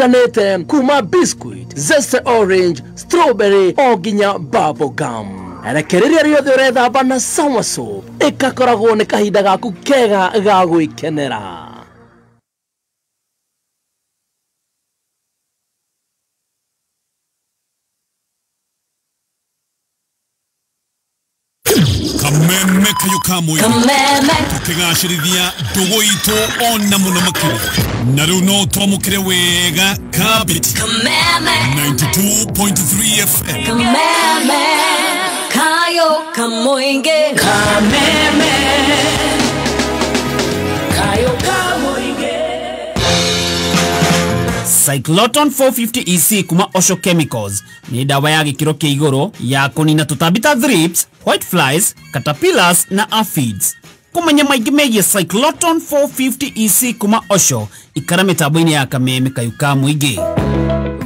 itiganete kuma biscuit, zeste orange, strawberry o nginya bubble gum. Rekereria riothe urethamba na Sawa Soap ikakoragwo ni kahinda gaku kega ga gwikenera. Kameme kayukamu tukigashirithia ndugu itu ona muno makiri na riu no twamukire wega kabiti 92.3 FM Kameme kayo kamoinge Kameme kayo kamoinge. Cycloton 450 EC kuma Osho Chemicals ni dawa ya gikiro kia igoro ya kunina tutambi ta thrips, white flies, caterpillars na aphids. Kumenya maigi megie Cycloton 450 EC kuma Osho ikara mitabuini ya Kameme kayuka mwigi.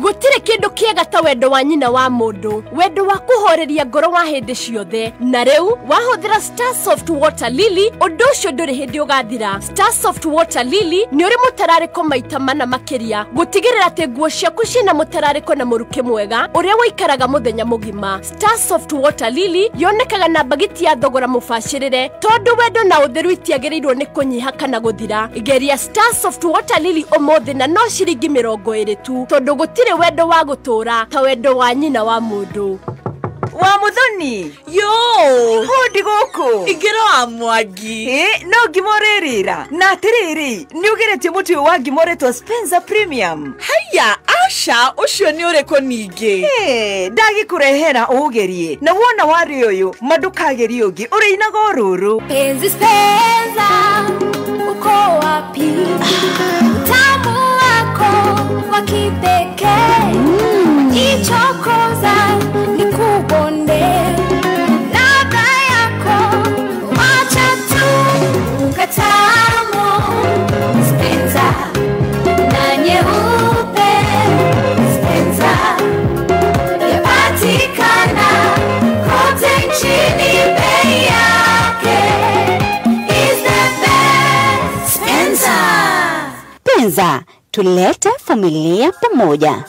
Gutire kindu kiega ta wendo wa nyina wa mundu, wendo wa kuhoreria ngoro wa hindi ciothe. Na riu wahuthira Star Soft Water Lily undu ucio nduri hindi ugathira. Star Soft Water Lily ni uri mutarariko maita mana makiria gutigirira ati nguo ciaku ciina mutarariko na muruke mwega uria waikaraga muthenya mugima. Star Soft Water Lily yonekaga na bagiti ya thogora mubashirire tondu wendo na utheru itiagirirwo ni kunyiha kana guthira. Igeria Star Soft Water Lily umuthi na no ciringi 20 tu tondu gutire wendo wa gutura ta wendo wa nyina wa mundu. Wa muthoni yo hodi goko igero amwagi no gimorerira na atiriri ni ugeretie muti wa gimoretwa Spencer Premium. haya asha ucio ni ureko ninge ndagi kurehera ugerie na wona wari uyu madukageri ugi uri inago ruru penzi Spencer uko wapi tamu wako wakipekee ichokoza nikubonde ladha yako wacha tu ukatamo Spencer na nyeupe Spencer yapatikana kote nchini bei yake is the best Spencer. Spencer, tulete familia pamoja.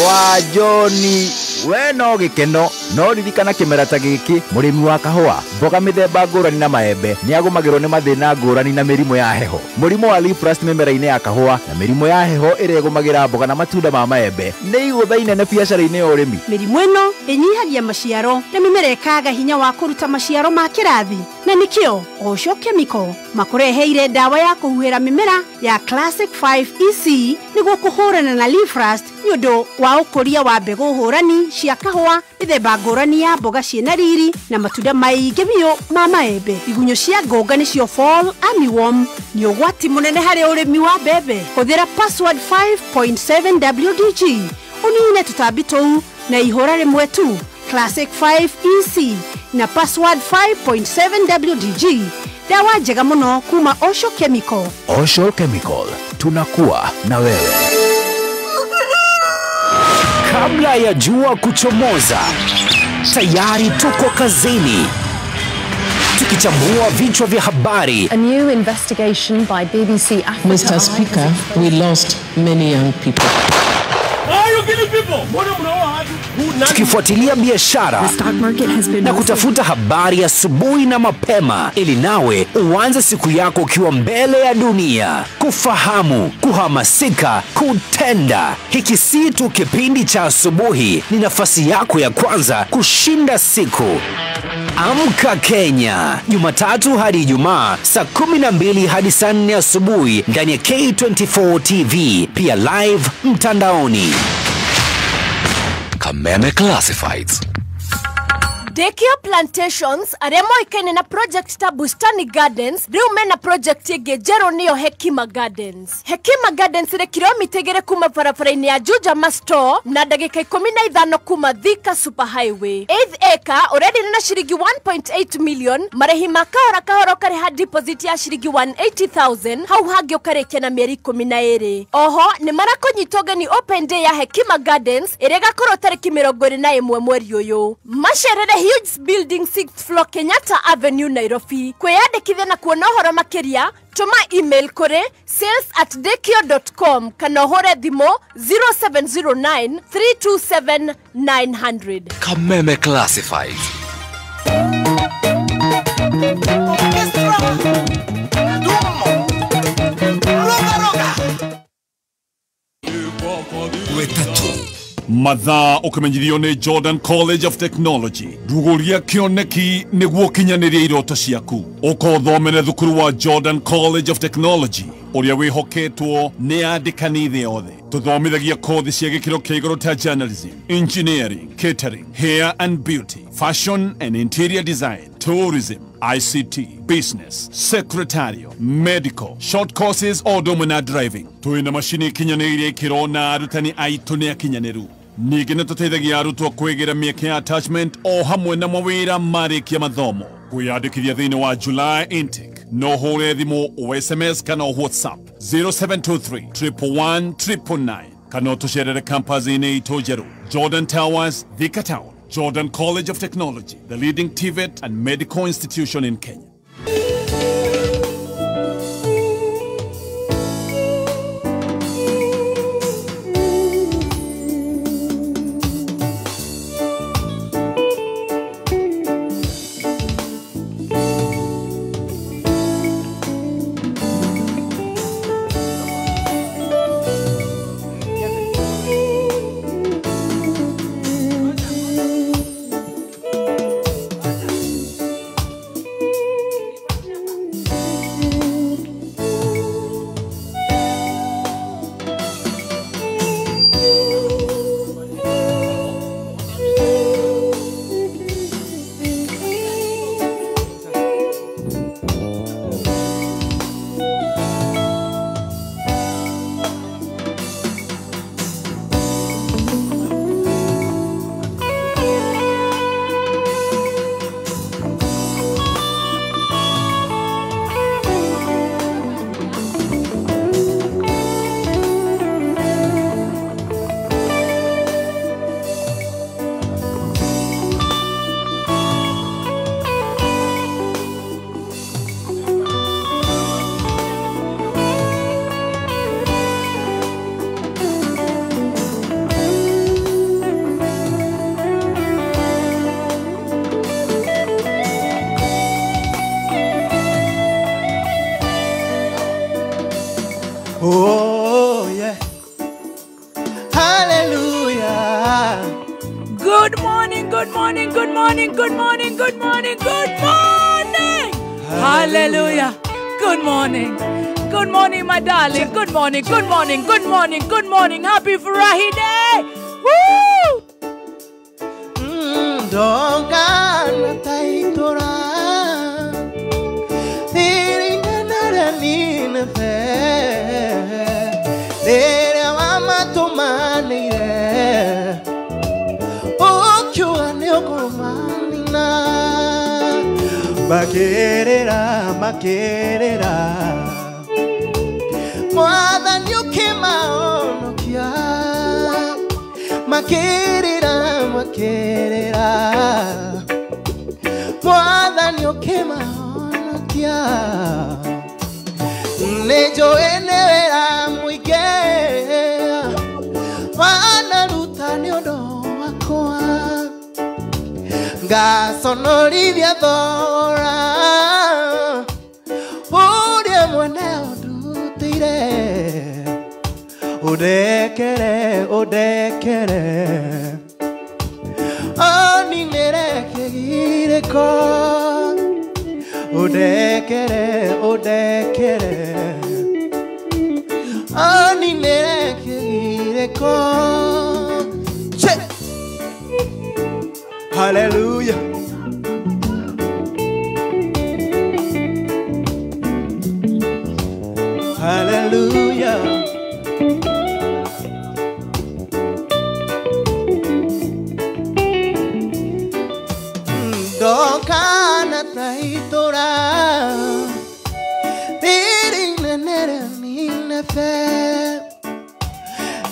wa Joni we no gikeno no ririkana kimera ta giki murimi wa kahua mboga mithemba ngurani na maembe ni agumagirwo ni mathina ngurani na mirimo ya heho murimo wa leaf rust mimera-ini ya kahua na mirimo ya heho ire gumagira mboga na matunda ma maembe ni igutha inene biacara-ini ya urimi. Mirimo ino inyihagia maciaro na mimera ikaga hinya wa kuruta maciaro ma kirathi na nikio Osho Chemical makureheire dawa ya kuhuhira mimera ya Classic 5 EC niguo kuhurana na leaf rust nyondo wa ukuria wa mbegu hurani cia kahua mithemba ngurani ya mboga ciena riri na matunda maingi biu ma maembe. Igunyo cia ngonga nicio fall armyworm ni ugwati munene hari urimi wa mbembe. Huthira password 5.7 WDG unine tutambi tou na ihora rimwe tu. Classic 5 EC na password 5.7 WDG. Dawa njega muno kuma Osho Chemical. Osho Chemical, tunakuwa na wewe. Kabla ya jua kuchomoza, tayari tuko kazini tukichambua vichwa vya habari. A new investigation by BBC Africa. Mr. Speaker, we lost many young people. Tukifuatilia biashara na kutafuta habari asubuhi na mapema ili nawe uanze siku yako ukiwa mbele ya dunia. Kufahamu, kuhamasika, kutenda. Hiki si tu kipindi cha asubuhi, ni nafasi yako ya kwanza kushinda siku. Amka Kenya, Jumatatu hadi Ijumaa saa 12 hadi saa 4 asubuhi ndani ya K24 TV, pia live mtandaoni. Kameme Classifieds. Daycare Plantations arĩa moĩkaine na project ta Bustani Gardens rĩu mena project ĩngĩ njerũ nĩyo Hekima Gardens. Hekima Gardens ĩrĩ kilomita 2 kuma barabara-inĩ ya Juja Store na ndagĩka 15 kuma Thika Super Highway. 8th acre already na shilingi 1.8 million, marĩhi ma kahora karĩha deposit ya shilingi 180,000 hau hangĩ ũkarĩkia na mĩeri 12. Oho nĩ marakũnyita ũgeni open day ya Hekima Gardens ĩrĩa ĩgakorwo tarĩki 21 mweri ũyũ. Macerere Huge Building 6th floor Kenyatta Avenue Nairobi. Kwĩyandĩkithia na kuona ũhoro makĩria tuma email kuri sales@daycare.com kana ũhũre thimũ 0709 327 900. Kameme Classified. Mathaa ũkĩmenyithio nĩ Jordan College of Technology. Ruguria kĩoneki nĩguo kinyanĩria iroto ciaku. Ũkothomere thukuru wa Jordan College of Technology ũrĩa wĩhoketwo nĩ andĩkani thĩ yothe. Tũthomithagia kothi cia gĩkĩro kĩa igũrũ ta journalism, engineering, catering, hair and beauty, fashion and interior design, tourism, ICT, business, secretarial, medical, short courses o domina driving. Tuina mashini kinyanĩirie ikĩro na arutani aitũ nĩ akinyanĩru. Ningĩ nĩ tũteithagia arutwo kwĩgĩra mĩeke ya attachment o hamwe na mawĩra marĩkia mathomo. Kwĩyandĩkithia thĩinĩ wa July intake. No hũre thimũ o SMS kana o WhatsApp 0723 111 999 kana ũtũcerere campus-inĩ itũ njerũ Jordan Towers, Thika Town. Jordan College of Technology, the leading TVET and medical institution in Kenya. Oh yeah. Hallelujah. Good morning, good morning, good morning, good morning, good morning, good morning. Hallelujah. Good morning. Good morning, my darling. Good morning, good morning, good morning, good morning. Happy Friday. Woo! Dongana taitora. Tiringanara nina fe. Dere mama tomanire. Okyo aneokomanina. Makerera, makerera. Mwathani ukimaonokia. Makerera, makerera. Mwathani ukimaonokia. Nejo enewera muige. Wanaruta niondo wakwa. Ngasonorithia thora. Uria mwene ondutire. Udekere, udekere. Oni nereke gireko. Udekere, udekere. Oni nereke gireko. Hallelujah. Hallelujah. Dokana taitora Diri nere nine fe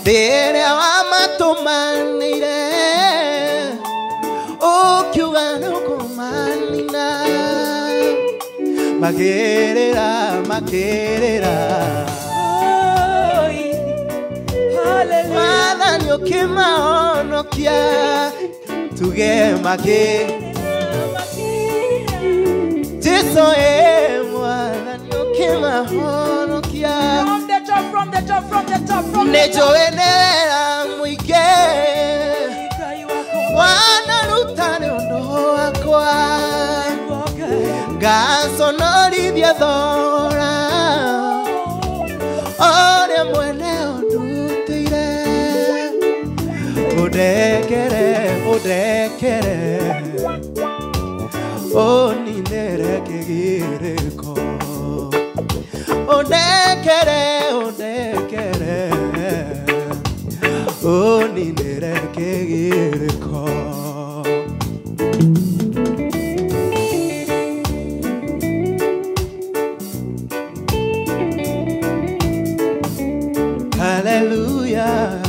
Dere amatomanire O kyugano komanina Magerera magerera Hallelujah Madanyo kima ono kia Tuge magerera From the top. Nejo enera muike Wana lutane ondo akwa Gaso nori biadora Ore mwene ondutire Odekere Oni nere kegireko Odekere Oni nere kegireko Hallelujah.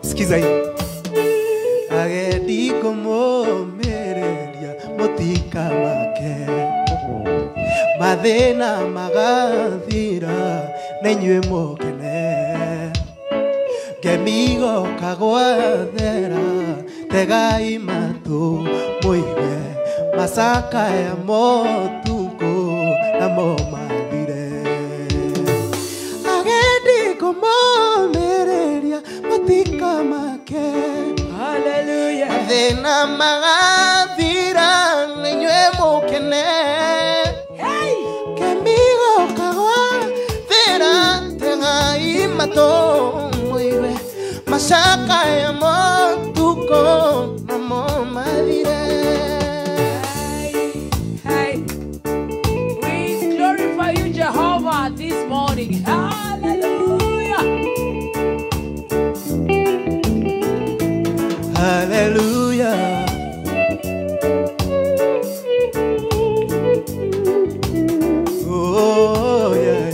Skiza hii agedi como mereria motika make madena magathira nenywe mokene gemigo kagwathera tegai matu moiwe masaka ya motuko na momathire agedi como mereria motika make hallelujah thena magathira nenywe mokene hey gemigo kagwathera tegai matu moiwe masaka ya motuko na momathire. Jehovah this morning. Hallelujah. Hallelujah. Oh yeah.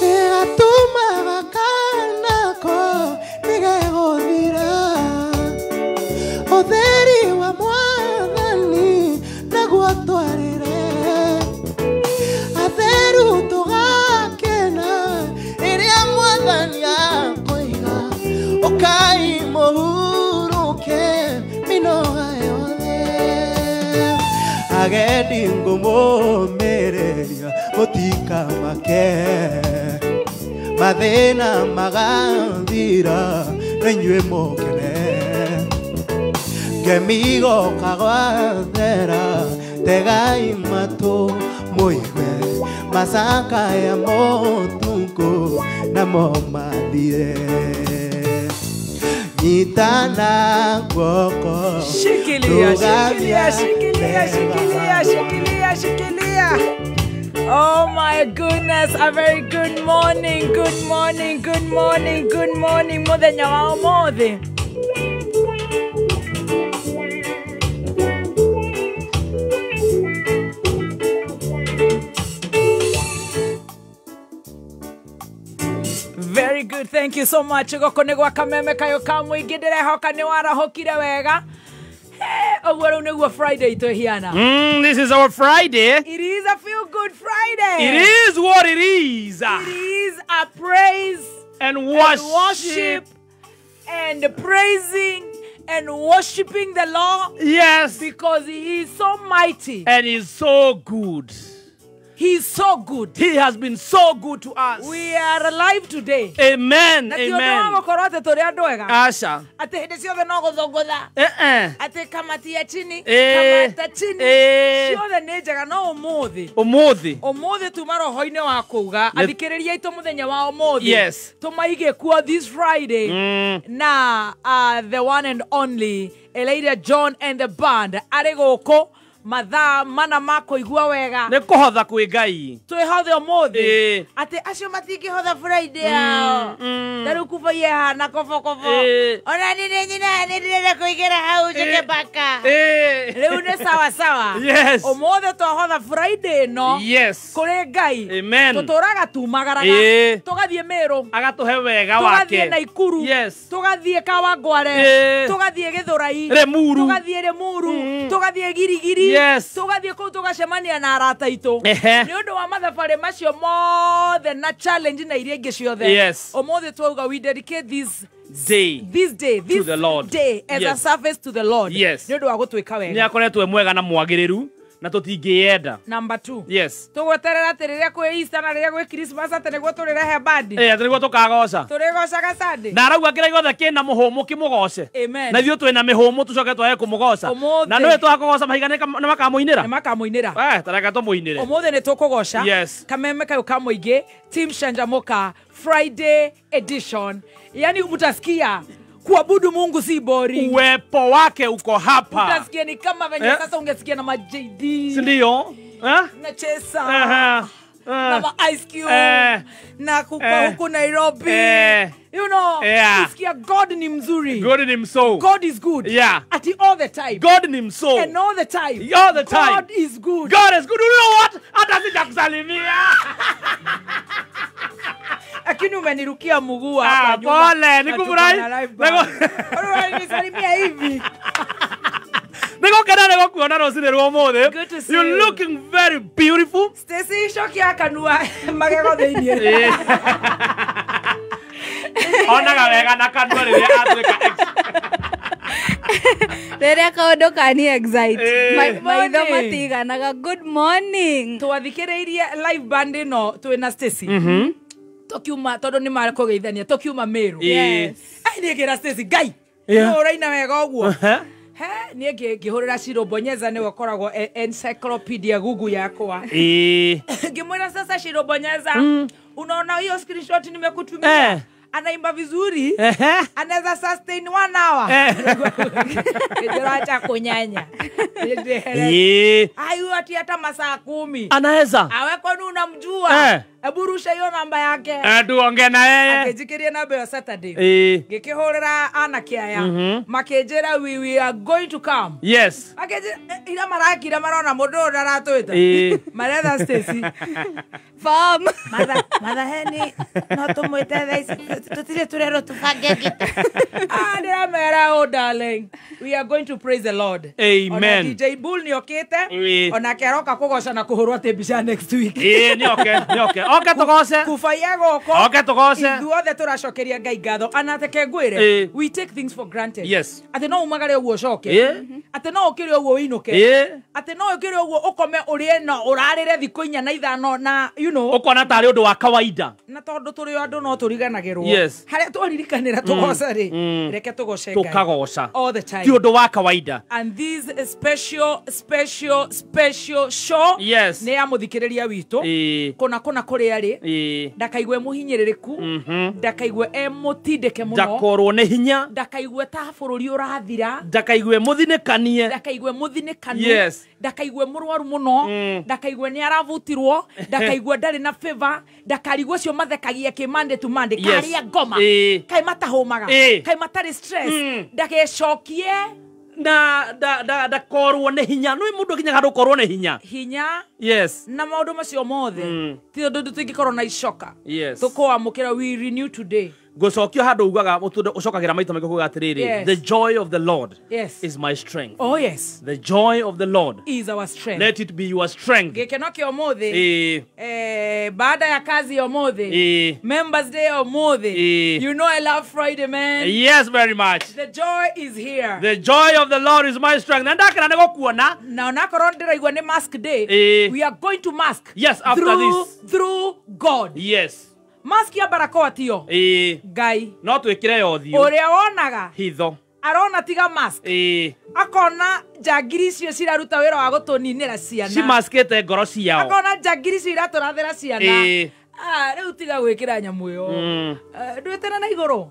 Ea tuma bakana ko nigegodira oderi wa mwadhani Guatwarire atheru tugakena iria mwathani akoiga ukai muhuruke minoga yothe agedi ngumumereria mutika make mathina magathira nenywe mokene gemigo kagwathera tegai matu moiwe masaka ya motuko na momathire nyitana guoko shikilia. Oh my goodness, a very good morning muthenya wa umuthi. Very good, thank you so much. Goko ni gwa kameme kayo ka muingi ndirehoka ni warahokire wega. Ogwaro ni gwa Friday to hiana. This is our Friday. It is a feel good Friday. It is what it is. It is a praise and worship and praising and worshiping the Lord. Yes. Because he is so mighty. And he is so good. He's so good. He has been so good to us. We are alive today. Amen. Na Amen. Asha. Ate hende ciothe no guthogodha. Ate kamati ya chini, kamata chini. Ciothe nĩ njega no umuthi tuma roho-inĩ wa kuga athikĩrĩria itũ mũthenya wa umuthi. Yes. Tumaige kuo this Friday. Na the one and only Elijah John and the band arĩ gũkũ mathaa mana mako igua wega. Nĩ kũhotha kwĩ Ngai. Twĩhothe ũmũthĩ. Ati acio matingĩhotha Friday yao. Tarĩu kubaie hana kobokobo. Ona nĩ nyina nĩndĩrenda kũingĩra hau njũke baka. Rĩu nĩ sawa sawa. Yes. Ũmũthĩ twahotha Friday no. Yes. Kũrĩ Ngai. Amen. Tũtũraga tumagaraga. Tũgathiĩ Meru. Agatũhe wega wake. Tũgathiĩ Naikuru. Yes. Tũgathiĩ Kawangware. Tũgathiĩ Gĩthũrai. Lemuru. Tũgathiĩ Lemuru. Tũgathiĩ Girigiri. Yes. Tugathiĩ kũu tũgacemania na arata itũ. Nĩ ũndũ wa mathabarĩ macio mothe na challenge na iria ingĩ ciothe. Yes. Ũmũthĩ twauga we dedicate this day to the Lord. Day as a service to the Lord. Yes. Nĩ ũndũ wa gũtwĩka wega. Nĩ akoretwo mwega na mwagĩrĩru na tũtingĩenda. Number 2. Yes. Tũgweterera atĩ rĩrĩa kwĩ Easter na rĩrĩa kwĩ Christmas atĩ nĩguo tũrĩrehe bandi. Atĩ nĩguo tũkagoca. Tũrĩgocaga Sunday. Na arauga kĩrĩa gĩothe kĩna mũhũmũ kĩmũgoce. Amen. Na ithuĩ twĩna mĩhũmũ tũcoke twahe kũmũgoca. Na nĩ twakũgoca mahiga nĩ makamũinĩra. Nĩ makamũinĩra. Tareka tũmũinĩre. Ũmũthĩ nĩ tũkũgoca. Yes. Kameme kayo kamũingĩ. Team Shanjamoka Friday edition. Yani mtasikia kuabudu Mungu si boring. Uwepo wake uko hapa. Utasikia ni kama venye sasa ungesikia na JD. Si ndio? Na Chesa. Na ma Ice Cube. Na kupa huku Nairobi. You know, usikia God ni mzuri. God ni mso. God is good. Yeah. At all the time. God ni mso. And all the time. All the time. God is good. God is good. You know what? Hata sijakusalimia. Lakini umenirukia mguu hapa nyuma. Pole, nikufurahi. Wewe nisalimia hivi. Niko kana kuona rosine rwo mothe. You're looking very beautiful. Stacy shoki akanua magego theinie. Ona gawega na kanua rĩrĩa atuĩka Rĩrĩa kaũndũ kani excite. Maitho matiganaga. Good morning. Twathikĩrĩirie live band ĩno twĩna Stacy. Tokiuma tondũ nĩ marakũgeithania tokiuma Meru. Yes. Ai nĩngĩra Stacy Ngai. Ũraina wega ũguo. Niĩ ngĩhũrĩra Shiro Bonyeza nĩwe ũkoragwo encyclopedia Google yakwa. Ngĩmwĩra sasa Shiro Bonyeza, unaona hiyo screenshot nimekutumia? Anaimba vizuri. Anaweza sustain 1 hour. Ndio kunyanya. Ayu ati hata masaa 10. Anaweza. Awe kwani unamjua? Hebu rusha hiyo namba yake. Tuongee na yeye. Akijikiria namba ya Saturday. Ngikihorera anakiaya. Makejera we are going to come. Yes. Akejera ila marakira marona mũndũ ndaratwĩta. Maretha Stacy. Fam. Mother Henny no tumwĩte thaisi tutire turero tufange gita. Ndiramera oh darling. We are going to praise the Lord. Amen. Ona DJ Bull ni okete. Ona keroka kugoca na kuhurwa tebisha next week. Ni okay. Okay tugoce. Kufaya goko. Okay tugoce. Ithuothe turacokeria Ngai ngatho. Anateke ngwire. We take things for granted. Yes. Ati no umagare uguo coke. Ati no ukire uguo inuke. Ati no ukire uguo ukome urie na urarire thikũ 4 na 5 na you know. Ukona tari undu wa kawaida. Na tondu turi andu no turiganagirwo. Yes. Haria twiririkanira tugoca ri. Reke tugoce Ngai. Tukagoca. All the time. Ti undu wa kawaida. And this special show. Yes. Ni ya muthikiriria witu. Kuna kuri ari. Ndakaigwe muhinyiririku. Ndakaigwe mutindike muno. Ndakorwo ni hinya. Ndakaigwe ta bururi urathira. Ndakaigwe muthinekanie. Ndakaigwe muthinekanu. Yes. Ndakaigwe murwaru muno. Ndakaigwe ni aravutirwo. Ndakaigwe ndari na favor. Ndakarigwo cio mathekagia ki Monday to Monday. Karia ngoma. Kai matahumaga. Kai matari stress. Ndagecokie na korwo ne hinya no mundu kinya hado korwo ne hinya yes na maundu macio mothe ti undu tungikorwo na icoka yes tukwamukira we renew today gocokio handu ugaga mutunde ucokagira maito maiko kuga atiriri Yes. the joy of the Lord Yes. is my strength. Oh yes. The joy of the Lord Is our strength. let it be your strength. Gikeno kia umuthi. Baada ya kazi ya umuthi. Members Day ya umuthi. You know I love Friday, man. Yes, very much. The joy is here. The joy of the Lord is my strength. Na ndakira nego kuona. Na onakorwo ndiraigua ni mask day. We are going to mask. Yes, after this. Through God. Yes. Mask ya barakoa tio. Ngai. No twikire yothio. Uria wonaga. Hitho. Arona tiga mask. Akona jagiri icio ciraruta wira wa gutuninira ciana. Si maskete ngoro ciao. Akona jagiri icio iraturathira ciana. Riu tiga gwikira nyamu yo. Ndwetena na iguru.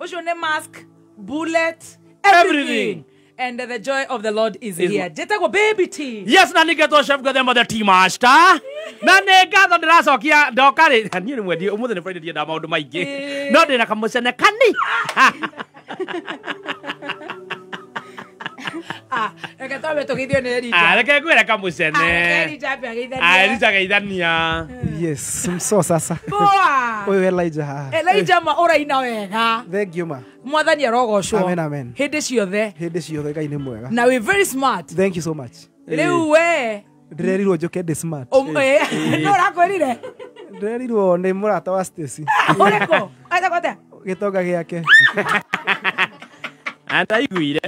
Ucio ni mask, bullet, everything. And the joy of the Lord is here. Jetagwo baby tea. Yes, na nigetwo chef Gathemba the tea master. Na ngatho ndiracokia ndokari. Ni ni mwendi umuthi ni Friday nda maundu maingi. No ndina kamucene kani. Reke twabe tugithio ni Elija. Reke ngwire kamucene. Elija abe ageithania. Elija geithania. Yes, mso sasa. Boa. Oyo Elijah. Elijah ma uraina wega. Thank you ma. Mwathani arogocwo. Amen, amen. Hindi ciothe. Hindi ciothe Ngai ni mwega. Now we're very smart. Thank you so much. Riu we. Ndirerirwo njoke ndi smart. No rakwirire. Ndirerirwo ni murata wa Stacy. Ureko. Aita kote. Gitonga giake. Antaiguire.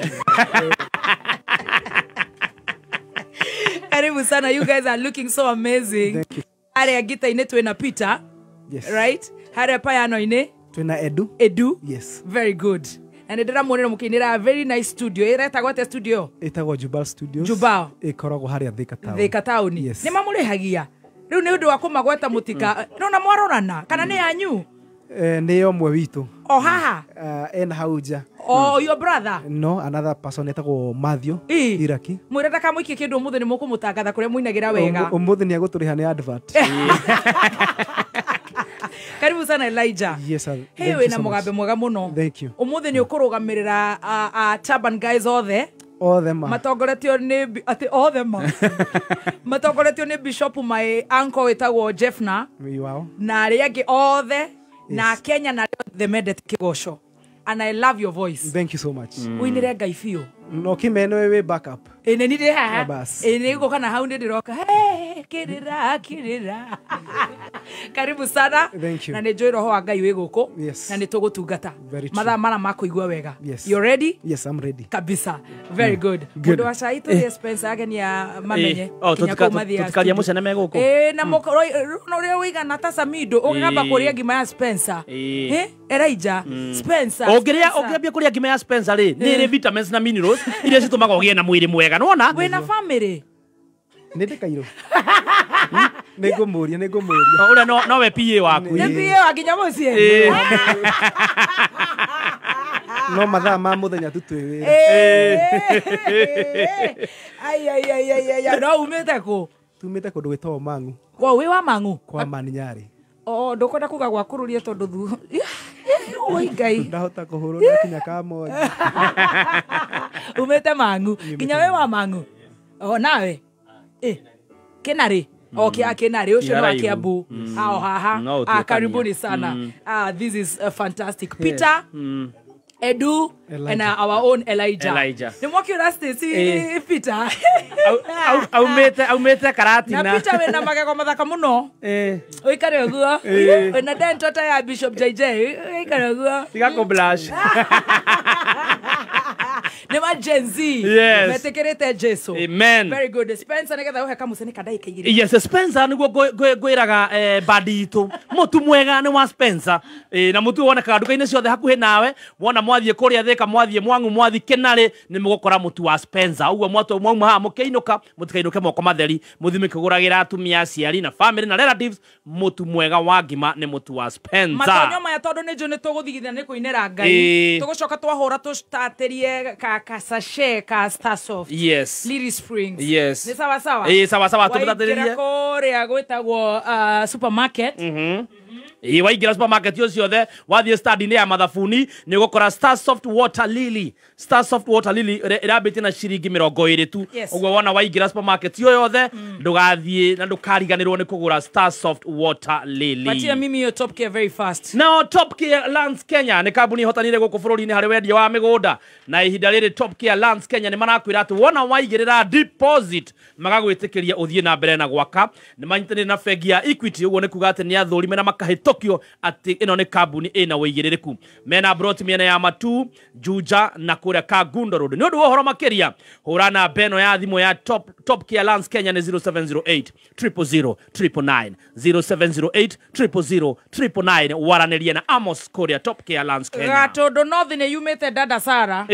Karibu sana, you guys are looking so amazing. Thank you. Hare gita ine twina Peter. Yes. Right? Hare piano ine twina Edu. Edu. Yes. Very good. And ndira muonera mukinira a very nice studio. Iretagwo te studio. Itagwo Jubal Studios. Jubal. Ikoragwo haria Thika Town. Thika Town. Yes. Ni mamurihagia. Riu ni undu wa kumagweta mutika. Nona mwarorana kana ni yanyu? Ni omwe witu. O haha. En hauja. Oh, your brother? No, another person etagwo Matthew Iraki. Mwirenda kamwikie kindu umuthi ni mukumutangatha kuria muinagira wega. Umuthi ni aguturiha ni advert. Karibu sana Elijah. Yes sir. Hey, we na mugambe mwega muno. Thank you. Umuthi ni ukurugamirira Turban guys othe. Othe ma. Matongoretio ni othe ma. Matongoretio ni Bishop my uncle wetagwo Jeffna. Wow. Na aria angi othe na Kenya na the mendete kigosho. And I love your voice. Thank you so much. Uinire Ngai fiu. No kimeno we backup. Ene ni de ha. Bas. Ene go kana hau ndi roka. Hey, kirira. Karibu sana. Thank you. Na njoy roho wa Ngai wi guku. Yes. Na ni tugutungata. Very true. Matha mara makuigua wega. Yes. You ready? Yes, I'm ready. Kabisa. Very good. Mundu wa caitu ni Spencer ageni ya mamenye. Tutikaria mucene me guku. Na mokoro no ria wiga na tasa mido ugamba kuria ngima ya Spencer. Elijah Spencer. Ogiria kuria ngima ya Spencer ri ni vitamins na minerals iria citumaga ugie na mwiri mwega nona we na family ni ndikairo nigumuria ura no we PA waku ni PA wa kinya mucie no mathaa ma muthenya tu twi wira ai no umete ku tumite kundu gwitwo Mangu kwa we wa Mangu kwa Maninyari ndukwenda kuga gwa kururia tondu thu oi Ngai ndahota kuhurwo na kinya ka moja umete Mangu kinya we wa Mangu nawe Kenari Kenari ucio no Kiambu haha karibuni sana this is fantastic Peter Edu and our own Elijah. Ni mwaki Stacy Peter. Aumete karatina. Na Peter we na magego mathaka muno. Oikare uguo. Na dento ta ya Bishop JJ. Oikare uguo. Tiga ko blush. Ni ma Gen Z. Yes. Metekerete Jesu. Amen. Very good. Spencer negetha uhe kamuseni kadai kaigire. Yes, Spencer niguo gwiraga baditu. Mutu mwega ni wa Spencer. Na mutu woneka nduka-ini ciothe hakuhi nawe. Wona mwathie kuria Thika mwathie Mwangu mwathi Kenari ni mugukora mutu wa Spencer. Uguo mwatu mwauma ha mukeinuka mutikainuke moko matheri muthime kuguragira atumia aciari na family na relatives mutu mwega wa ngima ni mutu wa Spencer. Matonyo maya tondu ni nju ni tuguthigithia ni kuinera Ngai. Tugucoka twahura tustaterie ka sachet ka Starsoft. Yes. Lily Springs. Yes. Ni sawa. Sawa tutaterie. Kuria gwitagwo supermarket. waingira supermarket yo ciothe wathie stand ya mathabuni ni gukora Star Soft Water Lily irabite na ciringi 20 tu ogwo wona waingira supermarket yo yothe ndugathie na ndukariganirwo ni kugura Star Soft Water Lily. Patia mimi yo Top Care very fast. Now Top Care Lands Kenya ni kambuni hotanire guku bururi-ini hari wendia wa migunda na ihinda riri Top Care Lands Kenya ni marakwira ati wona waigirira deposit magagwitikiria uthie na mbere na gwaka ni manyitanire na bengi ya Equity ugwo ni kuga ati ni athurime na makahitokio ati ino ni kambuni ina wigiririku mena brought miena ya Matu Juja na kuria Kagundo Road ni undu wohoro makiria hurana beno ya thimu ya Top Care Lands Kenya ni 0708 000 999 0708 000 999 waraniria na Amos Korea Top Care Lands Kenya. Gatondo North ni yumete dada Sara.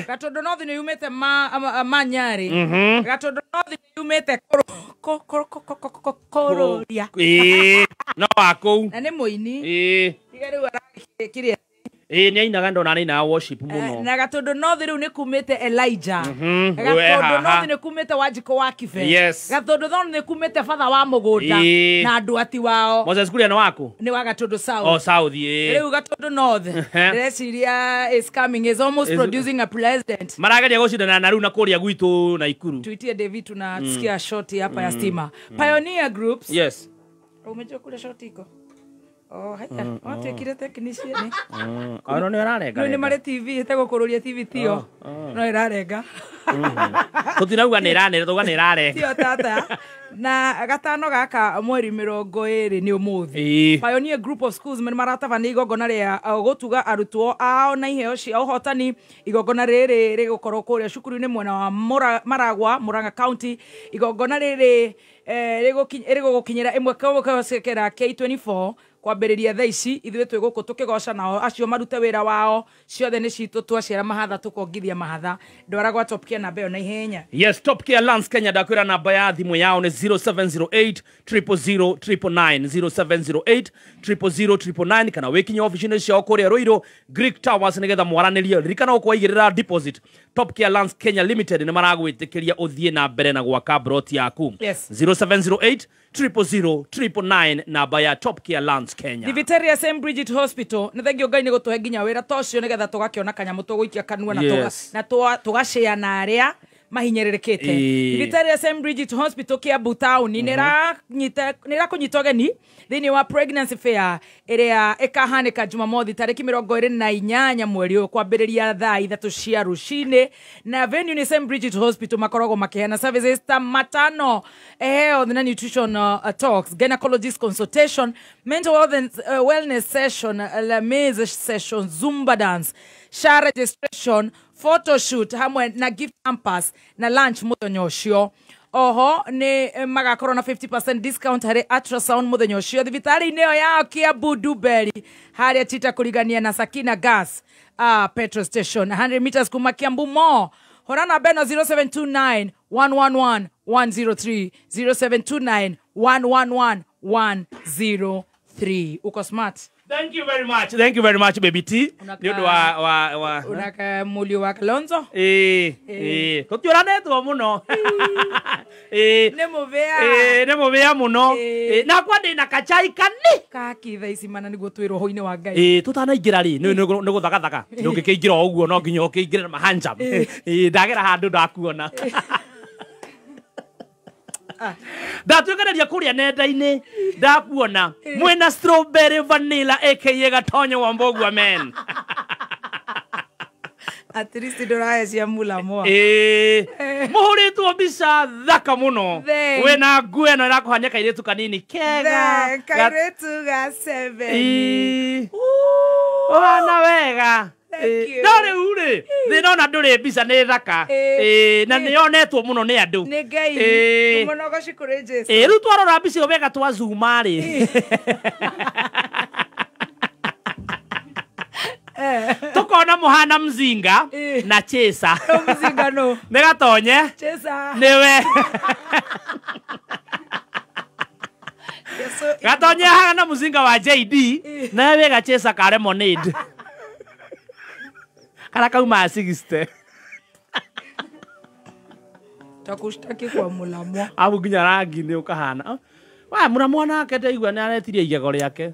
Gatondo North ni yumete Manyari. Gatondo North ni yumete Kororia. No ako. Na ni muini. Igari warakiria. Ni ainaga ndona ni na worship muno. Na Gatondo North riu ni kumete Elijah. Gatondo North ni kumete Wajiko wa Kibe. Gatondo North ni kumete father wa Mugunda na andu ati wao. Moses Kuria no wako? Ni wa Gatondo South. Oh South Riu Gatondo North. Resiria is coming, is almost producing a president. Marageria gucindana na riu na kuria gwitu na Ikuru. Tuitie David tunasikia shoti hapa ya stima. Pioneer Groups. Yes. Umejua kule shoti iko. Oh, haya. Watu ekire technician. Ano ni ararenga. Ni mare TV hetego kururia TV tio. No irarenga. Tutinauga ni iranera tuga ni irarenga. Tio tata. Na gatano gaka mweri 20 ni umuthi. Pioneer Group of Schools men maratavana igongona ria gutuga arutwo ao na iheo cia uhotani igongona riri rigukorwo kuria cukuru-ini mwena wa Maragwa Murang'a County igongona riri rigugukinyira imwe kwa sekera K24 kwambiriria thaa ici ithuĩ twĩ gũkũ tũkĩgoca nao acio marute wĩra wao ciothe nĩ citũ twaciara mahatha tũkongithia mahatha ndwara gwa Top Care namba ĩyo na ihenya. Yes, Top Care Lands Kenya ndakwĩra namba ya thimũ yao nĩ 0708 000 999 0708 000 999 kana wĩkinye ofici-inĩ ciao kũrĩa Ruiru Greek Towers nĩgetha mwaranĩrie ririkana gũkwaigĩrĩra deposit. Top Care Lands Kenya Limited nĩ maragwĩtĩkĩria ũthiĩ na mbere na gwaka brot yaku. 0708 000 999 namba ya Top Care Lands Kenya. Diviteria St. Bridget Hospital nĩ thengio Ngai nĩ gũtũhe nginya wĩra tocio nĩgetha tũgakĩona kanyamũ tũgũikia kanua na tũgacĩa na arĩa mahinyĩrĩrĩkĩte. Diviteria St. Bridget Hospital Kiambu Town nĩrakũnyita ũgeni thĩinĩ wa pregnancy fair ĩrĩa ĩkahanĩka Jumamothi tarĩki 28 mweri ũyũ kwambĩrĩria thaa 3 cia rũcinĩ na venue nĩ St. Bridget Hospital makoragwo makĩheana services ta matano health na nutrition talks, gynecologist consultation, mental health and wellness session, la mesa session, Zumba dance, SHA registration, photo shoot hamwe na gift hampers na lunch muthenya ũcio. Oho ni magakorwo na 50% discount hari ultrasound muthenya ũcio thibitari-inĩ ĩyo yao Kiambu Duberi harĩa tita kũrigania na Sakina Gas petrol station 100 meters kuma Kiambu Mall. Horana beno 0729 111 103 0729 111 103. Uko smart. Thank you very much. Thank you very much, baby T. Ndio wa unaka mulio wa Kalonzo. Tutiuranetwo muno. Nemuvea muno. Na kwa ndina kachai kani. Kaki thaa ici mana niguo twirwo hoine wa Ngai. Tutanaingira ri ni guthagathaka. Ndungikeingira uguo no nginya ukiingira mahanja. Ndagera handu ndakuona. Ndatuĩkanĩria kũrĩa nenda-inĩ ndakuona mwena strawberry vanilla aka Gatonyo wa Mbogua men. At least ndũrahe cia mula moa. Mũhũrĩtwo mbica thaka mũno wĩna nguo ĩno ĩrakũhania kairĩtu kanini kega kairĩtu ga 7 ũhana wega. Ndore ure ndinona ndure mbica nĩ thaka na nĩyonetwo mũno nĩ andũ nĩ Ngai mũnogo cikũrĩ Jesu rĩu twarora mbica ĩyo wega twazuma rĩ tukona muhana mzinga na Chesa mzinga no nĩ Gatonye Chesa nĩwe Gatonye hana mzinga wa JD na wega Chesa ka lemonade kana kauma 60 takushtaki kwa mulamwa abu nginya rangi ni ukahana wa mulamwa nake ndaigua ni aretirie igego riake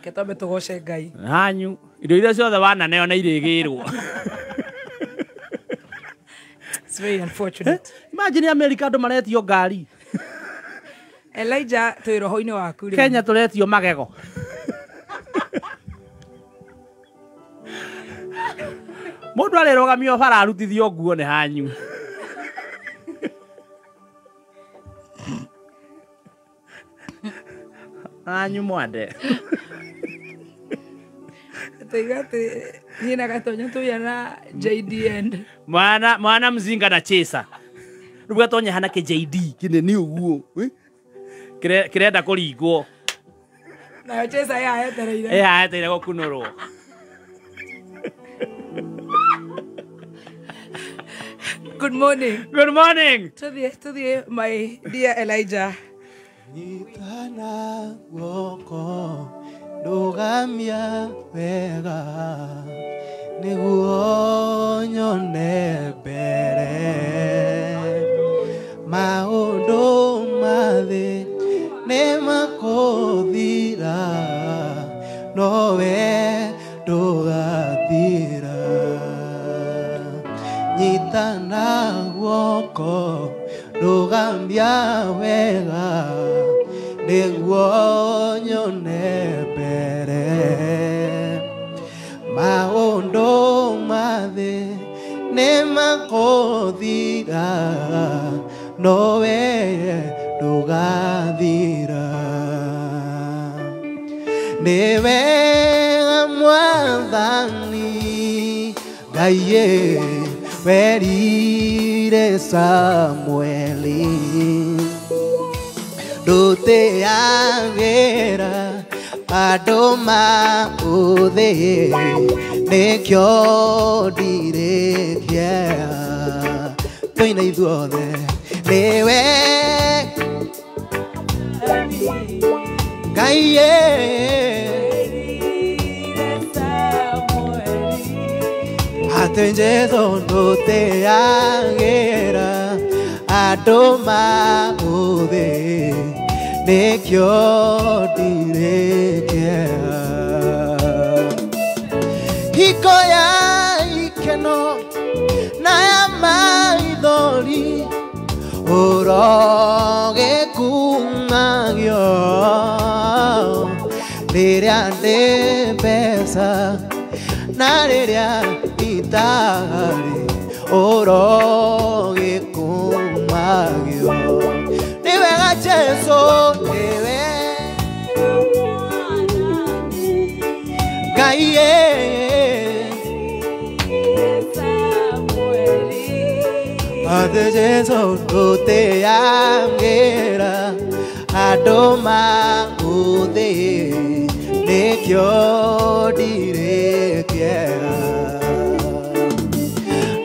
Ketombe tugoce Ngai. Hanyu indo iria ciothe wananeo na irigirwo. It's very unfortunate. Imagine America andu maretio ngari. Elijah tu roho-ini waku ri. Kenya turetio magego. Mundu arirogamio bara arutithio nguo ni hanyu. Hanyu mwande. Tegate nina gatonyo tu yana JD mwana mzinga na chesa. Ruga tonya hana ke JD kinene uguo. Kirenda kuringwo. Na chesa ya etereire. Etereire gukunurwo. Good morning. Good morning. To the my dear Elijah. Nyitana guoko ndugamia wega niguo nyone mbere maundu mathi nimakuthira nowe ndugathira nyitana guoko ndugamia wega niguo nyone mbere maundu mathi nimakuthira nowe ndugathira niwe mwathani Ngai werire Samueli nduteagĩra andũ maũthĩ nĩkĩo ndirĩkia tũina ithuothe nĩwe Ngai atĩ Jesũ nduteagĩra andũ maũthĩ nĩkĩo ndirĩkia hiko ya ikeno na ya maithori ũrogĩkumagio rĩrĩa ndĩ mbeca na rĩrĩa itarĩ ũrogĩkumagio nĩ wega Jesũ nĩwe Ngai atĩ Jesũ ndũteagĩra andũ maũthĩ nĩkĩo ndirĩkia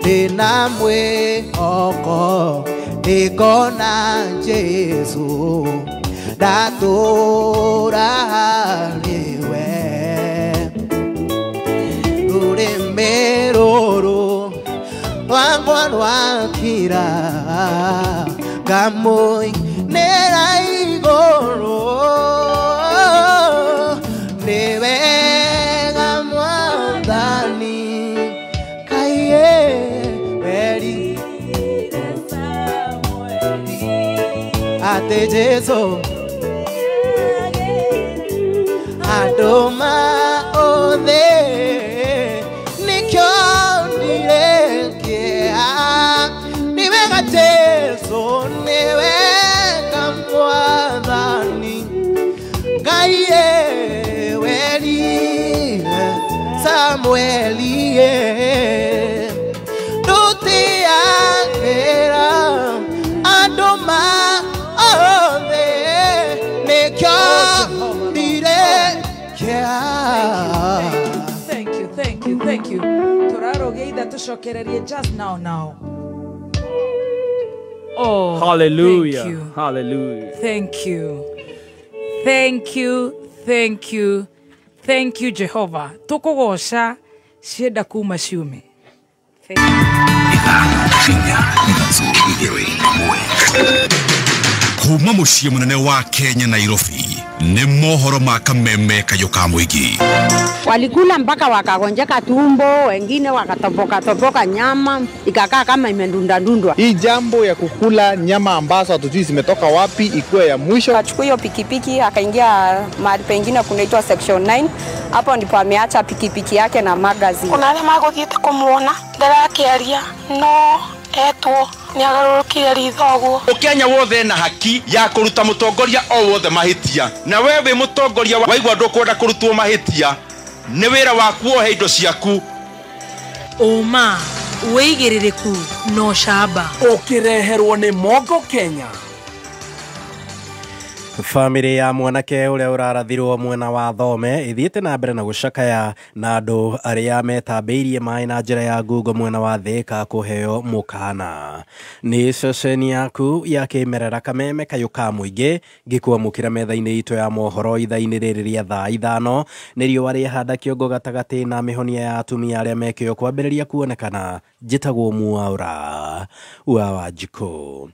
ndĩna mwĩhoko ndĩkona Jesũ ndatũra harĩwe rũrĩmĩ rũrũ rwakwa rwakira ngamũinĩra igũrũ nĩ wega Mwathani Ngai werire atĩ Jesũ andũ maũthĩ nĩkĩo ndirĩkia nĩ wega Jesũ nĩ wega Mwathani Ngai werire Samueli ndũteagĩra andũ maũthĩ nĩkĩo ndirĩkia. Thank you. Turarogeitha tucokererie just now. Oh, hallelujah. Thank you. Hallelujah. Thank you Jehovah. Tukugoca cienda kuma ciume. Kuma muciĩ mũnene wa Kenya Nairobi nĩ mohoro ma kameme kayo ka mũingĩ. Walikula mpaka wakagonjeka tumbo, wengine wakatoboka nyama, ikakaa kama imedundadundwa. Hii jambo ya kukula nyama ambazo hatujui zimetoka wapi ikuwe ya mwisho. Achukua hiyo pikipiki akaingia mahali pengine kunaitwa section 9. Hapo ndipo ameacha pikipiki yake na magazine. Kuna wale magothiete kumuona ndarakiaria no etwo ni agarurukire rithoguo. Ukenya wothe na haki ya kuruta mutongoria o wothe mahitia, na wewe mutongoria waigwa ndukwenda kurutwo mahitia, ni wira waku o heindo ciaku. Uma weigiririku no shaba ukireherwo ni Mogo Kenya. Family ya mwanake uria urarathirwo mwena wa Thome ithiete na mbere na gucakaya na andu aria metambeirie mai na njira ya Google mwena wa Thika kuheo mukana. Ni ceceni yaku ya kimerera kameme kayo ka muingi ngikuamukira metha-ini itu ya mohoro itha-ini riri ria thaa 5 nirio ari handa kiongo gatagati na mihonia ya atumia aria mekio kwambiriria kuonekana njitagwo Muaura wa Wanjikũ.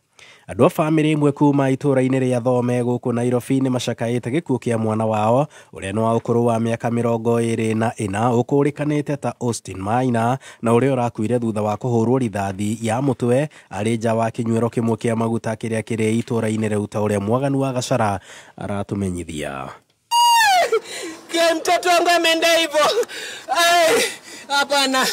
Andũ a family imwe kuma itura-inĩ ria Thome gũkũ Nairobi nĩ macakaĩte gĩkuũ kĩa mwana wao ũrĩa nĩ wa ũkũrũ wa mĩaka 24 ũkũrĩkanĩte ta Austin Maina na ũrĩa ũrakuire thutha wa kũhũrwo rithathi ya mũtwe arĩ nja wa kĩnyuĩro kĩmwe kĩa maguta kĩrĩa kĩrĩ itura-inĩ rĩu ta ũrĩa Mwaganu wa Gacara aratũmenyithia. Mtoto wangu ameenda hivyo. Hapana.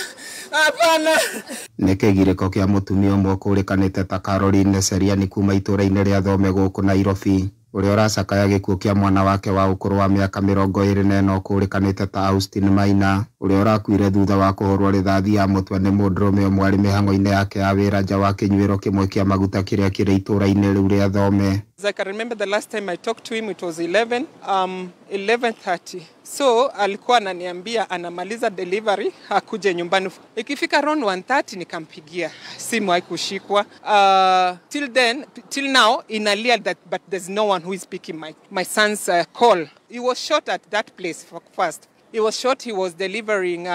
Nĩ kĩgirĩko kĩa mũtumia ũmwe ũkũrĩkanĩte ta Caroline Seriani kuma itura-inĩ rĩa Thome gũkũ Nairobi ũrĩa ũracakaya gĩkuũ kĩa mwana wake wa ũkũrũ wa mĩaka 24 ũkũrĩkanĩte ta Austin Maina ũrĩa ũrakuire thutha wa kũhũrwo rithathi ya mũtwe nĩ mũndũrũme ũmwe arĩ mĩhang'o-inĩ yake ya wĩra nja wa kĩnyuĩro kĩmwe kĩa maguta kĩrĩa kĩrĩ itura-inĩ rĩu rĩa Thome. I can remember the last time I talked to him, it was 11:30. So alikuwa ananiambia anamaliza delivery akuje nyumbani. Ikifika around 1:30 nikampigia simu haikushikwa. Till now inalia that but there's no one who is picking my son's call. He was shot at that place first. He was shot, he was delivering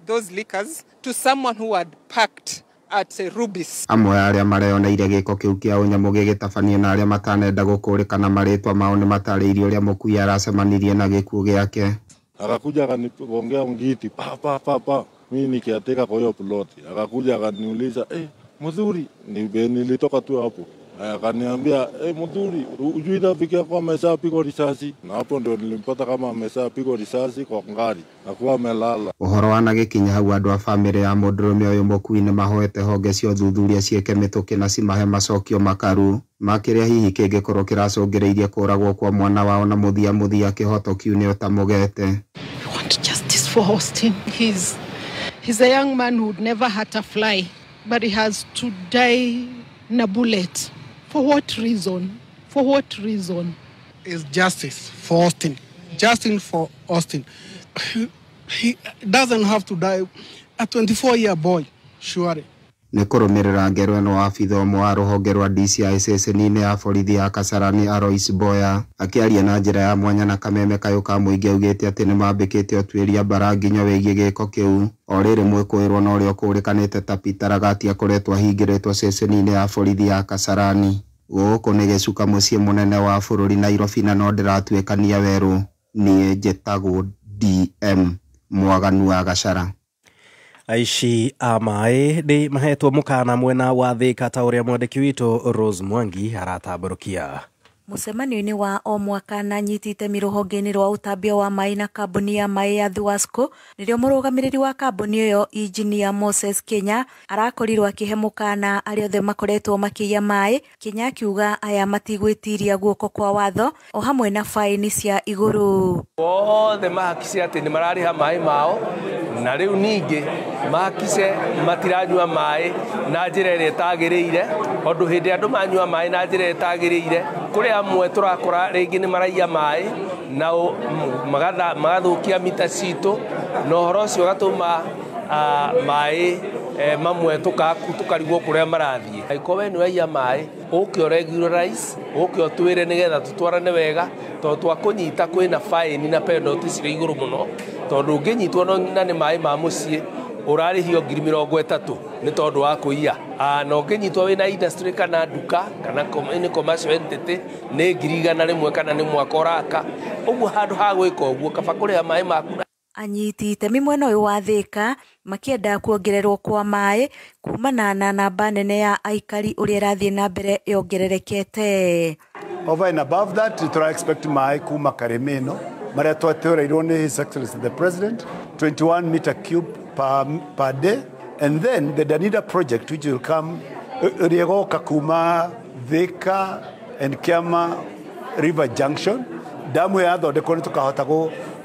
those liquors to someone who had parked at Rubis. Amwe arĩa mareyoneire gĩko kĩu kĩa ũnyamũ gĩgĩtabanio na arĩa matanenda gũkũrĩkana marĩtwa mao nĩ matarĩirie ũrĩa mũkuia aracemanirie na gĩkuũ gĩake. Akakuja akanigongea mgiti pa mimi nikiateka kwa hiyo ploti. Akakuja akaniuliza mzuri nilitoka tu hapo. Akaniambia mzuri ujui nafikia kwa ameshapigwa risasi, na hapo ndio nilimpata kama ameshapigwa risasi kwa ngari akuwa amelala. Ũhoro wanagĩkinya hau andũ a family ya mũndũrũme ũyũ mũkui nĩ mahoete honge cia ũthuthuria ciĩke mĩtũkĩ na cimahe macokio makaru makĩrĩa hihi kĩngĩkorwo kĩracũngĩrĩirie kũragwo kwa mwana wao na mũthia kĩhoto kiumia ũtamũgete. We want justice for Austin. He's a young man who would never hurt a fly, but he has to die in a bullet. For what reason? For what reason? Is justice for Austin. Justice for Austin. He doesn't have to die. A 24-year boy, surely. Nĩ kũrũmĩrĩra ngero ĩno wa abitha ũmwe wa rũhonge rwa DCI ceceni-inĩ ya borithi ya Kasarani Alois Boya akĩaria na njĩra ya mwanya na kameme kayũ ka mũingĩ augĩte atĩ nĩ mambĩkĩte ũtuĩria mbara nginya wĩgiĩ gĩko kĩu. O rĩrĩ mwĩkũĩrwo na ũrĩa ũkũrĩkanĩte ta Peter Ragati akoretwo ahingĩrĩtwo ceceni-inĩ ya borithi ya Kasarani. Gũkũ nĩ gĩcuka mũciĩ mũnene wa bũrũri Nairobi na no ndĩratuĩkania werũ. Niĩ njĩtagwo DM Mwaganu wa Gacara. Aici a maĩ nĩ mahetwo mũkana mwena wa Thika ta ũrĩa mwandĩki witũ Rose Mwangi aratambũrũkia. Mũcemanio-inĩ wa o mwaka na nyitĩte rũhonge-inĩ rwa ũtambia wa maĩ na kambuni ya maĩ ya Thuasco nĩrĩo mũrũgamĩrĩri wa kambuni ĩyo Engineer Moses Kenya arakorirwo akĩhe mũkana arĩa othe makoretwo makĩiya maĩ. Kenya akiuga aya matigwĩtiria guoko kwa watho o hamwe na faini cia igũrũ. Othe mahakice atĩ nĩ mararĩha maĩ mao na rĩu ningĩ mahakice matiranyua maĩ na njĩra ĩrĩa ĩtagĩrĩire, tondũ hĩndĩ andũ manyua maĩ na njĩra ĩtagĩrĩire kũrĩ amwe tũrakora rĩngĩ nĩ maraiya maĩ na magathũkia mita citũ na ũhoro ũcio ũgatũma maĩ mamwe tũkarigwo kũrĩa marathiĩ. Angĩkorwo we nĩ waiya maĩ ũke ũregularize, ũke ũtwĩre nĩgetha tũtwarane wega, tondũ twakũnyita kwĩna faini na penalty cirĩ igũrũ mũno, tondũ ũngĩnyitwo na nĩ maĩ ma mũciĩ urarihio 30,000 ni tondu wa kuiya no nginyitwo wina industry kana duka kana commercial entity ni 100,000 kana ni mwaka uraka uguo handu ha gwika uguo kaba kuria mai maku. Anyiti itemi mwena uyu wa Thika makienda kuongererwo kwa mai kumana na namba nene ya aikari uria irathie na mbere yongererekete. Over and above that, we expect mai kuma Karemeno maria twateoreirwo ni His Excellency the President 21 meter cube per day, and then the Danida project which will come riegoka kuma Thika and Kiama River Junction damu ya thondekwo ni tukahota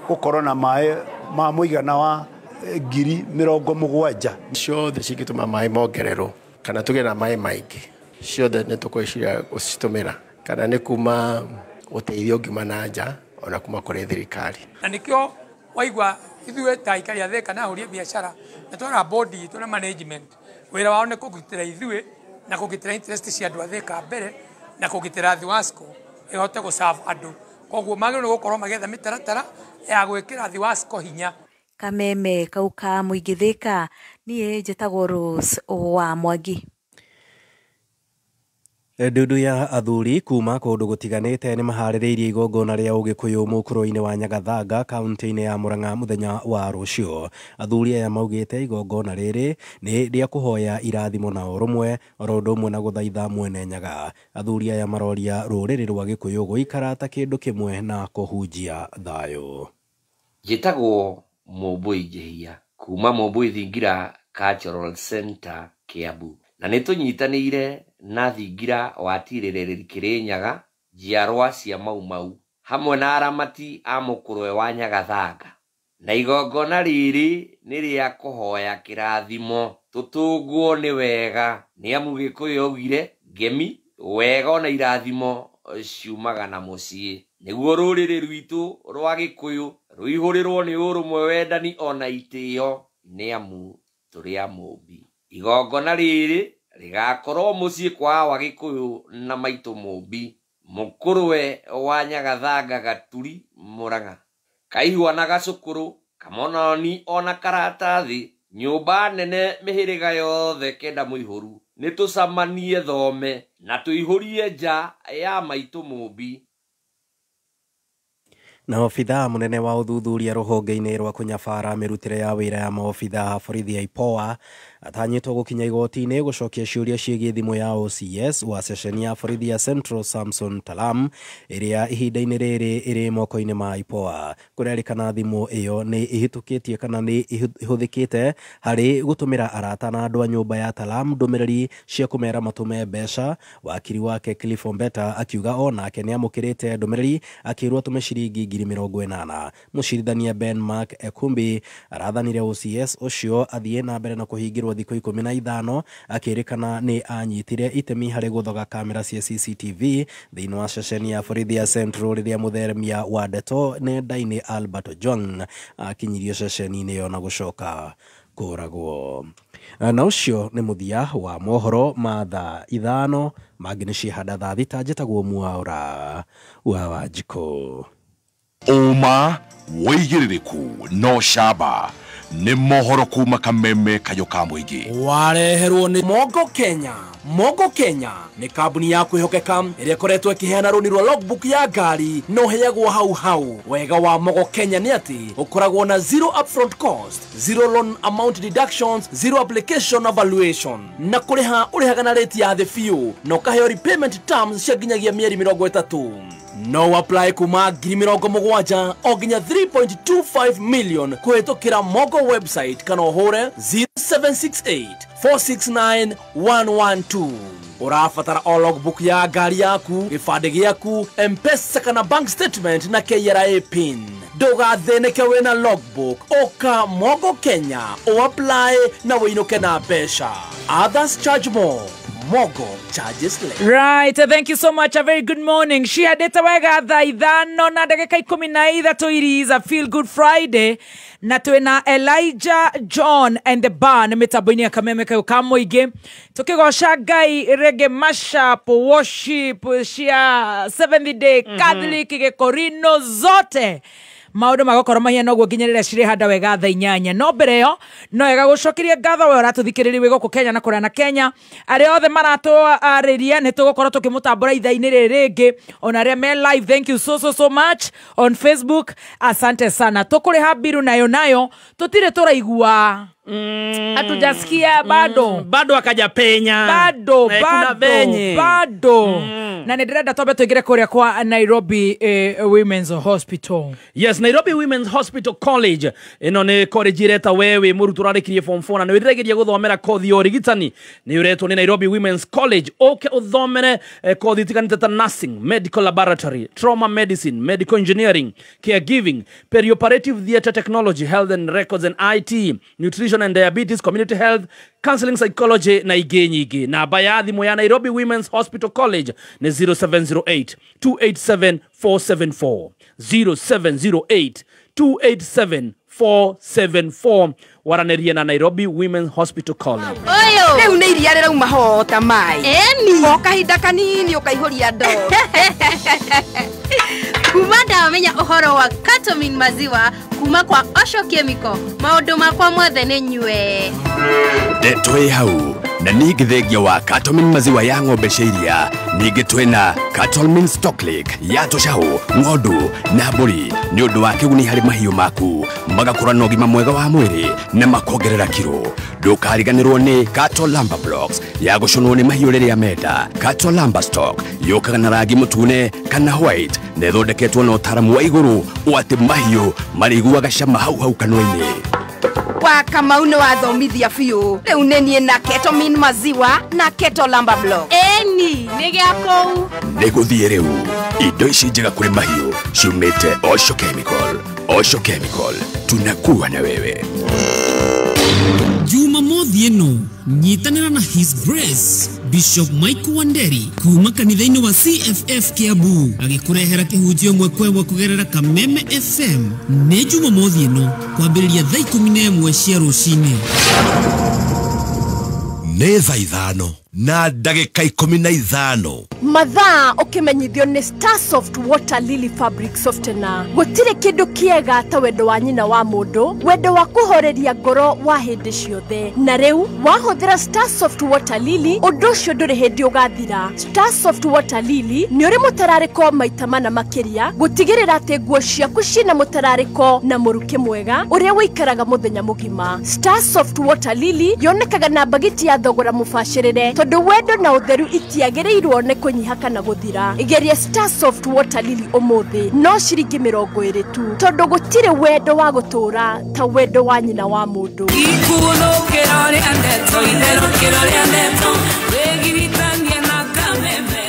gukorwo na mai ma muigana wa 70,000 ciothe cingituma mai mongererwo kana tuge na mai maingi ciothe ni tukwiciria gucitumira kana ni kuma uteithio ngima na nja ona kuma kuri thirikari. Na nikio waigwa ithuĩ ta aikari a Thika na ahũri biashara na twara body tuna management wĩra wao nĩ kũgitĩra ithuĩ na kũgitĩra interest cia andũ a Thika mbere na kũgitĩra Thiwasco ĩhote gũserve andũ. Koguo magĩrĩirwo gũkorwo magĩetha mĩtaratara ya gwĩkĩra Thiwasco hinya. Kameme kau ka mũingĩ Thika niĩ njĩtagwo Rose wa Mwangi. Ndudu ya athuri kuma kundu gutiganite ni maharĩrĩirie igongona rĩa ũgĩkũyũ mũkũrũ-inĩ wa Nyagathanga kaunti-inĩ ya Murang'a muthenya wa rũciũ. Athuri aya maugĩte igongona rĩrĩ nĩ rĩa kũhoya irathimo na ũrũmwe oro ũndũ ũmwe na gũthaitha mwene Nyaga. Athuri aya maroria rũrĩrĩ rwa Gĩkũyũ gũikara ta kĩndũ kĩmwe na kũhunjia thayũ. Njĩtagwo Mũmbũi Njĩhia kuma Mũmbũi Thingira Cultural Center Kiambu, na nĩtũnyitanĩire na Thingira wa Tirĩrĩrĩ Kĩrĩnyaga njiarwa cia Maumau hamwe na aramati a mũkũrwe wa Nyagathanga, na igongona rĩrĩ nĩ rĩa kũhoya kĩrathimo tũtũngwo nĩ wega nĩamu Gĩkũyũ augire ngemi wega ona irathimo ciumaga na mũciĩ, nĩguo rũrĩrĩ rwitũ rwa Gĩkũyũ rũihũrĩrwo nĩ ũrũmwe wendani ona itĩo nĩamu tũrĩ a Mũmbi. Igongona rĩrĩ rigakorwo mũciĩ kwa wa Gĩkũyũ na maitũ Mũmbi, mũkũrwe wa Nyagathanga Gaturi Murang'a, Kaihua na Gacũkũrũ, Kamononi ona Karatathi, nyũmba nene mĩhĩrĩga yothe kenda mũihũru nĩtũcamanie thome na tũihũrie nja ya maitũ Mũmbi. Na obitha munene wa uthuthuria ruhonge-inĩ rwa kunyabara mirutire ya wira ya maobitha borithi ya IPOA atanyitwo gukinya igoti-inĩ gucokia ciũria ciĩgiĩ thimũ ya OCS wa ceceni ya borithi ya Central Samson Talam ĩrĩa ihinda-inĩ rĩrĩ ĩrĩ moko-inĩ ma IPOA. Kũrerĩkana thimũ ĩyo nĩ ĩhĩtũkĩtie kana nĩ ĩhũthĩkĩte harĩ gũtũmĩra arata na andũ a nyũmba ya Talam ndũmĩrĩri cia kũmera matũme mbeca. Wakiri wake Cliff Ombeta akiuga onake nĩamũkĩrĩte ndũmĩrĩri akĩrwo atũme ciringi 80,000. Mũcirithania Ben Mark Ekumbi arathanire OCS ũcio athiĩ na mbere na kũhingĩrwo thikũ 15 akĩrĩkana nĩ anyitire itemi harĩ gũthoga kamera cia CCTV thĩinĩ wa ceceni ya borithi ya Central rĩrĩa mũtheremia wa ndeto nenda-inĩ Albert Ojwang akinyirio ceceni-inĩ ĩyo na gũcoka kũragwo. Na ũcio nĩ mũthia wa mohoro ma thaa 5 mangĩ nĩ ciĩhanda thaa 6. Njĩtagwo Mwaũra wa Wanjikũ. Uma wĩigĩrĩrĩku no camba nĩ mohoro kuma Kameme kayo ka mũingĩ. Wareherwo nĩ Mogo Kenya. Mogo Kenya nĩ kambuni ya kwĩhokeka ĩrĩa ĩkoretwo ĩkĩheana rũni rwa logbook ya ngari no heagwo hau. Wega wa Mogo Kenya nĩ atĩ ũkoragwo na zero upfront cost, zero loan amount deductions, zero application evaluation, na kũrĩha ũrĩhaga na rate ya thĩ biũ na ũkaheo repayment terms cia nginyagia mĩeri 30. No apply kuma 70,000 o nginya 3.25 million kũhĩtũkĩra Mogo website kana ũhũre 0768 469 112. Ũrabatara o logbook ya ngari yaku, gĩbandĩ gĩaku, M-Pesa kana bank statement na KRA pin. Ndũgathĩnĩke wĩna logbook, ũka Mogo Kenya apply na wĩinũke na mbeca. Others charge more. Mogo charges less. Right, thank you so much. A very good morning. Cihandĩte wega thaa 5 na ndagĩka 13 iri is a feel good Friday. Na twĩna Elijah John and the band mĩtambo-inĩ ya Kameme kayo ka mũingĩ tũkĩgoca Ngai reggae mashup worship cia Seventh Day Catholic Gĩkorino zote maundu magokoro mahia noguo nginyerera cire handa wega thaa 8 no mbere yo no ega gucokeria ngatho we uratuthikiriria wi guku Kenya na kuria na Kenya ari othe maratu ariria ni tugukorwo tukimutambura ithaini ringi ona aria me live. Thank you so much on Facebook. Asante sana. Tukuri habiru nayo tutire turaigua hatujasikia bado akajapenya bado na ndirenda tobe tuigire kuria kwa Nairobi Women's Hospital. Yes, Nairobi Women's Hospital College ino ni college ireta wewe murutu rarikirie form 4 na niwiregeria guthomera kothi ya urigitani ni uretwo ni Nairobi Women's College oke uthomere kothi tikanite ta nursing, medical laboratory, trauma medicine, medical engineering, caregiving, perioperative theatre technology, health and records and IT, nutrition and diabetes, community health, counseling psychology na ingĩ nyingĩ. Namba ya thimũ ya Nairobi Women's Hospital College ni 0708 287 474 0708 287 474. Waraneria na Nairobi Women's Hospital College. Oyo leo ni iria rero mahota mai eni o kahinda kanini ukaihoria ndo kumanda amenya uhoro wa Katomin maziwa kuma kwa Osho Chemical maundu makwa mothe ni nywe detwe hau na nigithengia wa Katomin maziwa ya ng'ombe ciria nigitwena Katomin Stock Lake ya toshaho ng'ondu na mburi ni undu wa kiguni hari mahiu maku magakura na ũgima mwega wa mwĩrĩ na makongerera kiro. Ndũkariganĩrwo nĩ Cattle Lumber Blocks ya gũconwo nĩ mahiũ rĩrĩa menda. Cattle Lumber Stock yũkaga na rangi mũtune kana white na ĩthondeketwo na ũtaramu wa igũrũ atĩ mahiũ marĩiguaga cama hau kanua-inĩ. Wa Kamau no athomithia biũ rĩu nĩ na Katomin maziwa na Cattle Lumber Block eni nĩ gĩakũu nĩgũthiĩ rĩu. Indo ici njega kũrĩ mahiũ ciumĩte Osho Chemical. Osho Chemical, tunakuwa na wewe. Jumamothi eno nyitanira na His Grace Bishop Mike Wanderi kuma kanitha-inĩ wa CFF Kiambu agikurehera kihunjio mwekwe kugerera Kameme FM nĩ Jumamothi eno kwambĩrĩria thaa 11 cia rũcinĩ nĩ thaa 5 na ndagĩka 15 mathaa ukimenyithio ni Starsoft Water Lily Fabric Softener. Gutire kindu kiega ta wendo wa nyina wa mundu, wendo wa kuhoreria ngoro wa hindi ciothe. Na riu wahuthira Starsoft Water Lily undu ucio nduri hindi ugathira. Starsoft Water Lily ni uri mutarariko maita mana makiria gutigirira ati nguo ciaku cina mutarariko na muruki mwega uria wikaraga muthenya mugima. Starsoft Water Lily yonekaga na bagiti ya thogora mubashirire tondu wendo na utheru itiagirirwo ne kunyiha kana guthira. Igeria Starsoft Water Lily umuthi no ciringi 20 tu tondu gutire wendo wa gutura ta wendo wa nyina wa mundu. Ikuno kerore andeto idero kerore andeto wegiritania na Kameme.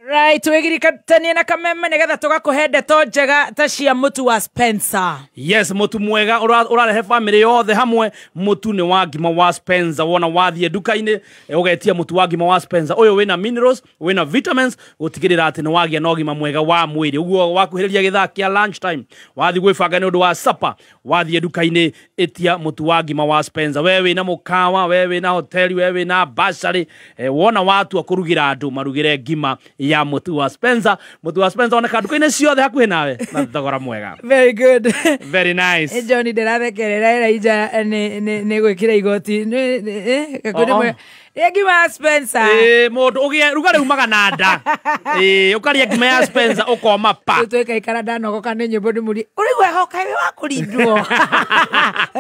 Right, wegirikatania na Kameme nigetha tugakuhe ndeto njega ta cia mutu wa Spencer. Yes, mutu mwega urarehe family yothe hamwe. Mutu ni wa ngima wa Spencer. Wona wathie duka-ini ugetia mutu wa ngima wa Spencer. Uyo wina minerals, wina vitamins, utigirira ati ni wagia na ngima mwega wa mwiri. Uguo wakuhiriria githaa kia lunch time. Wathi gwibanga ni undu wa supper. Wathie duka-ini etia mutu wa ngima wa Spencer. Wewe na mukawa, wewe na hoteli, wewe na basari. Wona watu akurugira andu marugire ngima ya mutu wa Spencer. Mutu wa Spencer oneka duka-ini ciothe hakuhi nawe na thogora mwega. Very good. Very nice. Johnny ndirarekerera ira ija ne gwikira igoti kakuni mwe ngima ya Spencer mundu ugie rugare umaga na nda ukaria ngima ya Spencer ukoma pa tuika ikara ndanogoka ni nyimbo ndimuri urigwe hokai wa kurindwo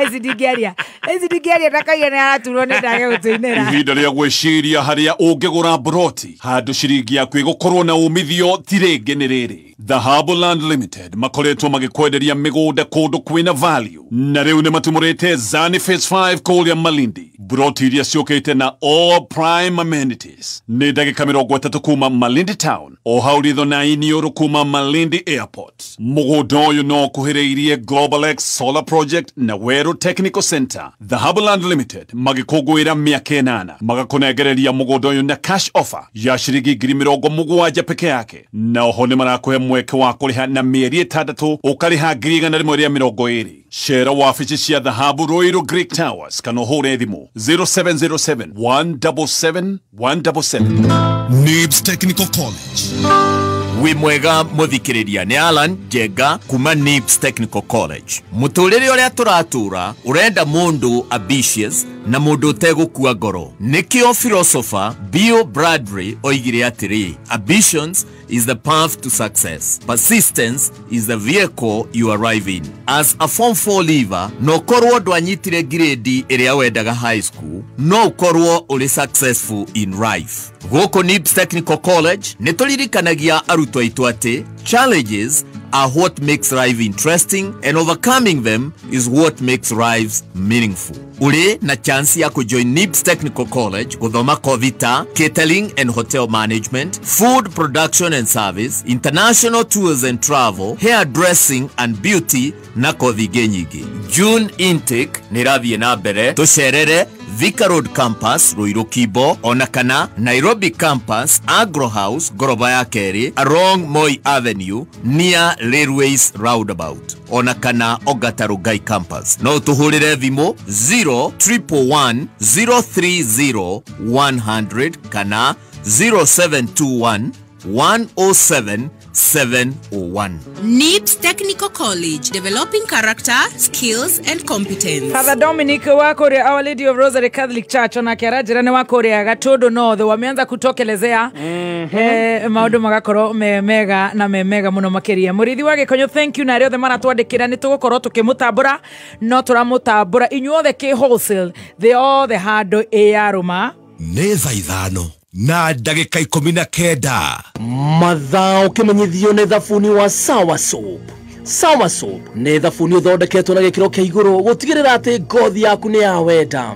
ezi digeria takaia na araturwo ni ndage gutuinera ihinda ria gwiciria haria ungigura broti handu ciringi yaku igukorwo na umithio tirenge ni riri. The Harbourland Limited makoretwo magikwenderia migunda kundu kwina value na riu ni matumurite Zani Phase 5 Kuria Malindi. Broti iria ciukite na all prime amenities ni ndagika 30 kuma Malindi Town o hauritho na iniuru kuma Malindi Airport. Mugunda uyu no kuhiriirie Global X Solar Project na Weru Technical Center. The Harbourland Limited magikugwira miaka 8 magakunegereria mugunda uyu na cash offer ya shiringi 70,000 peke yake na oho ni marakuhe mweke wa kuriha na mieri 3 ukariha 120. Share wafici cia Dhahabu Royal Greek Towers kana uhure thimu 0707 177 177. NIBS Technical College wi mwega muthikiriria ni Alan Jega kuma NIBS Technical College. Muturire uria turatura urenda mundu ambitious na mundu utegukua ngoro. Nikio philosopher Bill Bradbury oigire atiri, ambitions is the path to success. Persistence is the vehicle you arrive in. As a Form 4 leaver, no korwo dwanyitire grade iria wendaga high school, no korwo uli successful in life. Goko NIBS Technical College, nituririkanagia arutwo aitu ati, challenges are what makes life interesting and overcoming them is what makes lives meaningful. Uli na chance ya kujoin NIBS Technical College kuthoma kothi ta catering and hotel management, food production and service, international tours and travel, hairdressing and beauty na kothi nyingi. June intake nirathie na mbere, tucerere Thika Road Campus, Ruiru Kibo, onakana Nairobi Campus, Agro House, Goroba ya Keri, along Moi Avenue, near Railways Roundabout, onakana Ogatarugai Campus. No tuhulire thimu 031-030-100 kana 0721 107 701. NIBS Technical College, developing character, skills and competence. Father Dominic wa Korea, Our Lady of Rosary Catholic Church ona kera jirani wa Korea Gatodo North wameanza kutokelezea maundu magakoro mega na mega muno makeria. Murithi wa Gikonyo, thank you na riothe maratwandikira ni tugukorwo tukimutambura no turamutambura inyuothe ki wholesale they all the hard yaruma ne thaithano na ndagika 19 mathao kimenyithio ni thabuni wa Sawa Soap. Sawa Soap ni thabuni uthondeketwo na gikiro kia iguru gutigirira ati ngothi yaku ni ya wenda.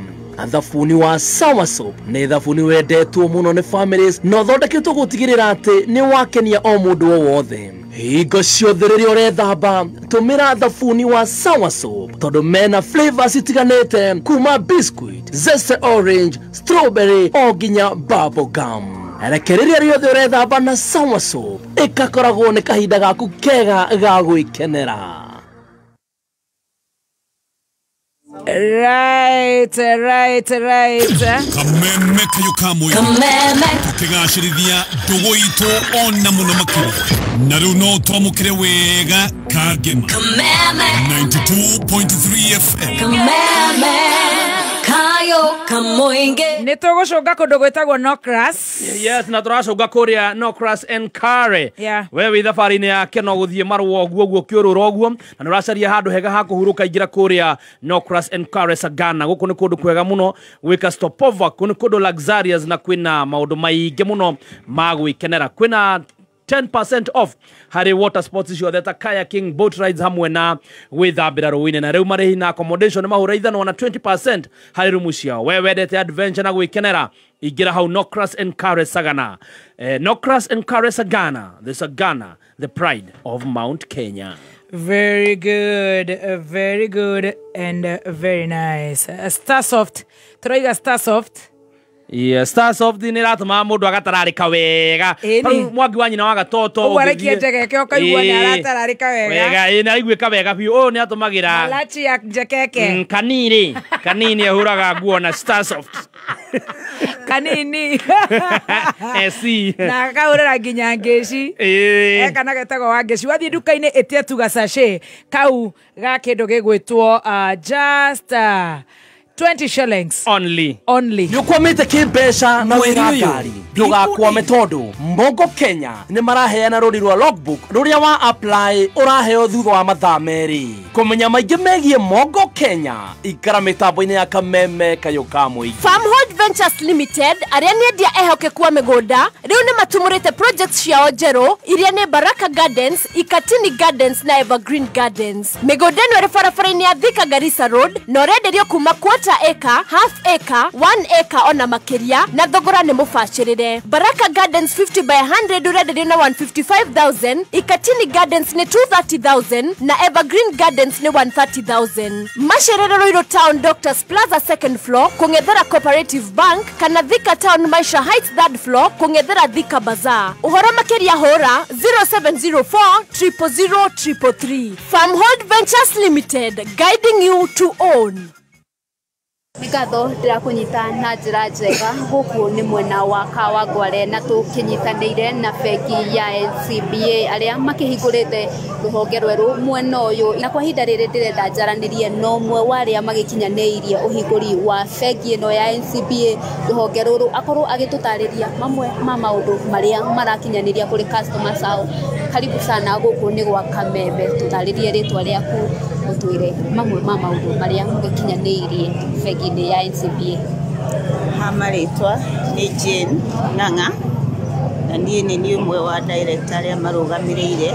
Thabuni wa Sawa Soap ni thabuni wendetwo muno ni families no thondeketwo gutigirira ati ni wakenia o mundu wothe. Hingo ciothe riria urethamba tumira thabuni wa Sawa Soap tondu mena flavors itiganite kuma biscuit, zesty orange, strawberry o nginya bubble gum. Rekereria riothe urethamba na Sawa Soap ikakoragwo ni kahinda gaku kega ga gwikenera. Right. Kameme kayukamwe. Kameme. Tukigashirithia ndugu itu ona muno makiri. Na riu no twamukire wega kagema. Kameme. 92.3 FM. Kameme. Kayo kamoinge. Nitugucunga kundu gwitagwo Nokras. Yes, na turacunga kuria Nokras Enkare. Wewe thabarine yake no guthie marwo guo kiurura oguo na nuracaria handu hega ha kuhuruka ingira kuria Nokras Enkare Sagana. Guku ni kundu kwega muno gwika stopover, kundu luxurious na kwina maundu maingi muno ma gwikenera. Kwina 10% off hari water sports ciothe ta kayaking, boat rides hamwe na gwithambira ruine na riu marihi na accommodation mahura ithano na 20% hari rumu ciao. We wendete adventure na gwikenera igira hau Nokras Enkare Sagana. Nokras Enkare Sagana, the Sagana, the pride of Mount Kenya. Very good and very nice. Starsoft, turaiga Starsoft. Yes, Starsoft ni ratuma mundu agatararika wega. Mwangi wa nyina wa gatoto ugarekie njekeke ukaigua ni aratararika wega. Wega ina igwika wega biu ni atumagira malachi ya njekeke. Kanini ahuraga nguo na Starsoft. Kanini. Si. Na kaurira nginya ngeci. Kana getagwo wa ngeci wathie duka-ini etetu gasache kau ga kindu gigwitwo just 20 shillings only. Yukwamite kimbesha na wiragari ndugakwame tondu Mongo Kenya ni maraheana ruri rwa logbook ruria wa apply uraheo thutha wa mathaa meri. Kumenya maingi megie Mongo Kenya ikara mitambo-ini ya Kameme kayukamwe. Farmhold Ventures Limited aria ni endia ehoke kwa migunda riu ni matumurite projects ciao njeru iria ni Baraka Gardens, Ikatini Gardens na Evergreen Gardens. Migunda ino iri barabara-ini ya Thika Garissa Road no renderio kuma quarter acre, half acre, 1 acre ona makiria na thogora ni mubashirire. Baraka Gardens 50 by 100 urenderio na 155,000, Ikatini Gardens ni 230,000 na Evergreen Gardens ni 130,000. Masherere Ruiru Town Doctors Plaza second floor kungethera Cooperative Bank kana Thika Town Maisha Heights third floor kungethera Thika Bazaar. Uhoro makiria hora 0704 000 333. Farmhold Ventures Limited, guiding you to own. Ngatho ndirakunyita na njira njega guku ni mwena wa Kawangware na tukinyitanire na bengi ya NCBA aria makihingurite ruhonge rweru mwena uyu na kwa hinda riri ndirenda njaranirie no mwe waria magikinyaniirie uhinguri wa bengi ino ya NCBA ruhonge ruru akorwo agitutariria mamwe ma maundu maria marakinyaniria kuri customers ao. Karibu sana guku ni gwa Kameme, tutaririe ritwa riaku utwire mamwe ma maundu maria mugikinyaniirie bengi ya NCBA. Hamaritwa ni Jane Ng'ang'a na ni umwe wa director ya marugamiriire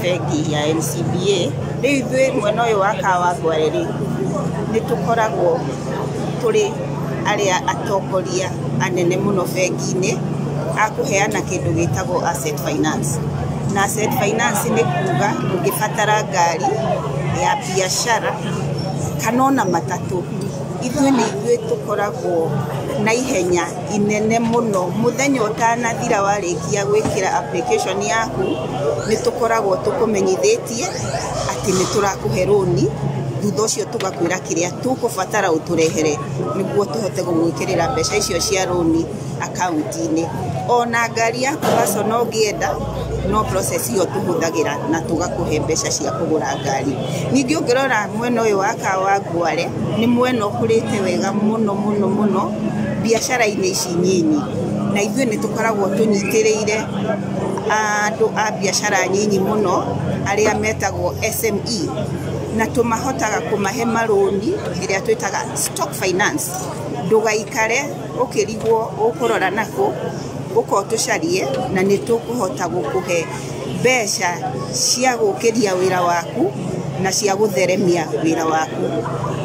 bengi ya NCBA. Riu ithuĩ mwena ũyũ wa Kawangware ni tukoragwo turi aria atongoria anene muno bengi-inĩ akuheana kindu gitagwo asset finance. Na asset finance ni kuga ungibatara ngari ya biashara kanona matatu. Ithuĩ nĩ ithuĩ tukoragwo na ihenya inene muno muthenya utanathira warĩkia gwĩkĩra application yaku nĩ tukoragwo tukumenyithĩtie ati nĩ tũrakũhe roni. Thutha ũcio tugakwĩra kĩrĩa tũkũbatara ũtũrehere nĩguo tũhote gũgwĩkĩrĩra mbeca icio cia roni akaunti-inĩ. Ona ngari yaku baco no ngĩenda no process iyo tuhũthagĩra na tugakũhe mbeca cia kũgũra ngari. Ningĩ ũngĩrora mwena ũyũ wa Kawangware nĩ mwena ũkũrĩte wega muno muno muno biacara-inĩ ici nyinyi, na ithuĩ nĩ tũkoragwo tũnyitĩrĩire andũ a biacara nyinyi muno arĩa metagwo SME na tumahotaga kumahe maroni iria twitaga stock finance. Ndugaikare ukirigwo ukurora nako uko tucarie na nĩ tũkũhota gũkũhe mbeca cia gũkĩria wĩra waku na cia gũtheremia wĩra waku.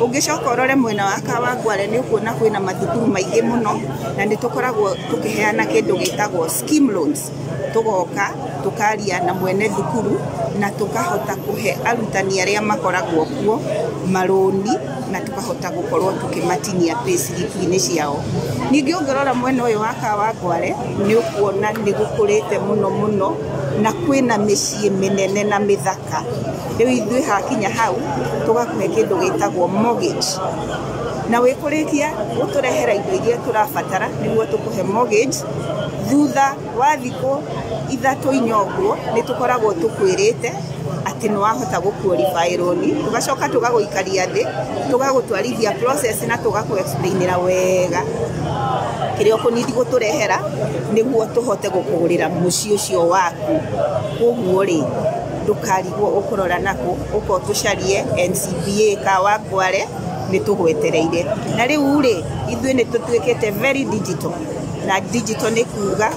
Ũngĩcoka ũrore mwena wa Kawangware nĩ ũkuona kwĩna mathukuru maingĩ muno na nĩ tũkoragwo tũkĩheana kĩndũ gĩtagwo scheme loans. Tugoka tukaria na mwene thukuru na tukahota kuhe arutani aria makoragwo kuo maroni na tukahota gukorwo tukimatinia payslip-inĩ ciao. Ningĩ ũngĩrora mwena ũyũ wa Kawangware nĩ ũkuona nĩ gũkũrĩte muno muno na kwĩna mĩciĩ mĩnene na mĩthaka. Rĩu ithuĩ hakinya hau tugakũhe kĩndũ gĩtagwo mortgage na wĩkũrĩkia ũtũrehera indo iria tũrabatara nĩguo tũkũhe mortgage. Thutha wa thikũ ithatũ inya ũguo nĩ tũkoragwo tũkwĩrĩte atĩ nĩ wahota gũqualify roni. Tugacoka tugagũikaria thĩ tugagũtwarithia process na tugakũ-explainĩra wega kĩrĩa ũkũnidi gũtũrehera nĩguo tũhote gũkũgũrĩra mũciĩ ũcio waku. Koguo rĩ ndũkarigwo ũkũrora nako ũko tũcarie NCBA Kawangware nĩ tũgwetereire. Na rĩu rĩ ithuĩ nĩ tũtuĩkĩte very digital na digital nĩ kuga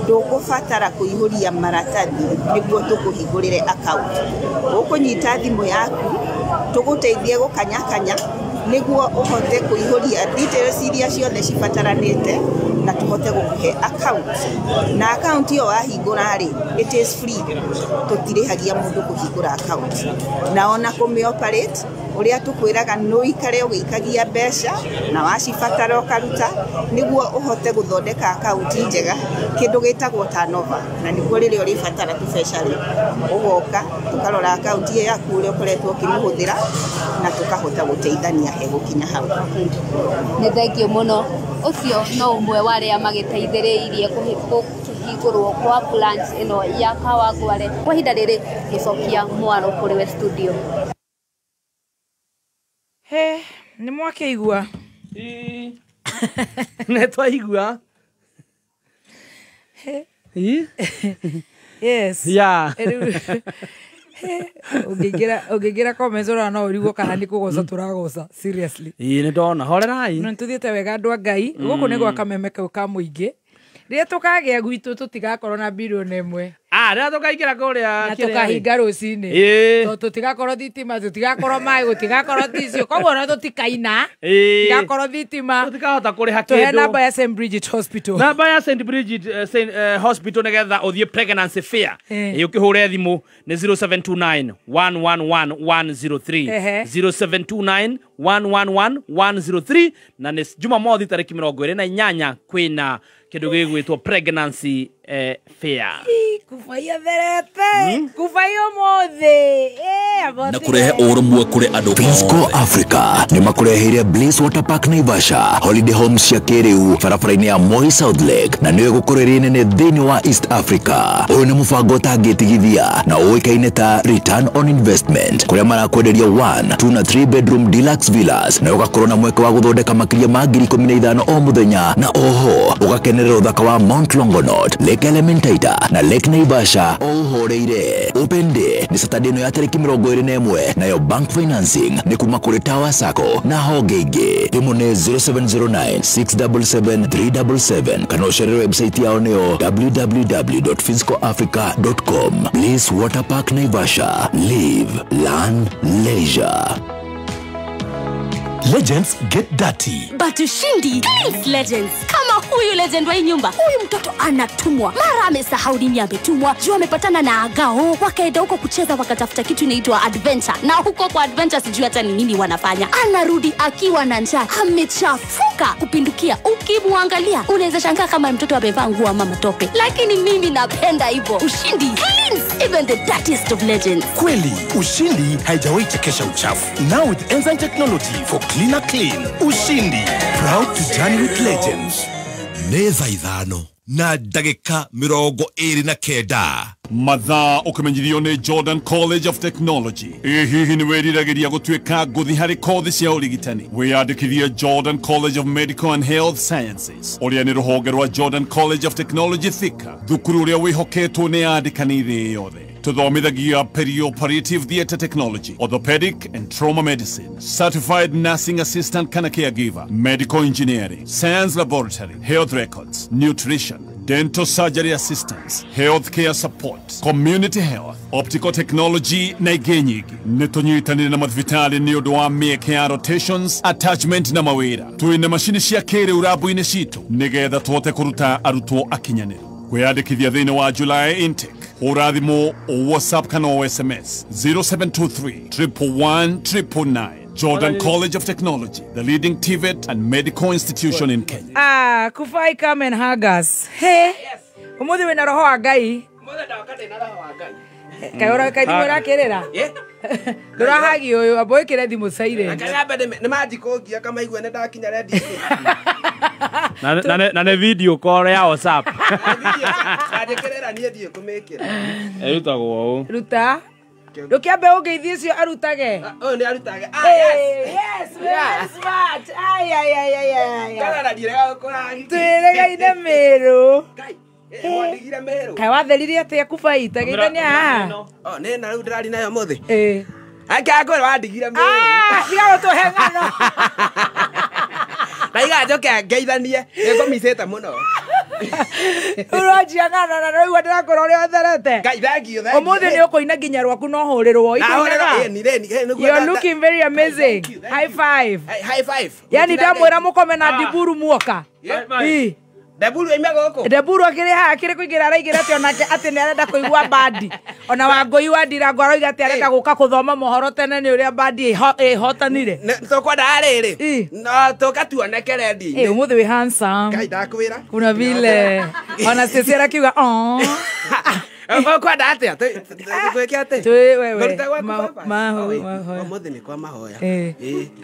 ndũgũbatara kũihũria maratathi nĩguo tũkũhingũrĩre account. Ũkũnyita thimũ yaku tũgũteithie gũkanyakanya nĩguo ũhote kũihũria details iria ciothe cibataranĩte na tũhote gũkũhe account. Na account iyo wahingũra rĩ it is free, tũtirĩhagia mũndũ kũhingũra account. Na ona kũmĩoperate uria tukwiraga no ikare ũgĩikagia mbeca na wacibatara ũkaruta nĩguo ũhote gũthondeka account njega kĩndũ gĩtagwo turnover. Na nĩguo rĩrĩa ũrĩbatara tũbeca rĩ ũgoka tũkarora account iyo yaku ũrĩa ũkoretwo ũkĩmĩhũthĩra na tũkahota gũteithania he gũkinya hau. Nĩ thengio mũno. Ũcio no ũmwe wa arĩa magĩteithĩrĩirie kũhingũrwo kwa branch ĩno ya Kawangware. Kwa ihinda rĩrĩ gĩcokia mwaro kũrĩ we studio. He, nĩ mwakĩigua? Nĩ twaigua. Yes. Yeah. Ũngĩingĩra comments ũrona no ũrigwo kana nĩ kũgoca tũragoca seriously. Nĩ ndona horerai. Nĩ tũthiĩte wega andũ a Ngai. Gũkũ nĩ gwa Kameme kau ka mũingĩ. Rĩrĩa tũkagĩa gwitũ tũtigakorwo na birioni ĩmwe. Rĩrĩa tũkaingĩra kũrĩa na tũkahinga rũcinĩ. Tũtigakorwo thitima, tũtigakorwo maĩ, gũtigakorwo ticio. Koguo no tũtikaina. Tũtigakorwo thitima. Tũtikahota kũrĩha kĩndũ. Tũhe namba ya St. Bridget Hospital. Namba ya St. Bridget Hospital nĩgetha ũthiĩ pregnancy fair. Ũkĩhũre thimũ nĩ 0729 111 103. 0729 111 103 na nĩ Jumamothi tarĩki 28 kwĩna kĩndũ gĩgwĩtwo pregnancy fair. Kufaia therete. Kufaia mothe. Na kurehe urumwe kuri andu. Fisco Africa ni makureheire Bliss Water Park Naivasha, holiday homes cia kiriu barabara-ini ya Moi South Lake, na niwe gukorera nene thini wa East Africa. Uyu ni mubango utangitigithia na uikaine ta return on investment, kuria marakwenderia 1, 2 na 3 bedroom deluxe villas, na ugakorwo na mweke wa guthondeka makiria ma 15,000 o muthenya, na oho ugakenerera uthaka wa Mount Longonot, Lake Elementaita na Lake Naivasha ohoreire. Open day ni Saturday no ya tariki 21, nayo bank financing ni kuma kuri Tower Sacco na honge ingi. Thimu ni 0709 677 377, kana ucerere website yao nio www.fiscoafrica.com. Bliss Water Park Naivasha, live, learn, leisure. Legends get dirty. But Ushindi cleans legends. Kama huyu legend wa hii nyumba, huyu mtoto anatumwa. Mara amesahau nini ametumwa. Juu amepatana na Agao, wakaenda huko kucheza wakatafuta kitu inaitwa adventure. Na huko kwa adventure sijui hata ni nini wanafanya. Anarudi akiwa na njaa, amechafuka kupindukia. Ukimwangalia, unaweza shangaa kama mtoto amevaa nguo ama matope. Lakini mimi napenda hivyo. Ushindi cleans even the dirtiest of legends. Kweli, Ushindi haijawahi chekesha uchafu. Now with enzyme technology for cleaner clean. Ushindi, proud to journey with legends. Neza ithano na dagika 29 mathaa ukimenyithio ni Jordan College of Technology. Hihi ni weriragiria gutuika nguthi hari kothi cia urigitani. Wiyandikithie Jordan College of Medical and Health Sciences, uria ni ruhonge rwa Jordan College of Technology Thika, thukuru uria wihoketwo ni andikani thi yothe. Tuthomithagia perioperative theatre technology, orthopedic and trauma medicine, certified nursing assistant kana caregiver, medical engineering, science laboratory, health records, nutrition, dental surgery assistance, healthcare support, community health, optical technology na ingĩ nyingĩ. Nĩtũnyitanĩire na mathibitari nĩ ũndũ wa mĩeke ya rotations, attachment na mawĩra. Twĩna macini cia kĩrĩu rabu-inĩ citũ nĩgetha tũhote kũruta arutwo akinyanĩru. Kwĩyandĩkithia thĩinĩ wa July intake, hũra thimũ o WhatsApp kana o SMS 0723 111 999. Jordan College of Technology, the leading TVET and medical institution in Kenya. Kufai come and hug us. Hey. Yes. Umuthi wina roho wa Ngai. Umuthi ndakate na roho wa Ngai. Kaora kaithimo rakerera. Yeah. Ndorahagi uyu aboy kire thimu silent. Akanyamba ni magical ngia kama igwe ne ndakinya ready. Na ne video call ya WhatsApp. Ajekerera nie thie kumekira. Erutagwo u. Ruta. Ndukiambe ungeithie icio arutage. Oh ni arutage. Yes, very smart. Ay. Kana ndirega gukora. Tweregaine Meru. Mwandigire Meru. Kai watheririe atia kubaita githania haha. Oh ni na riu ndirari nayo muthi. Akagora wandigire Meru. Cia utuhengano. Naiga njoke ngeithanie. Ngomicete muno. Urojia ngano na rĩu ndĩrakora ũrĩa ũtherete. Ngai thank you. Ũmũthĩ nĩ ũkũina nginya rwaku no hũrĩrwo. You're looking very amazing. High five. High five. Yani ndamwĩra mũkome na Ndiburu muoka. Ndeburu aima gũkũ. Ndeburu akĩrĩ haha akĩrĩ kũingĩra araigĩra atĩ onake atĩ nĩ arenda kũigua bandi. Ona Wangũi wa Ndirango aroiga atĩ arenda gũka kũthoma mohoro tene nĩ ũrĩa bandi ĩhotanire. Tũkwenda rĩrĩ. No tũkatuoneke rendi. Ũmũthĩ wĩ handsome. Ngai ndakwĩra. Kuna vile. Ona Stacey arakiuga kwenda atia twĩke atĩ ũmũthĩ nĩ kwa mahoya.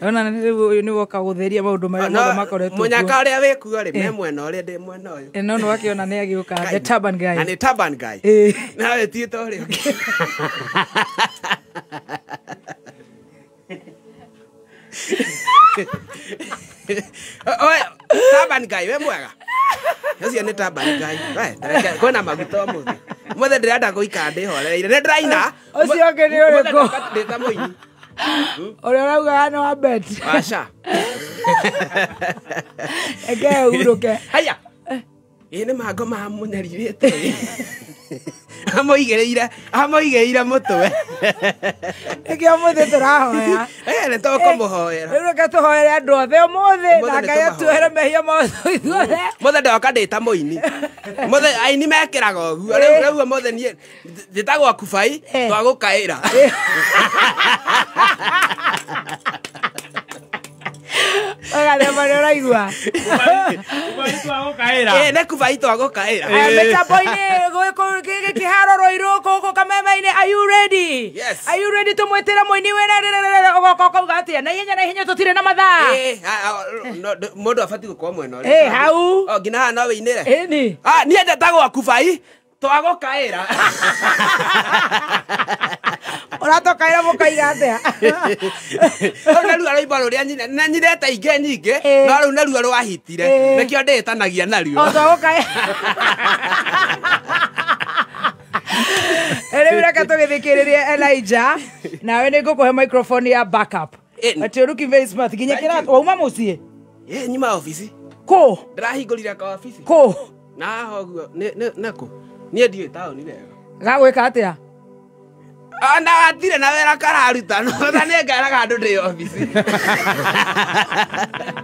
Ona nĩ woka gũtheria maũndũ marĩa makoretwo mũnyaka ũrĩa wĩkuo rĩ me mwena ũrĩa ndĩ mwena ũyũ. No wakĩona nĩ agĩũka the turban guy. Na nĩ turban guy. Nawe tiĩte ũrĩa ũngĩ. Oya turban guy we mwega. Ũcio nĩ turban guy. Kwĩna maguta ũmũthĩ. Mũthĩ ndĩrenda gũikara ndĩhorereire. Nĩ ndĩraina. Ũcio ũngĩ nĩ ũrĩkũ? Ndĩ ta mũini. Ũrĩa ũraugaga nĩ wa bet. Aca. Eke ũhurũke. Haya. Ĩ nĩ mango ma mũnyarirĩte. Amoigĩrĩire mũtwe. Eke ũmũthĩ tũrahoya. Nĩ tũkũmũhoera. Rĩu reke tũhoere andũ othe ũmũthĩ na Ngai atuohere mehia mothe ithuothe. Mũthĩ ndoka ndĩ ta mũini. Mũthĩ aini mekĩraga ũguo. Rĩu mũthĩ niĩ njĩtagwo Kubai twagũkaĩra. Oiga, le manera raigua ne kubaito agokaira Mr. Boy ne kiharo roiro koko kameme-ini. Are you ready? Yes. Are you ready to mwetera moini wena ogoko gatia na hinya tutire na mathaa mundu abati gukwa mwena hau ngina no weinire ni niĩ ndetagwo akubai twagokaĩra uratokaĩra mũkaiga atia narua rũimbo rũrĩa na nyirete ingĩ nyingĩ no rĩu narua rwahitire nĩkĩo ndĩtanagia narua rĩu reke tũgĩthikĩrĩrie Elijah nawe nĩ ngũkũhe microphone ya backup atĩ ũruki face mask nginya kĩratũ wauma mũciĩ nyuma ofici kũ ndĩrahingũrire ka ofici kũ na hoguo nakũ niĩ ndiũĩ taũni wega gagwĩka atĩa ona gatirĩ na wĩra kararuta no tha nĩ ngeraga andũ ndĩ ofici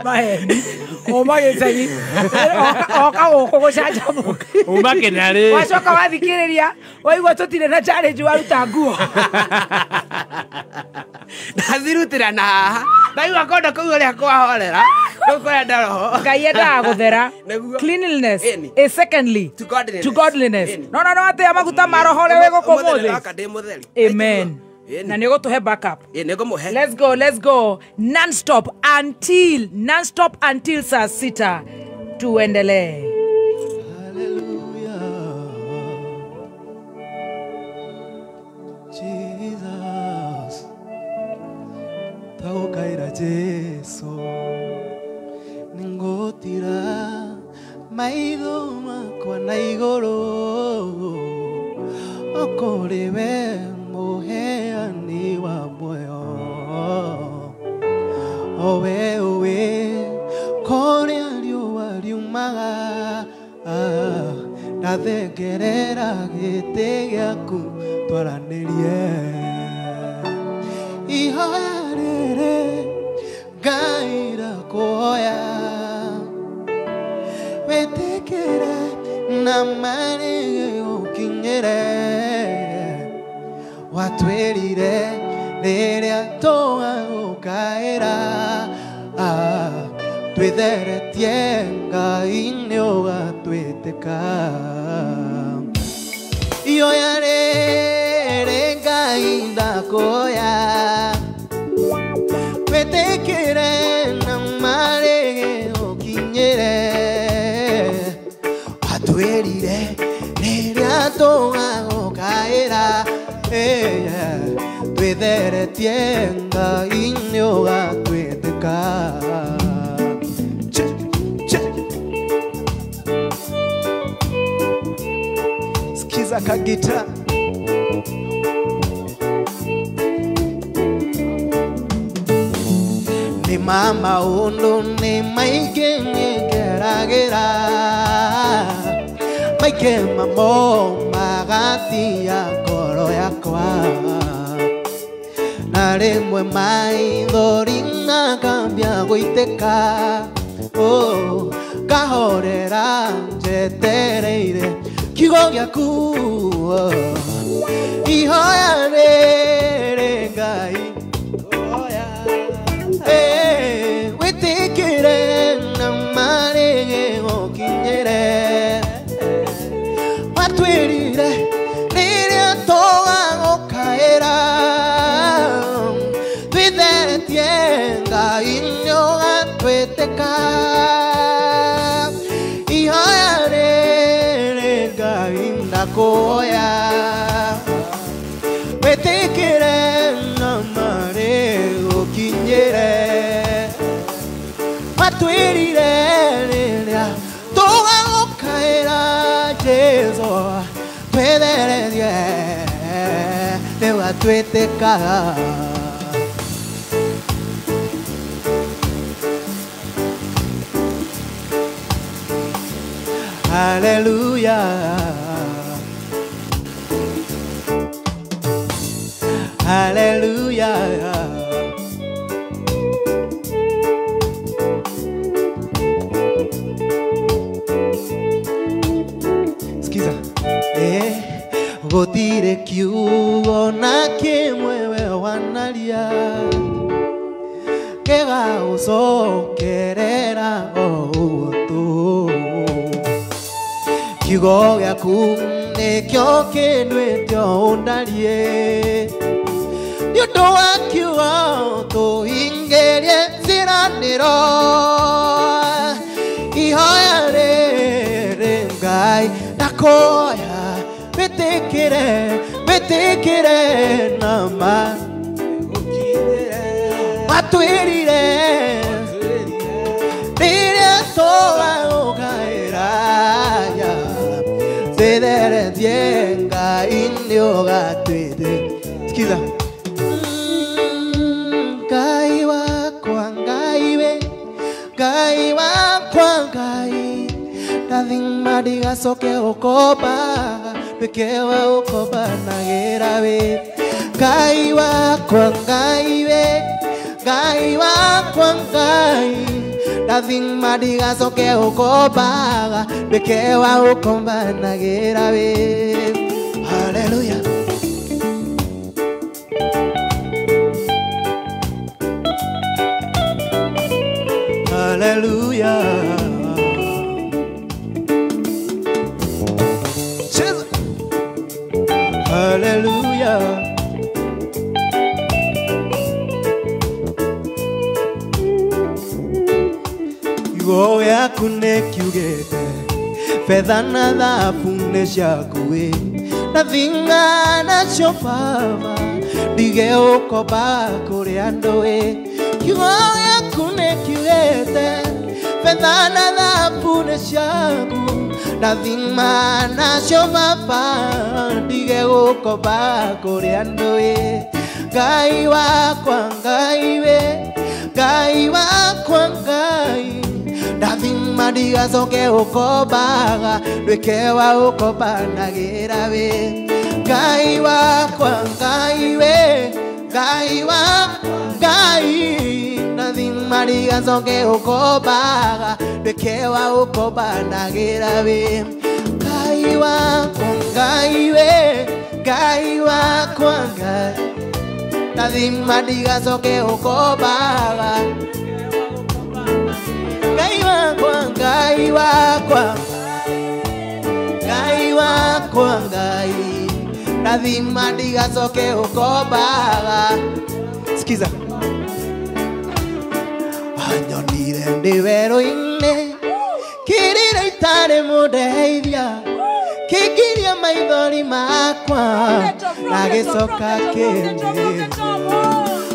maheni uma gĩcagi oka gũkũ gũcanjamũka uma kĩnarĩ wacoka wathikĩrĩria waigua tũtirĩ na challenge waruta nguo ndacirutĩra na haha ndaigua konda kũu ũrĩa kwahorera kũu kũrenda roho Ngai endaga gũthera cleanliness is secondly to godliness no atĩa maguta ma roho ũrĩa wĩ gũkũ mũthĩ amen na nĩ gũtũhe backup let's go non-stop until saa 6 tuendelee Jesus taukaira Jesu ningotira maitho makwa na igũrũ okũrĩwe mũheani wa muoyo owe kũrĩa riũa riumaga ndathengerera gĩtĩ gĩaku twaranĩrie ihoya rĩrĩ Ngai ndakuhoya wĩtĩkĩre na marĩ ũkinyĩre watwĩrire rĩrĩa tũgagũkaĩra twĩtheretie Ngai nĩ ũgatwĩtĩka ihoya rĩrĩ Ngai ndakuhoya wĩtĩkĩre na marĩ ũkinyĩre watwĩrire rĩrĩa tũgagũkaĩra twĩtheretie Ngai nĩ ũgatwĩtĩka sikiza kagita nĩ maũndũ nĩ maingĩ ngeragĩra maingĩ mamo magatia ngoro yakwa na rĩmwe maithori ngakambia gũitĩka ngahorera njetereire kiugo gĩaku ihoya rĩrĩ Ngai wĩtĩkĩre na marĩ ũkinyĩre watwĩrire rĩrĩa tũgagũkaĩra twĩtheretie Ngai nĩ ũgatwĩtĩka ihoya rĩrĩ Ngai ndakuhoya wĩtĩkĩre na marĩ ũkinyĩre watwĩrire rĩrĩa tũgagũkaĩra Jesu twĩtheretie nĩ ũgatwĩtĩka Hallelujah Hallelujah Sikiza gũtirĩ kiugo na kĩmwe we wanaria gĩgagũcokerera ũguo tu kiugo gĩaku nĩkĩo kĩnduĩte ũndarie nĩ ũndũ wa kiugo tũhingĩrie ciranĩro ihoya rĩrĩ Ngai ndakoya wĩtĩkĩre na matwĩrire rĩrĩa tũgaũgaĩra twĩtheretie Ngai nĩ ũgatwĩte sikiza Ngai wakwa Ngai ndathima ndigacoke ũkomba wĩkewa ũkombanagĩra wĩ Ngai wakwa Ngai ndathima ndigacoke ũkomba wĩkewa ũkombanagĩra wĩ haleluya haleluya haleluya kiugo gĩaku nĩkiugĩte betha na thahabu nĩ ciaku na thinga nacio baba ndige ũkomba kũrĩ andũ kiugo gĩaku nĩkiugĩte betha na thahabu nĩ ciaku na thima nacio baba ndige ũkomba kũrĩ andũ Ngai wakwa Ngai ndathima ndigacoke ũkombaga ndwĩkewa ũkombanagĩra wĩ Ngai wakwa Ngai ndathima ndigacoke ũkombaga ndwĩkewa ũkombanagĩra wĩ Ngai wakwa Ngai ndathima ndigacoke ũkombaga Ngai wakwa Ngai ndathima ndigacoke ũkombaga sikiza wanyonire ndĩ werũ-inĩ kĩrĩra itarĩ mũndeithia kĩngiria maithori makwa na gĩcoka kĩndeithia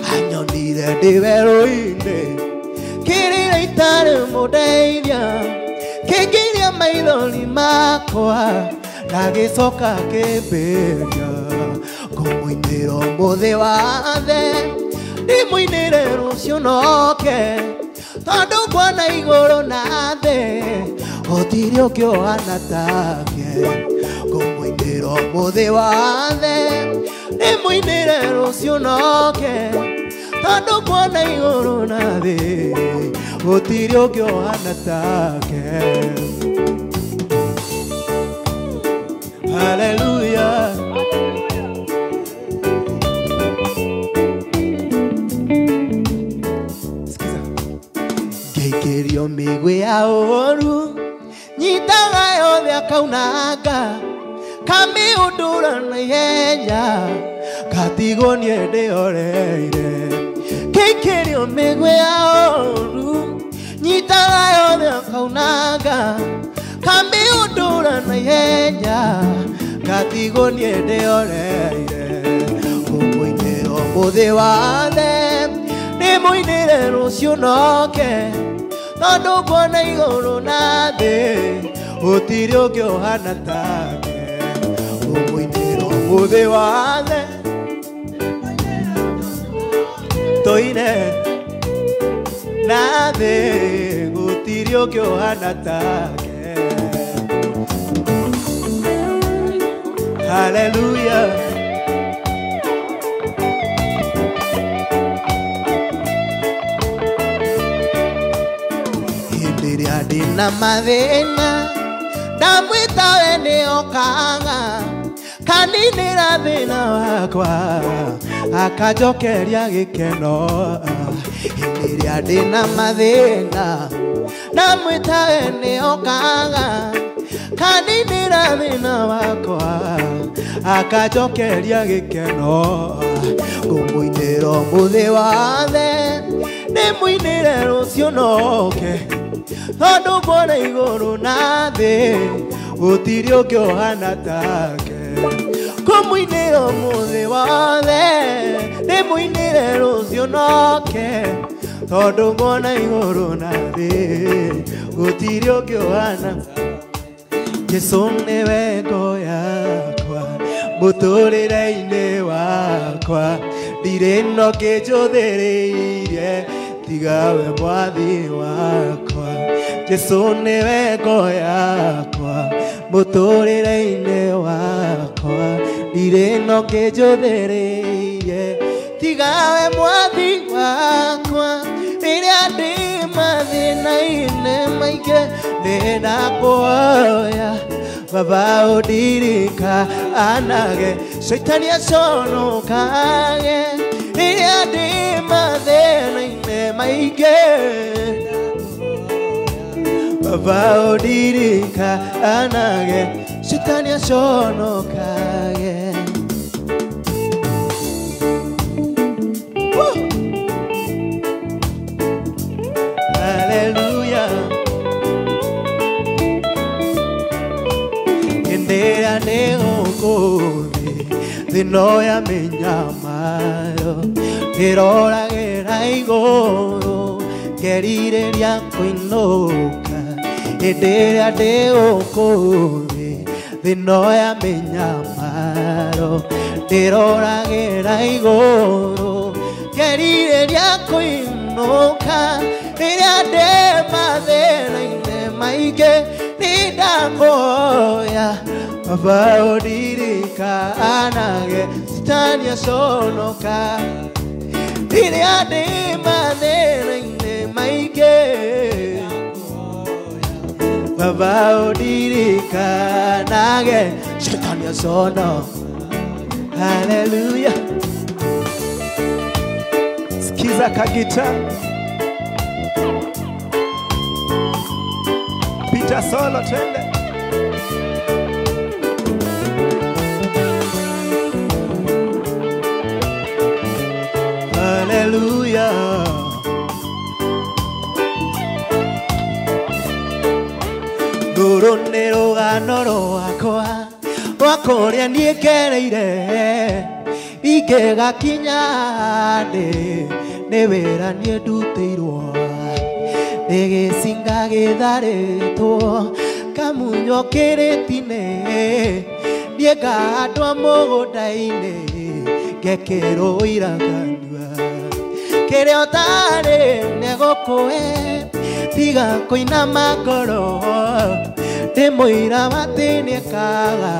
wanyonire ndĩ werũ-inĩ kĩrĩra itarĩ mũndeithia kĩngiria maithori makwa na gĩcoka kĩmbĩria ngũmũinĩra ũmũthĩ wathe ndĩmũinĩre rũciũ noke tondũ nguona igũrũ na thĩ gũtirĩ ũngĩ ũhana take ngũmũinĩra ũmũthĩ wathe ndĩmũinĩre rũciũ noke tondũ nguona igũrũ na thĩ gũtirĩ ũngĩ ũhana take haleluya ngĩikĩrio mĩigua ya ũru nyitaga yothe akaunanga kamĩũndũra na ihenya ngatigwo niĩ ndĩoreire ngĩikĩrio mĩigua ya ũru nyitaga yothe akaunanga kamĩũndũra na ihenya ngatigwo niĩ ndĩoreire ngũmũinĩra ũmũthĩ wathe ndĩmũinĩre rũciũ noke tondũ nguona igũrũ na thĩ gũtirĩ ũngĩ ũhana take ngũmũinĩra ũmũthĩ wathe tũine na thĩ gũtirĩ ũngĩ ũhana take haleluya ndina mathĩna ndamwĩta we nĩ okaga kaninĩra thĩna wakwa akajokeria gĩkeno hĩndĩ ĩrĩa ndĩna mathĩna na mwĩtawe nĩokaga kaninĩra thĩna wakwa akajokeria gĩkeno ngũmũinĩra ũmũthĩ wothe ndĩmũinĩre rũciũ noke tondũ mbũra igũrũ na thĩ gũtirĩ ũngĩ ũhana take ngũmũinĩra ũmũthĩ wothe ndĩmũinĩre rũciũ noke tondũ mbũra igũrũ na thĩ gũtirĩ ũngĩ ũhana Jesũ nĩwe ngo yakwa mũtũrĩre-inĩ wakwa ndirĩ no kĩnjũthĩrĩirie tiga we mwathi wakwa Jesũ nĩwe ngo yakwa mũtũrĩre-inĩ wakwa ndirĩ no kĩnjũthĩrĩirie tiga we mwathi wakwa rĩrĩa ndĩ mathĩna-inĩ maingĩ nĩndakũhoya Baba ũndirikanaga Shaitani aconokage rĩrĩa ndĩ mathĩna-inĩ maingĩ Baba ũndirikanaga Shaitani aconokage Hallelujah Ndera neokore thinoya menyamaro ndiroragera igũrũ ngerireria kũinũka ndera neokore thinoya menyamaro ndiroragera igũrũ ngerireria kũinũka rĩrĩa ndĩ mathĩna-inĩ maingĩ nĩndakũhoya Baba ũndirikanaga Shaitani aconoka rĩrĩa ndĩ mathĩna-inĩ maingĩ Baba ũndirikanaga Shaitani aconoka Hallelujah Sikiza kagita Pita solo twende Hallelujah Rũrũ nĩ rũgano rwakwa rwa kũrĩa niĩ ngereire ingĩgakinya ndĩ nĩ wĩra niĩ ndutĩirwo Nĩgĩcinga gĩtharĩtwo kamunyo kĩrĩti-inĩ niĩ ngahandwo mũgũnda-inĩ ngekĩrwo iraganua kĩrĩa ũtarĩ nĩgũkũhe tiga kũinama ngoro ndĩmũira atĩ nĩekaga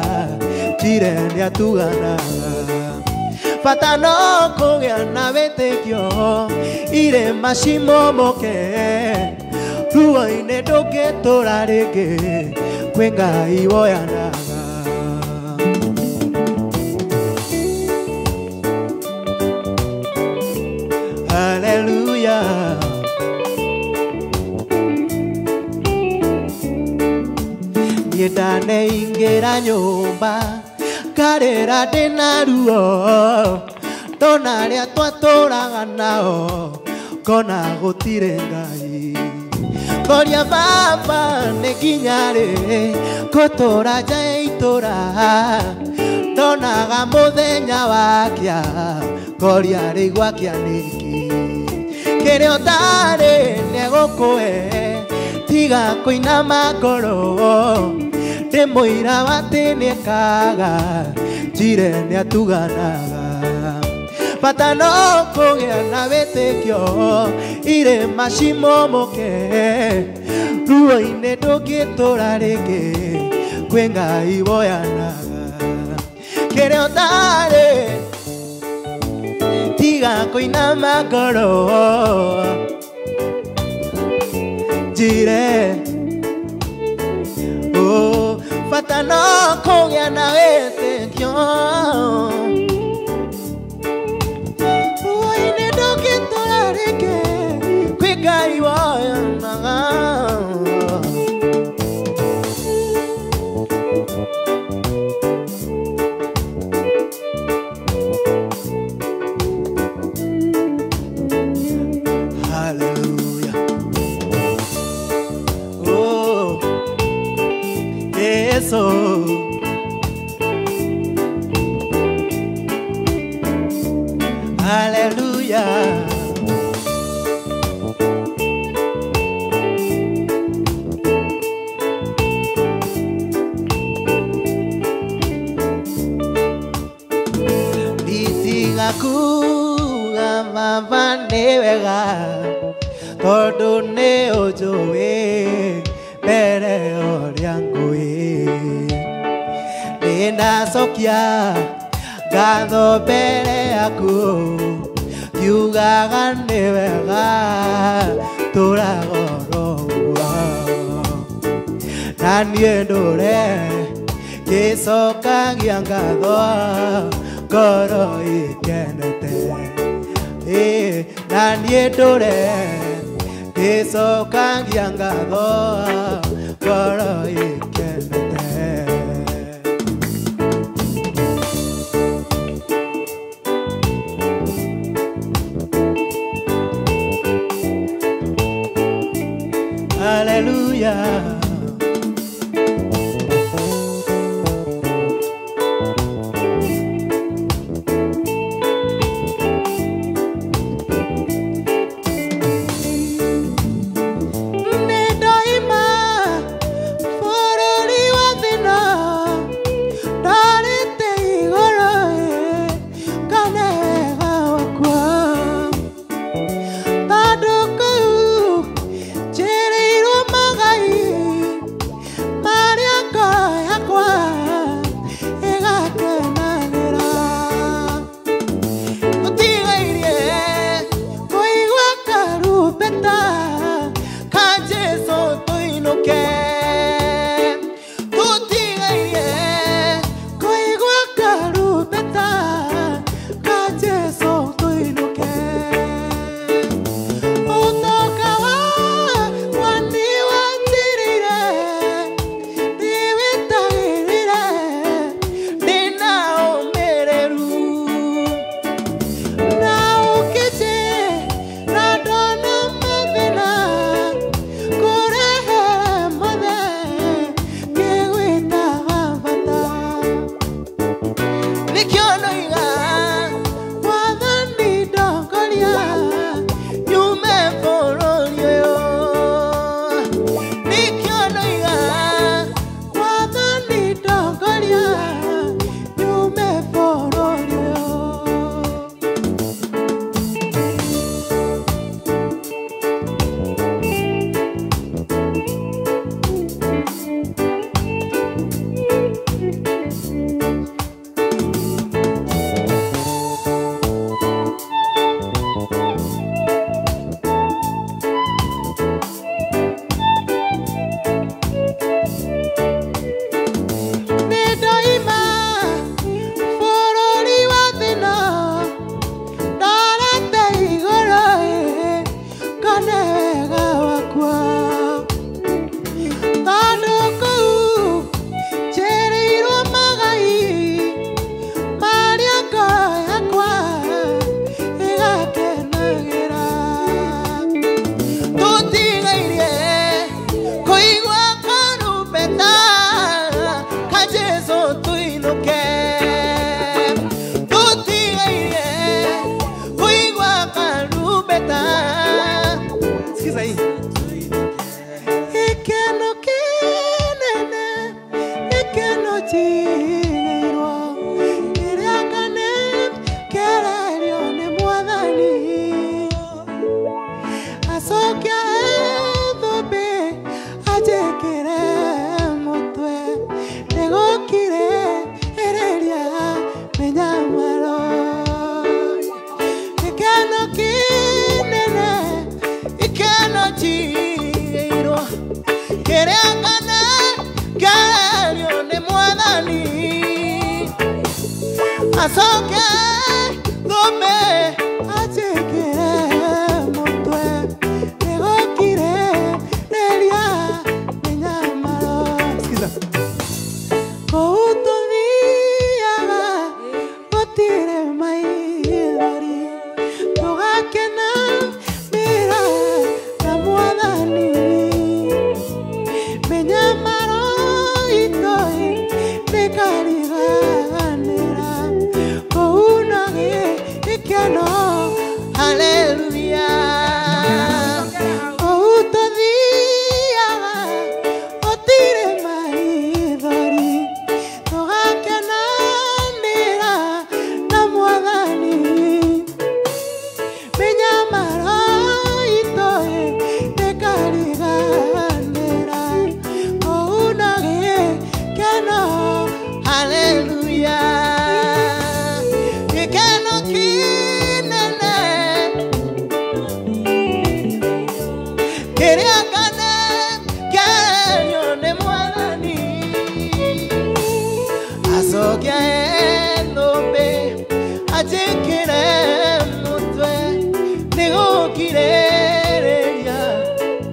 njire nĩatuganaga bata no kũgĩa na wĩtĩkio irĩma cimomoke ruo-inĩ ndũngĩtũra rĩngĩ kwĩ Ngai woyanaga Hallelujah niĩ ndaneingĩra nyũmba ngarĩra ndĩna ruo ndona arĩa twatũraga nao ngona gũtirĩ Ngai ngoria Baba nĩ nginya rĩ ngũtũra nja ya itũra ndonaga mũthenya wakĩa ngoria rĩ gwakĩa nĩkĩ kĩrĩa ũtarĩ nĩgũkũhe tiga kũinama ngoro ndĩmũira atĩ nĩekaga njire nĩatuganaga bata no kũgĩa na wĩtĩkio irĩma cimomoke ruo-inĩ ndũngĩtũra rĩngĩ kwĩ Ngai woyanaga kĩrĩa ũtarĩ tiga kũinama ngoro njire bata no kũgĩa na wĩtĩkio Jesu. Hallelujah. Kuga mavane wega tondu ni ujui mbere uria ngui ninacokia ngatho mbere yaku kiugaga ni wega turagorogua na niĩ ndũre gĩcokagia ngatho ngoro ikenete na niĩ ndũre gĩcokagia ngatho ngoro ikenete. Hallelujah. Menyamaro itoe ndegũkirĩrĩria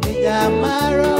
mĩnyamaro.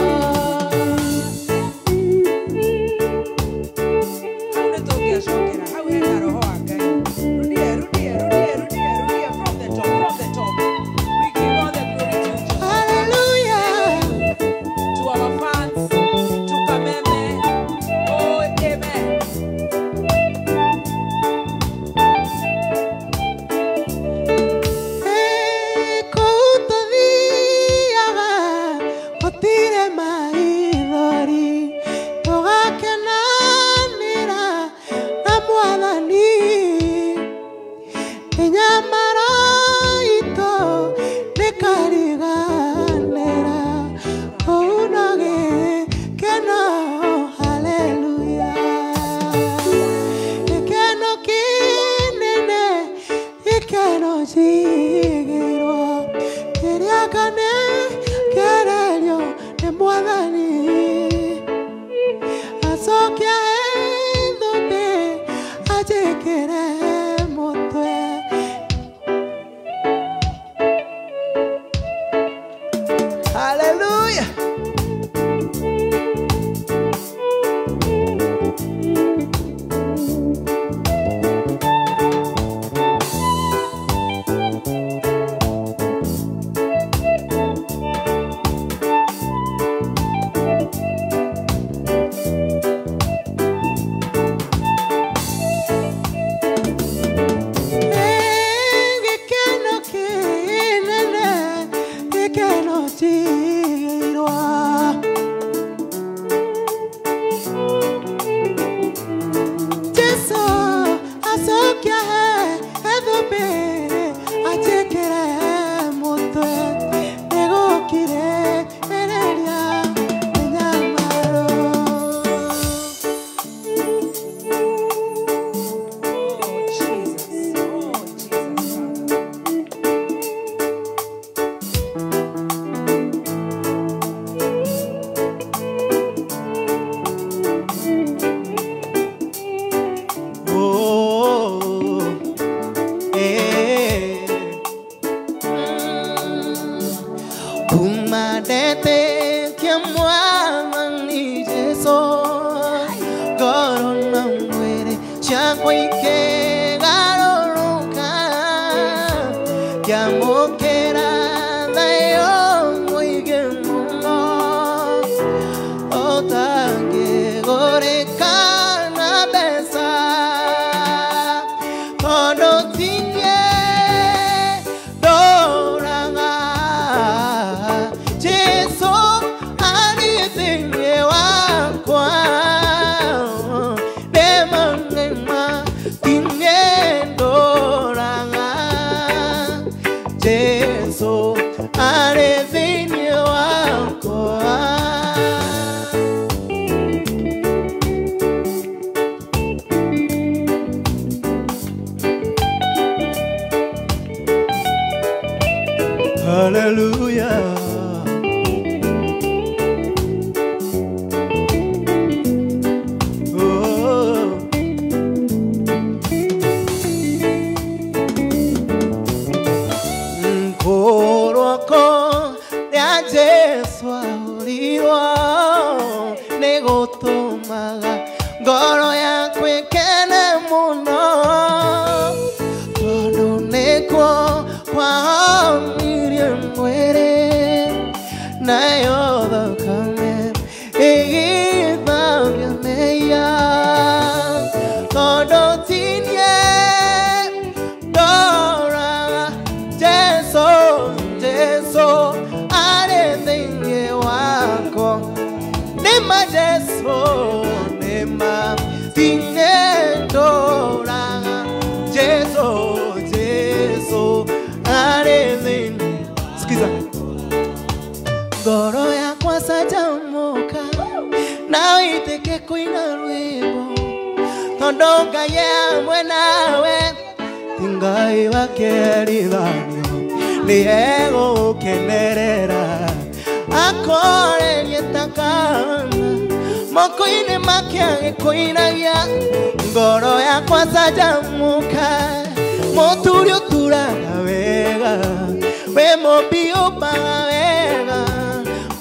we mũmbi ũmbaga wega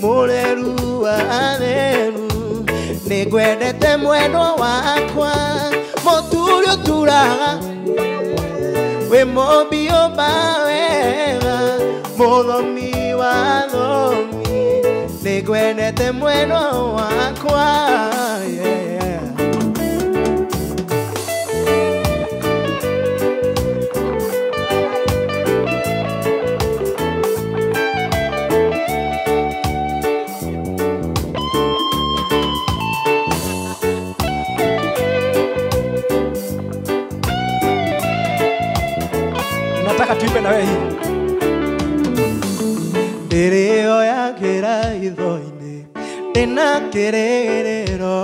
mũreru wa atheru nĩngwendete mwendwa wakwa mũturi ũturaga we mũmbi ũmbaga wega mũthomi wa thomi nĩngwendete mwendwa wakwa tuimbe na wewe hii ndirĩo yakĩra itho-inĩ ndĩna kĩrĩgĩrĩro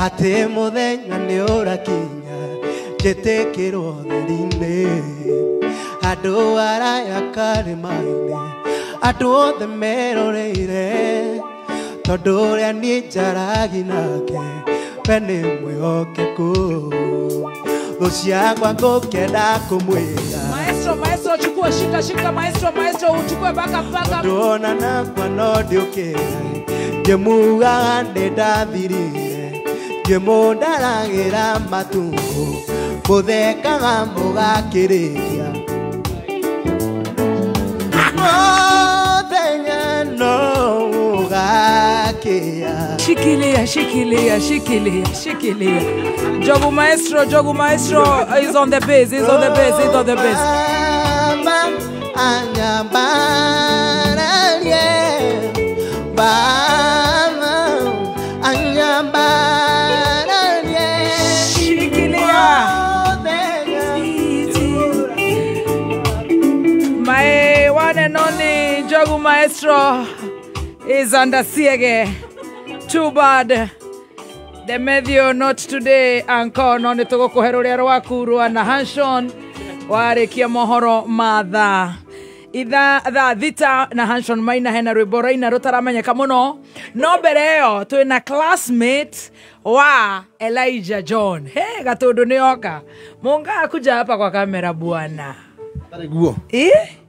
atĩ mũthenya nĩ ũrakinya njĩtĩkĩrwo theri-inĩ andũ araya karĩma-inĩ andũ othe meroreire tondũ ũrĩa niĩ njaragi nake we nĩ mwĩhokeku thũ ciakwa ngũkĩenda kũmwĩra Maestro, chukua, shika, maestro, uchukue baka. Ndonana kwa no ndiũkĩra ngĩmugaga ndĩndathirire ngĩmũndaragĩra matungo mũthekaga mũgakĩrĩkia mũthenya no mũgakĩa Shikilia. Jogu maestro is on the bass, My one and only Jogu maestro is under siege. Too bad. The medio not today anko no ni tugo kuheruria rwaku rwa Hanshon warikia mohoro matha itha thita na Hanshon maina hena rwimbo raina rutaramenyeka muno no mbere yo twina classmate wa Elijah John gatundu ni oka munga kuja hapa kwa kamera bwana guo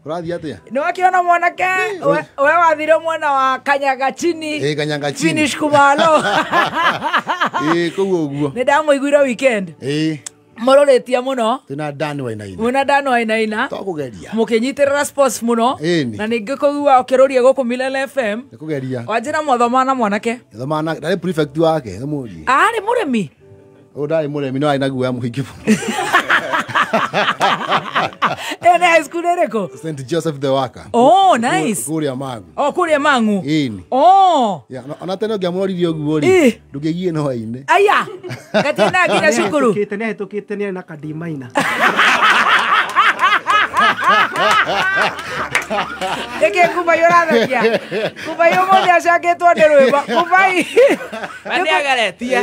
urathi atia ni wakiona mwanake we wathire mwana wa kanyaga chini finish kumalo koguo guo ni ndamuiguira weekend muroretia muno tina Dan Wainaina muna Dan Wainaina tukugeria mukinyitirira sports muno na ningi kugua ukiruria guku Milele FM nikugeria wajira mwathomana mwanake thomana ndari prefect wake thomuri ari muremi ndari muremi no aina guo muhingi ene high school ereko St Joseph the Waka nice kuria mangu kuria mangu ya ona tena ngiamuririo guo ri ndugigie no haine aya gatina nginya cukuru tukite ni na kadimaina Eke kubayo rathagia kubayo mode acaketwo nĩ rwĩmbo kubai mani agaretia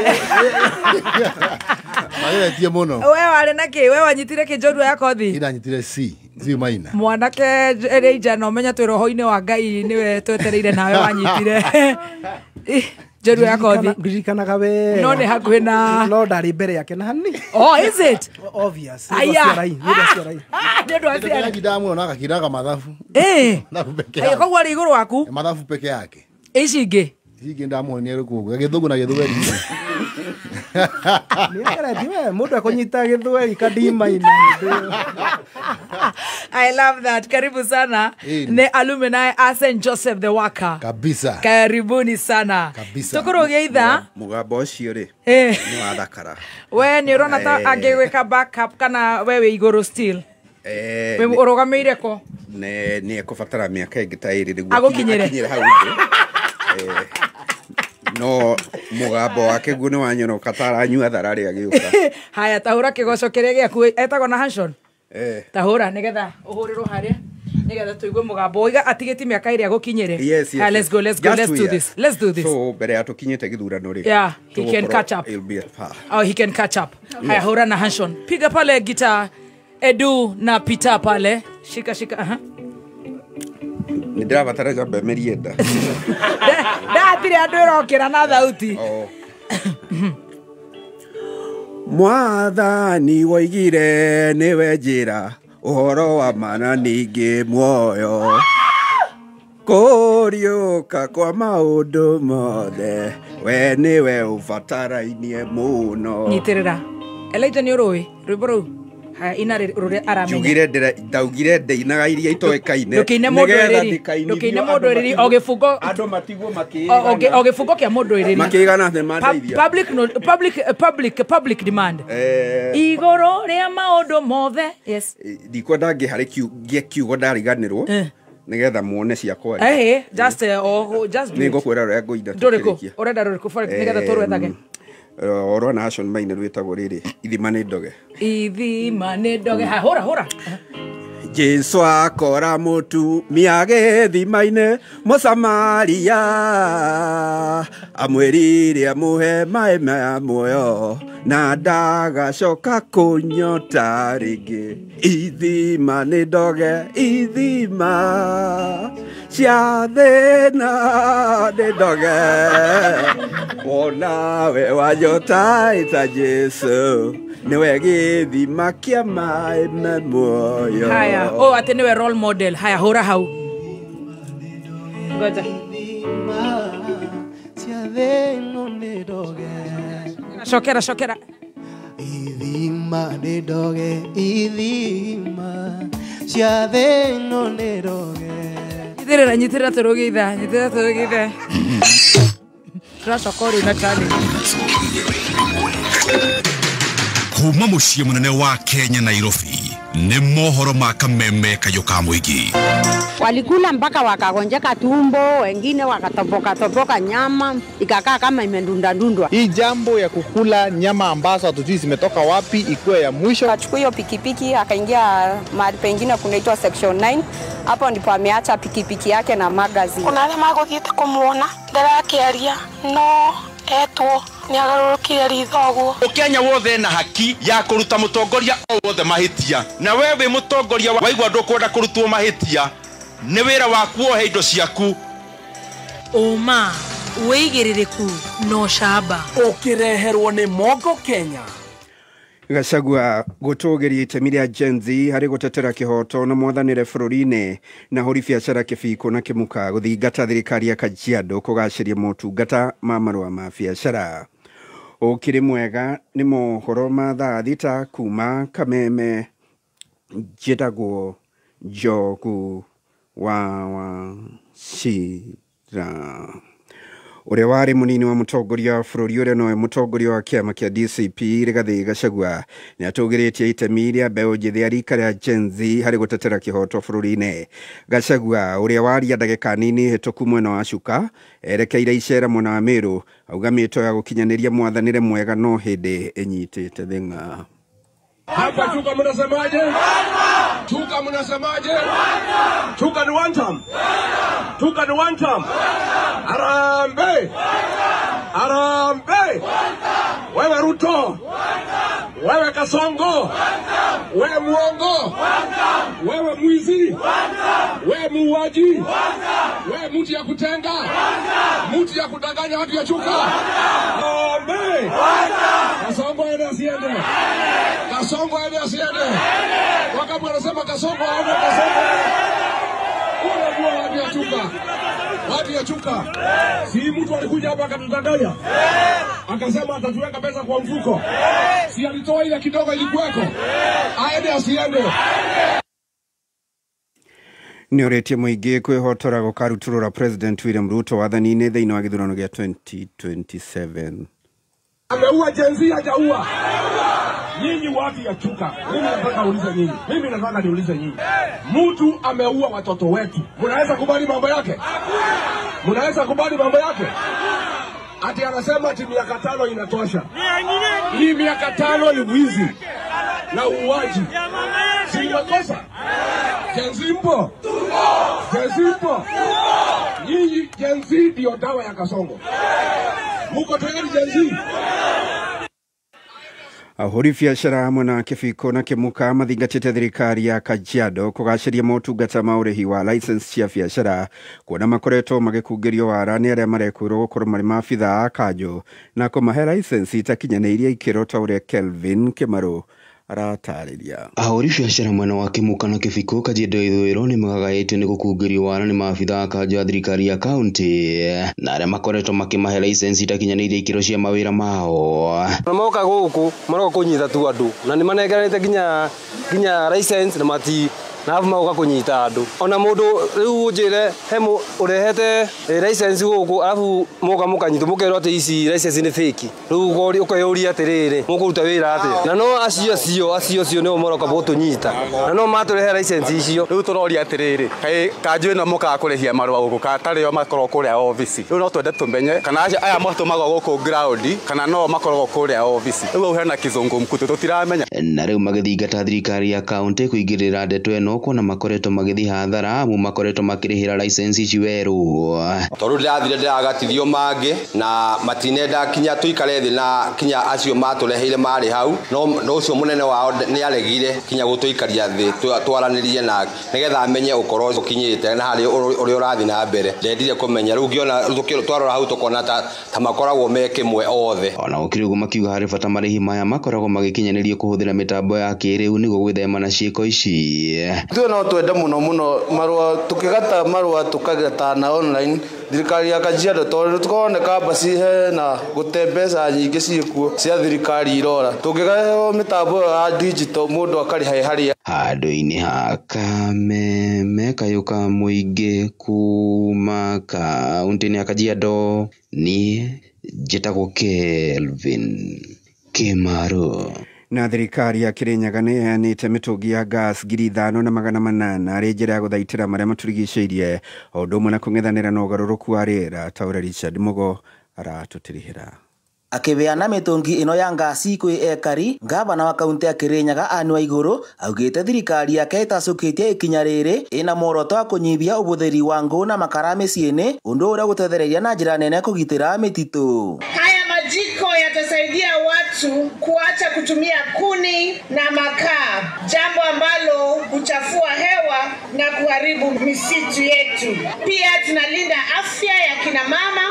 magaretia muno we warĩ na kĩ we wanyitire kĩ njorua ya kothi ndanyitire C Zimaina mwanake Elijah no menya twĩ roho-inĩ wa Ngai nĩwe twetereire nawe wanyitire njorua ya kothi ndirikanaga we no nĩ hakuhĩ na no ndarĩ mbere yake na hani is it obvious aya ndio asia ngidamu na akakiraga mathabu aya koguo arĩ igũrũ waku mathabu peke yake ici ingĩ ndamuonia rũkũngũ gĩthũngũ na gĩthweri niageretie mundu akunyita gĩthweri kadimaina I love that. Karibu sana. Ne alumni a St Joseph the Waka. Kabisa. Karibuni sana. Kabisa. Tukurugia itha. Mugabo ucio ri. Ni wathakara. We ni urona ta angeweka backup kana wewe iguru still. We urugameire ko. Ni ekubatara miaka ingi ta iri niguo. Agukinyire hau. No mugambo wake guo ni wanyona katara nyua tharari agiuka. Haya tahura kigoco kiria giaku etagwo na Hanshon. Tahura nigetha uhurirwo haria nigetha tuigue mugambo oiga atigiti miaka iri agukinyire. Yes. Let's do this. So bere atukinyite githurano ri. Yeah, he can catch up. He can catch up. Haya hura na Hanshon. Piga pale guitar Edu na Peter pale. Shika Nindirabatara gambe merienda. Ndatire andu irokira na thauti. Mwathani woigire niwe njira Uhoro wa mana ningĩ muoyo kũriũka kwa maũndũ mothe we nĩwe ũbatarainie mũno. Nyitĩrĩra Elijah nĩ ũrũĩ rwĩmbo rũu ina rũrĩa aramenya njugire ndaugire ndeinaga iria itoĩkaine ndũkĩine mũndũ ĩrĩri o gĩbungo andũ matigwo makĩigana o gĩbungo kĩa mũndũ ĩrĩri makĩigana thĩ mandeithia public demand igũrũ rĩa maũndũ mothe. Yes, ndikwenda ngĩharĩ kiugo ndariganĩrwo nigetha muone ciakwa just nĩngũkwĩra rũrĩa ngũinda ndũrĩkũ ũrenda rũrĩkũ nigetha tũrwethage orwa nation maina rwĩtagwo rĩrĩ ithima nĩ ndoge hũra Jesu akora mũtumia gĩthima-inĩ mũsamaria amwĩrire amũhe maĩ ma muoyo na ndagacoka kũnyota rĩngĩ. Ithima nĩ ndoge ithima cia thĩna nĩ ndoge wonawe wanyota ĩta Jesu niwe gĩthima kĩa maĩ ma muoyo. Haya, atĩ niwe role model. Haya, hũra hau. Ngoja. Shokera. Ithima nĩ ndoge, ithima cia thĩno nĩ ndoge. Nyitĩrĩra tũrũgĩitha. Tũracoka ũrĩ na challenge. Kuma muciĩ munene wa Kenya Nairobi nĩ mohoro ma kameme kayo ka mũingĩ. Walikula mpaka wakagonjeka tumbo, wengine wakatoboka nyama ikakaa kama imendundandundwa. Hii jambo ya kukula nyama ambazo hatujui zimetoka wapi ikuwe ya mwisho. Akachukua hiyo pikipiki akaingia mahali pengine kunaitwa section 9. Hapo ndipo ameacha pikipiki yake na magazine. Kuna wale magothiete kumuona ndarakiaria no etwo ni agarurukire rithoguo. Kenya wothe na haki ya kuruta mutongoria o wothe mahitia, na wewe mutongoria waigwa ndukwenda kurutwo mahitia ni wira waku ohe indo ciaku. Uma weigĩrĩrĩku no shaba ũkĩreherwo nĩ Mongo Kenya. Gachagua gũtũgĩria itemi rĩa Gen Z harĩ gũtetera kĩhoto na mwathanĩre bũrũri-inĩ na hũri biacara kĩbiko na kĩmuka gũthingata thirikari ya Kajiado kũgacĩria motungata ma marũa ma biacara. Ũkĩrĩ mwega nĩ mohoro ma thaa thita kuma Kameme njĩtagwo Njogu wa Shira. Ũrĩa warĩ mũnini wa mũtongoria wa bũrũri ũrĩa nowe mũtongoria wa kĩama kĩa DCP Rigathĩ Gachagua nĩ atũgĩrĩtie itemi rĩa mbeũ njĩthĩ ya rika rĩa Gen Z harĩ gũtetera kĩhoto bũrũri-inĩ. Gachagua ũrĩa waria ndagĩka nini hĩtũku mwena wa Chuka erekeire icera mwena wa Meru auga mĩto ya gũkinyanĩria mwathanĩre mwega no hĩndĩ ĩnyitĩte thĩng'a. Hapa Chuka mnasemaje? Chuka mnasemaje? Chuka ni one term. Chuka ni one term. Arambe. Arambe. Wewe Ruto. Wewe Kasongo. Wewe muongo. Wewe mwizi. Wewe muuaji. Wewe mtu ya kutenga. Mtu ya kudanganya watu ya Chuka. Arambe. Kasongo ende asiende. Kasongo ende asiende. Wakati wanasema Kasongo aende Kasongo. Unajua watu ya Chuka. Watu ya Chuka. Si mtu alikuja hapa akatudanganya. Akasema atatuweka pesa kwa mfuko. Si alitoa ile kidogo ilikuweko. Aende asiende. Nĩ ũrĩtie mũingĩ kwĩhotora gũkarutũrũra President William Ruto wathani-inĩ thĩinĩ wa gĩthurano gĩa 2027. Ameua Gen Z hajaua. Nyinyi watu ya Chuka, mimi nataka niulize nyinyi. Mtu ameua watoto wetu. Mnaweza kubali mambo yake? Mnaweza kubali mambo yake? Ati anasema ati miaka 5 inatosha. Hii miaka 5 ni wizi na uuaji. Si makosa? Gen Z mpo? Gen Z mpo? Nyinyi Gen Z ndio dawa ya Kasongo. Muko tayari Gen Z? Ahũri biacara hamwe na kĩbiko na kĩmuka mathingatĩte thirikari ya Kajiado kũgacĩria motungata ma ũrĩhi wa license cia biacara kuona makoretwo magĩkungĩrio wara nĩ arĩa marekwĩrwo gũkorwo marĩ maabitha a kanjũ na kũmahe license itakinyanĩirie ikĩro ta ũrĩa Kelvin Kĩmarũ aratarĩria. Ahũri biacara mwena wa Kĩmuka na Kĩbiko Kajiado ithũĩro nĩ magagaĩtwo nĩ gũkungĩrio wana nĩ maabitha a kanjũ ya thirikari ya kaunti na arĩa makoretwo makĩmahe license itakinyanĩirie ikĩro cia mawĩra mao. Moka gũkũ maroka kũnyita tu andũ na nĩ manegeranĩte nginya license na mati na magoka kũnyita andũ. Ona mũndũ rĩu njĩre he ũrehete license gũkũ arabu moka mũkanyitwo mũkerwo atĩ ici license nĩ fake. Rĩu ũkeyũria atĩrĩrĩ mũkũruta wĩra atĩa. Na no acio nĩo maroka gũtũnyita. Na no matũrehe license icio. Rĩu tũroria atĩrĩrĩ kanjũ ĩno mũkaga kũrĩhia marũa gũkũ katarĩo makorwo kũrĩa obici. Rĩu no twende tũmenye kana aya matũmaga gũkũ ground kana no makoragwo kũrĩa obici. Rĩu hena kizungu mkutu tũtiramenya. Na rĩu magĩthingata thirikari ya kaunti kũingĩrĩra ndeto ĩno kuona makoretwo magĩthiĩ hathara amu makoretwo makĩrĩhĩra license ici werũ. Tondũ ndĩrathire ndĩragatithio mangĩ na matinenda kinya tuikare thĩ na kinya acio matũreheire marĩ hau no ũcio mũnene wao nĩ aregire kinya gũtũikaria thĩ twaranĩrie na nĩgetha amenye ũkorwo ũkinyĩte na harĩ ũrĩa ũrathiĩ na mbere. Ndendire kũmenya rĩu ngĩona twarora hau tũkona ta makoragwo me kĩmwe othe. Ona gũkĩrĩ ũguo makiuga harĩ bata marĩhi maya makoragwo magĩkinyanĩrio kũhũthĩra mĩtambo ya kĩrĩu nĩguo gwĩthema na ciĩko ici. No twende mũno marũa tũkĩgata marũa tũkagata na online thirikari ya Kajiado tondũ tũkoneka basi he na gũte mbeca nyingĩ ciĩkuo cia thirikari irora tũngĩgahe mĩtambo ya digital mũndũ akarĩha harĩa. Handũ-inĩ ha Kameme Kayũka Mũingĩ kuma kaunti-inĩ ya Kajiado niĩ njĩtagwo Kelvin Kĩmarũ. Na thirikari ya Kirinyaga nĩ ĩheanĩte mĩtũngi ya gas 5,800 arĩ njĩra ya gũthaitĩra marĩa matũrigicĩirie o ũndũ ũmwe na kũng'ethanĩra na ũgarũrũku wa rĩera. Taũra Richard Mugo aratũtirihĩra. Akibeana mitungi ino ya ngasi kwĩ ekari, ngavana wa kaunti ya Kirinyaga Anne Waiguru augĩte thirikari yake ĩtacũkĩtie ikinya rĩrĩ ĩna muoroto wa kũnyihia ũbũthĩri wa ngũ na makara mĩciĩ-inĩ, ũndũ ũrĩa gũtethereria na njĩra nene kũgitĩra mĩtitũ. Haya majiko yatasaidia watu kuacha kutumia kuni na makaa, jambo ambalo huchafua hewa na kuharibu misitu yetu. Pia tunalinda afya ya kina mama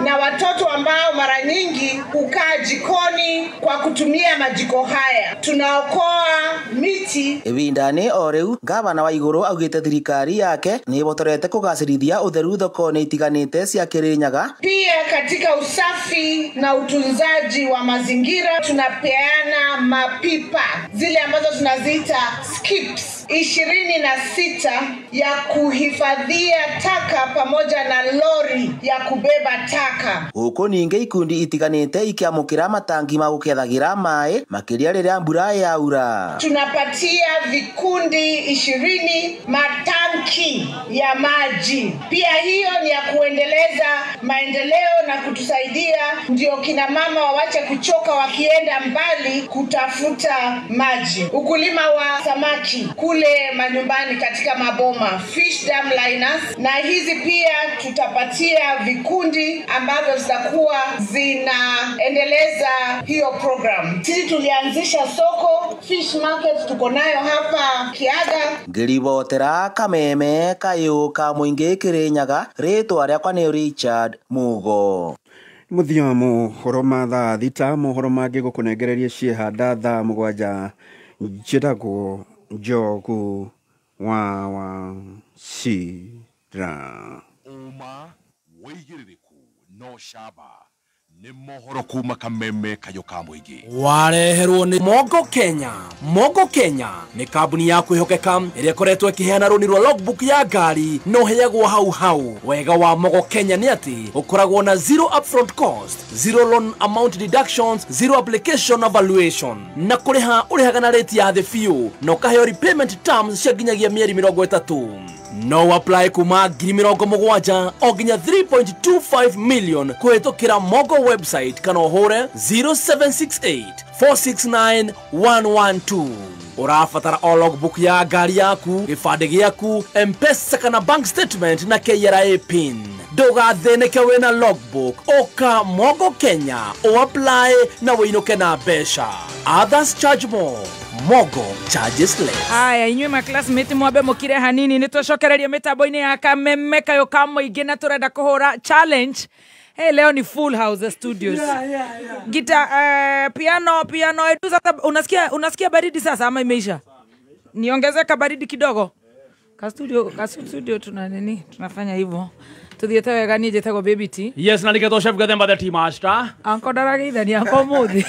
na watoto ambao mara nyingi hukaa jikoni kwa kutumia majiko haya. Tunaokoa miti. Ebindane oreu gavana Waiguru augĩte thirikari yake nĩ ĩbotorete kũgacĩrithia ũtheru thoko-inĩ itiganĩte cia Kirinyaga. Pia katika usafi na utunzaji wa mazingira tunapeana mapipa zile ambazo tunaziita skips 26 ya kuhifadhia taka pamoja na lori ya kubeba taka. Huko ningĩ ikundi itiganĩte ikiamũkĩra matangi ma gũkethagira maĩ makĩria rĩrĩa mbura yaura. Tunapatia vikundi 20 matanki ya maji. Pia hiyo ni ya kuendeleza maendeleo na kutusaidia ndio kina mama wawache kuchoka wakienda mbali kutafuta maji. Ukulima wa samaki kule manyumbani katika maboma, fish dam liners, na hizi pia tutapatia vikundi ambavyo zitakuwa zinaendeleza hiyo program. Sisi tulianzisha soko fish market, tuko nayo hapa Kiaga. Ngĩribotera Kameme Kayũka Mũingĩ Kirinyaga, rĩtwa rĩakwa nĩ Richard Mugo. Mũthia wa mohoro ma thaa thita, mohoro mangĩ gũkũnengereria ciĩhanda thaa 7 njĩtagwo Njogu wa Cira. Uma wĩigĩrĩrĩku no camba nĩ mohoro kuma Kameme Kayũka Mũingĩ. Wareherwo nĩ Mogo Kenya. Mogo Kenya nĩ kambuni ya kwĩhokeka ĩrĩa ĩkoretwo ĩkĩheana rũni rwa logbook ya ngari no heagwo hau. Wega wa Mogo Kenya nĩ atĩ ũkoragwo na zero upfront cost, zero loan amount deductions, zero application evaluation, na kũrĩha ũrĩhaga na rate ya thĩ biũ na ũkaheo repayment terms cia nginyagia mĩeri 30. No apply kuma 70,000 o nginya 3.25 million kũhetũkĩra Mogo website kana ũhũre 0768 469 112. Ũrabatara o logbook ya ngari yaku, gĩbandĩ gĩaku, M-Pesa kana bank statement na KRA pin. Ndũgathĩnĩke wĩna logbook, ũka Mogo Kenya o apply na wĩinũke na mbeca. Others charge more. Mogo charges less. Aya, inyuĩ ma classmate mwambe mũkire hanini nĩ tũcokereria mĩtambo-inĩ ya Kameme Kayũka Mũingĩ na tũrenda kũhũra challenge Hey, leo ni full house studios. Gita piano edu sasa unasikia baridi sasa ama imeisha? Niongezeka baridi kidogo. Ka studio tuna nini? Tunafanya hivyo. Tuthiete wega ni jetego baby tea. Yes, na niketo chef gathemba the tea master. Anko daragitha ni anko muthi.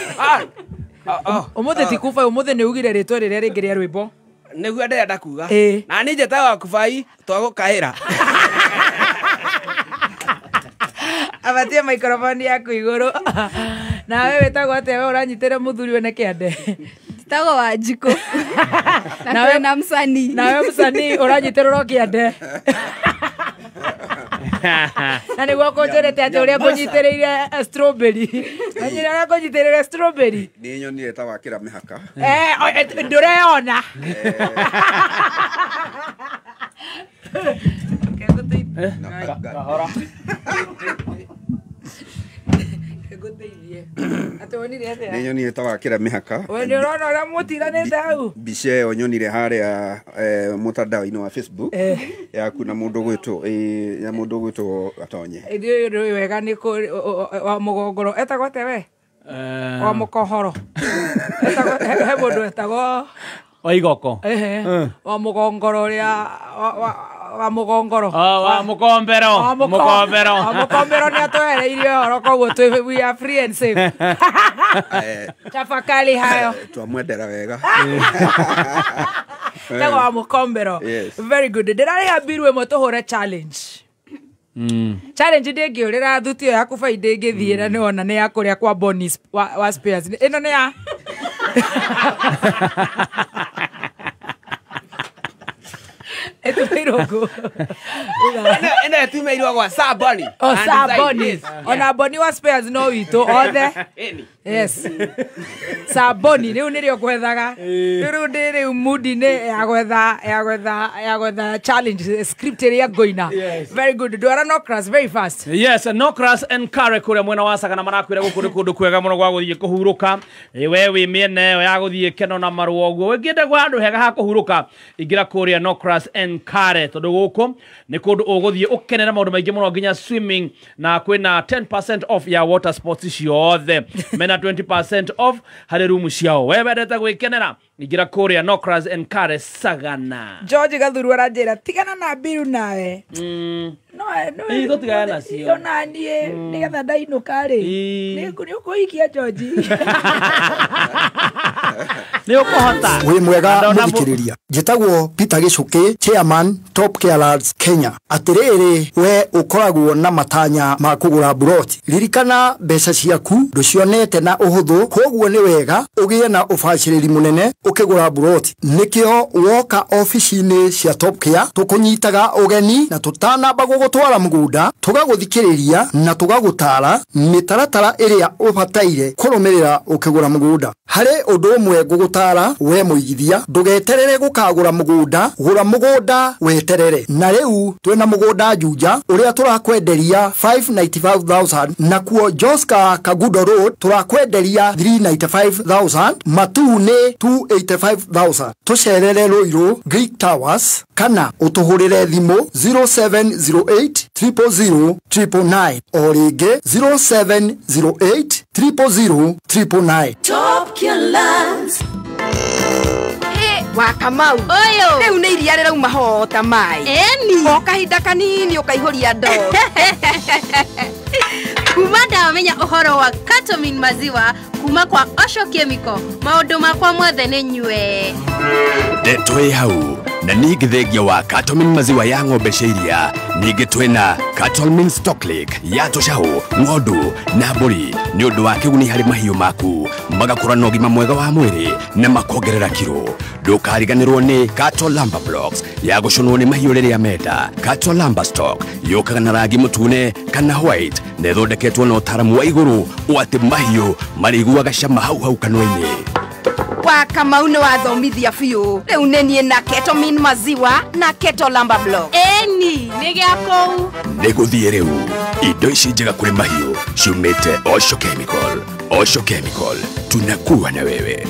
Umuthi tikufa umuthi ni ugire ritwa riria ringi ria rwimbo. Niguo ndirenda kuga. Na ni njetaga kubai twagukahira. Abatie microphone yaku iguru. Na wewe wetagwo atia wewe uranyitira muthuri we na kiande. Tago wa jiko. Na wewe na msanii. Na wewe msanii uranyitira ro kiande. Na niguo konjerete ati uria kunyitiriire strawberry. Anyira kunyitiriire strawberry. Ni nyonire ta wakira mihaka. Ndureona. Kahora. Nĩ nyonire ta wakĩra mĩhaka. We nĩ ũrona ũrĩa mũtiranĩte hau. Mbica ĩyo nyonire harĩa mũtandao-inĩ wa Facebook yaku na mũndũ gwĩtwo Gatonye. Ithuĩ ũyũ wega nĩ wa mũgongoro etagwo te we wa mũkohoro he mũndũ etagwo Waigoko. Wa mũgongoro ũrĩa wa mũgongoro wa mũkombero mũkombero nĩ atwereirie ũhoro koguo we are free and safe. Tafakari hayo twamwendera wega tego wa mũkombero. Very good. Ndĩrarĩha mbiru ĩmwe tũhũre challenge. Challenge ndĩngĩũrĩra thuti ĩyo yaku baida ĩngĩthiĩ na nĩwona nĩ ya kũrĩa kwa Bonnie wa Spears. Ĩno nĩ ya Etumirogo. Ene tumeirwa kwa Saboni. Oh, Saboni. Ona Boni wa Spears no wito othe. Yes. Saboni ni unirio kwethaga. Riu ndiri moodi ni ya gwetha challenge script ya goina. Very good. Dwara no crash very fast. Yes, no crash and kare kure mwena wasaga na marakwira guku kundu kwega muno gwa guthie kuhuruka. Wewe miene ya guthie keno na maruogo. Wenginde gwa andu hega ha kuhuruka. Ingira kuria no crash and kare tondu guku ni kundu uguthie ukenera maundu maingi muno nginya swimming na kwina 10% off ya water sports ciothe. Mena 20% off hari room ciao. Wewe ndeta gwikenera ingira kuria no crash and kare Sagana. George Gathuru aranjira tigana na biru nawe. No Igo tigana cio. Ona nie nigetha ndainuka ri. Ni ukuikia George. Ni ukuhota. Wi mwega muthikiriria. Njitagwo Peter Gicuki, Chairman Top Care Lads Kenya. Atiriri we ukoragwo na matanya ma kugura buroti. Ririkana mbeca ciaku nducionete na uhuthu, koguo ni wega ugie na ubaciriri munene ukigura buroti. Nikio woka ofici-ini cia Top Care tukunyitaga ugeni na tutanamba gugutwara mugunda, tugaguthikiriria na tugagutara mitaratara iria ubataire kurumirira ukigura mugunda. Hari undu umwe gugutara we muigithia, ndugeterere gukagura mugunda, gura mugunda weterere. Na riu twina mugunda Juja uria turakwenderia 595,000 na kuo Joska Kagudo Road turakwenderia 395,000, Matune 285,000. Tucerere Ruiru Greek Towers kana utuhurire thimu 0708 000 999 o ringi 0708 000 999. Top Care Lads. Wakamau oyo riu ni iria rirauma hota mai eni o kahinda kanini ukaihuria ndo kuma ndamenya uhoro wa Katomin maziwa kuma kwa Osho Chemical maundu makwa mothe ni nyue Detwe hau na ningĩ thengia wa Katomin maziwa ya ng'ombe cia iria, ningĩ twĩna Katomin Stock Lake ya tũcaũ, ng'ondu na mbũri nĩ ũndũ wa kĩguni harĩ mahiũ maku, magakũra na ũgima mwega wa mwĩrĩ na makongerera kiro. Ndũkariganĩrwo nĩ Cattle Lumber Blocks ya gũconwo nĩ mahiũ rĩrĩa menda. Cattle Lumber Stock yũkaga na rangi mũtune kana white na ĩthondeketwo na ũtaramu wa igũrũ atĩ mahiũ marĩiguaga cama hau kanua-inĩ. Wakamau ni wathomithia biũ riu nĩ niĩ na Katomin maziwa na Cattle Lumber Block eni nĩ gĩa kũu nĩgũthiĩ rĩu. Indo ici njega kũrĩ mahiũ ciumĩte Osho Chemical. Osho Chemical tunakuwa na wewe.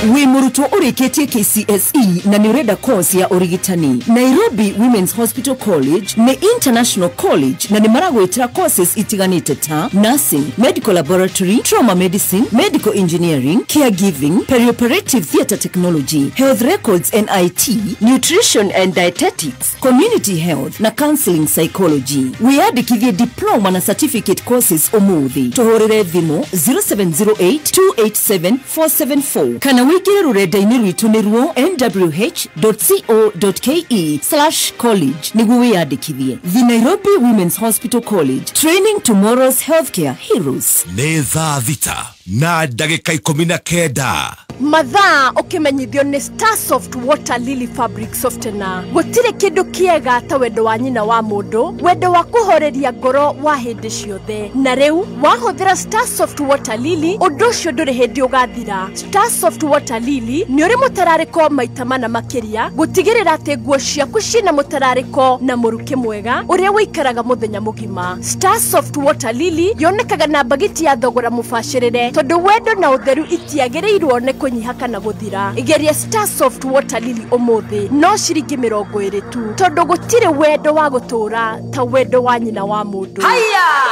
wi muruto urikitie KCSE na ni urenda course ya urigitani. Nairobi Women's Hospital College ni international college na ni maragwitira courses itiganite ta nursing, medical laboratory, trauma medicine, medical engineering, caregiving, perioperative theatre technology, health records and IT, nutrition and dietetics, community health na counseling psychology. Wiyandikithie diploma na certificate courses umuthi. Tuhurire thimu 0708287474 kana wikire rurenda-ini rwitu nirwo nwh.co.ke/college niguo wiyandikithie. The Nairobi Women's Hospital College, training tomorrow's healthcare heroes. Nĩ thaa thita na ndagĩka 19 mathaa ukimenyithio ni Starsoft Water Lily Fabric Softener. Gutire kindu kiega ta wendo wa nyina wa mundu, wendo wa kuhoreria ngoro wa hindi ciothe. Na riu wahuthira Starsoft Water Lily, undu ucio nduri hindi ugathira. Starsoft Water Lily ni uri mutarariko maita mana makiria, gutigirira ati nguo ciaku cina mutarariko na muruki mwega uria wikaraga muthenya mugima. Starsoft Water Lily yonekaga na bagiti ya thogora mubashirire, tondu wendo na utheru itiagirirwo ne kunyiha kana guthira. Igeria Starsoft Water Lily umuthi no ciringi 20 tu, tondu gutire wendo wa gutura ta wendo wa nyina wa mundu. Haya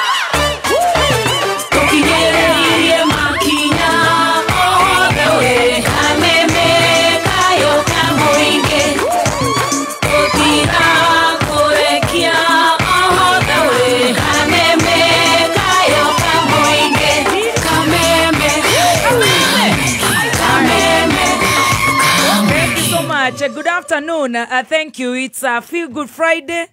tukigererie makinya othewe kameme kayo kamuinge utira kurekia othewe kameme kayo kamuinge kameme. Thank you so much. Good afternoon. Thank you. It's a Feel Good Friday.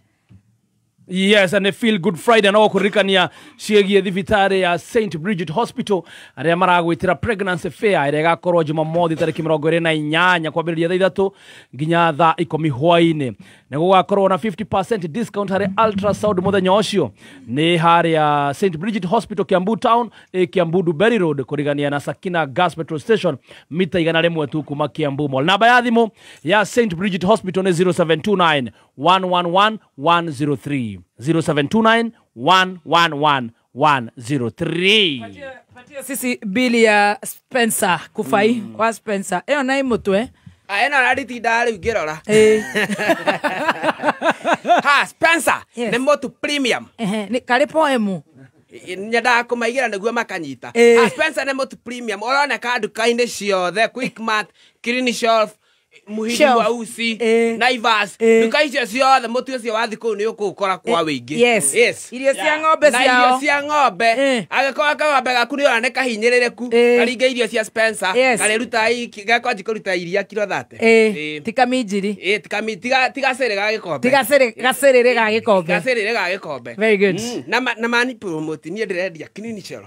Yes, and a Feel Good Friday na okurikania ciĩgie thibitari ya St Bridget Hospital aria maragwitira pregnancy fair ira gakorwo Jumamothi tariki 28 kwambĩrĩria thaa 3 nginya thaa 10 hwaĩ-inĩ. Na gũgakorwo na 50% discount harĩ ultrasound muthenya ũcio nĩ harĩa St Bridget Hospital Kiambu Town, Kiambu Duberry Road kũrigania na Sakina Gas Petrol Station mita 100 tu kuma Kiambu Mall. Namba ya thimũ ya St Bridget Hospital nĩ 0729 111 103 0729 111 103. Patia sisi bili ya Spencer kufai wa Spencer. Eo na imutwe. Ena raditi dali ngirora. Ha Spencer ni motu premium. Ni kale poemu. Nyada kumaigira niguo makanyita. Ha Spencer ni motu premium. Orona ka duka-ini ciothe, Quickmart, Clean Shelf, Muhidi wa Usi, Naivas, duka icio ciothe mutu ucio wathi kuu ni ukukora kwa wingi. Yes. Irio cia ng'ombe ciao. Na irio cia ng'ombe. Agakora ng'ombe gaku ni one kahinyirireku. Karinga irio cia Spencer. Kareruta gakwanji kuruta iria kilo 30. Tikaminjiri. Tigacere ga gikombe. Gacerere ga gikombe. Gacerere ga gikombe. Very good. Na mani promote ni ndirendia Clean Shelf.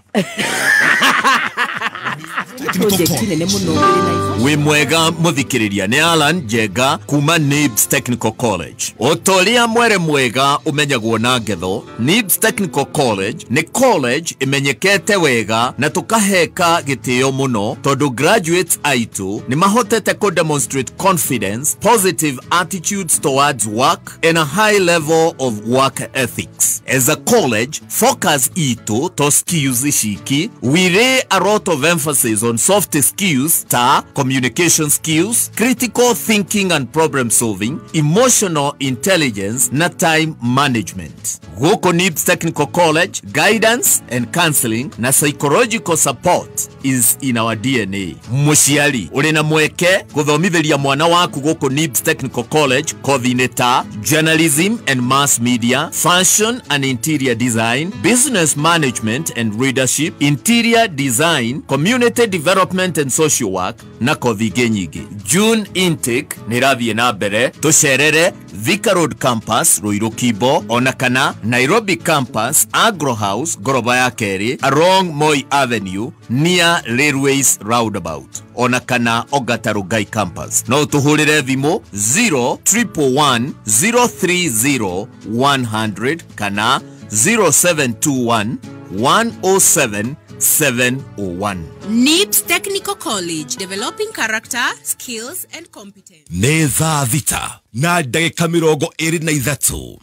We mwega muthikiriria ni Alan Jega kuma Nibs Technical College. Otolia mwere mwega umenyagwo na ngetho. Nibs Technical College ni college imenyekete wega na tukaheka gitio muno tondu graduates aitu ni mahotete ko demonstrate confidence, positive attitudes towards work and a high level of work ethics. As a college, focus itu to skills shiki. We lay a lot of emphasis on soft skills, communication skills, critical thinking and problem solving, emotional intelligence, na time management. Goko Nibs Technical College, guidance and counseling na psychological support is in our DNA. Mushiali, urena mweke guthomithiria mwana waku goko Nibs Technical College, coordinator, journalism and mass media, fashion and interior design, business management and leadership, interior design, community development and social work, na kothi nyingi. June intake nirathie na mbere, tucerere Thika Road Campus, Ruiru Kibo, ona kana Nairobi Campus, Agro House, Goroba ya Keri, along Moi Avenue, near Railways Roundabout, ona kana Ogatarugai Campus. No tuhurire thimu 0111 030 100 kana 0721 107 701. Nibs Technical College, developing character, skills and competence. Nĩ thaa thita na ndagĩka 23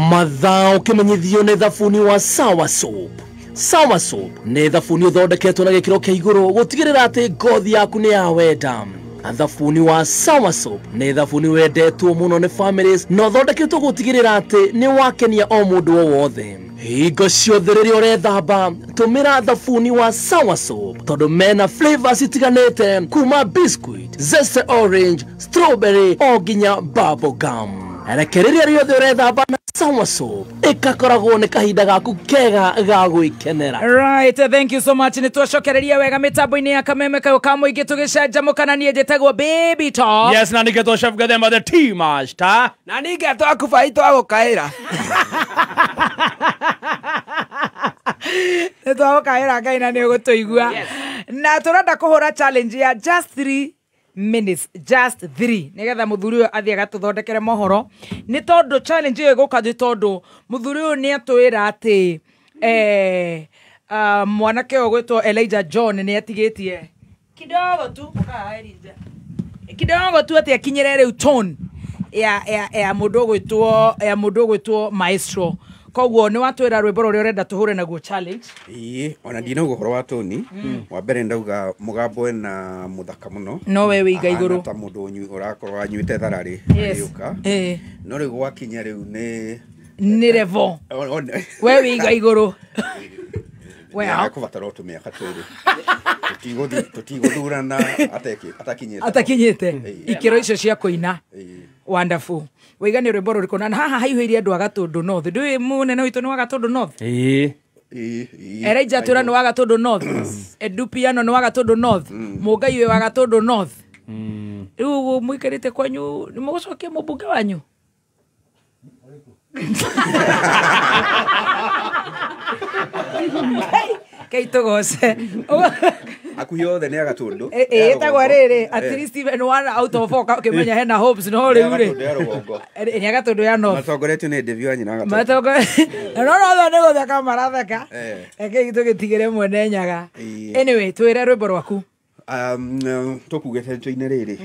mathaa ũkĩmenyithio nĩ thabuni wa Sawa Soap. Sawa Soap nĩ thabuni ũthondeketwo na gĩkĩro kĩa igũrũ gũtigĩrĩra atĩ ngothi yaku nĩ ya wenda. Thabuni wa Sawa Soap nĩ thabuni wendetwo mũno nĩ families na ũthondeketwo gũtigĩrĩra atĩ nĩ wakenia o mũndũ o wothe. Hingo ciothe rĩrĩa ũrethamba tũmĩra thabuni wa Sawa Soap tondũ mena flavors itiganĩte kuma biscuit, zesty orange, strawberry o nginya bubble gum. Rekereria rĩothe ũrethamba na Sawa Soap ĩkakoragwo nĩ kahinda gaku kega ga gwĩkenera. Right, thank you so much. Nĩtwacokereria wega mĩtambo-inĩ ya kameme kayo ka mũingĩ tũgĩcanjamũka na niĩ njĩtagwo Baby Top. Yes, na nĩngetwo Chef Gathemba the T-Master. Na nĩngetwo Akubai twagũkaĩra. Nĩtwagũkaĩra Ngai na nĩũgũtũigua. Na tũrenda kũhũra challenge ya just 3 minutes, just 3 nigetha muthuri uyu athie agatuthondekere mohoro ni tondu challenge iyo igukathi tondu muthuri uyu ni atwira ati mwanake ogwitwo Elijah John ni atigitie kidogo tu ati akinyere riu tone ya mundu ogwitwo Maestro. Koguo ni watwira rwimbo ruria urenda tuhure naguo challenge. Ona ndina guhoro wa toni wa mbere ndauga mugambo na muthaka muno no we wiga iguru ta mundu urakorwo anyuite tharari yuka no riu gwakinya riu ni revo we wiga iguru we akubatara utumia twiri tutiguthurana atakinyite ikiro icio cia kuina. Wonderful. Wigani rwimbo ruriko na haha haihũirie andu Agatundu North. Ndui munene witu ni wa Agatundu North. Elijah Tura ni wa Agatundu North. Edu Piano ni wa Agatundu North. Mugai we wa Agatundu North. Riu muikarite kwanyu ni mugucokia mubunge wanyu. Keito gose. Akuyo the ne Agatundu. Etagwa riri at least even one out of 4 kimenya hena hopes no riu ri. Ni Agatundu ya North. Matongoretio ni Devi Wanyina Agatundu. No nego thaka marathaka. Keito gitigire mwene nyaga. Anyway, twire rwimbo rwaku. Tukugete tũine riri.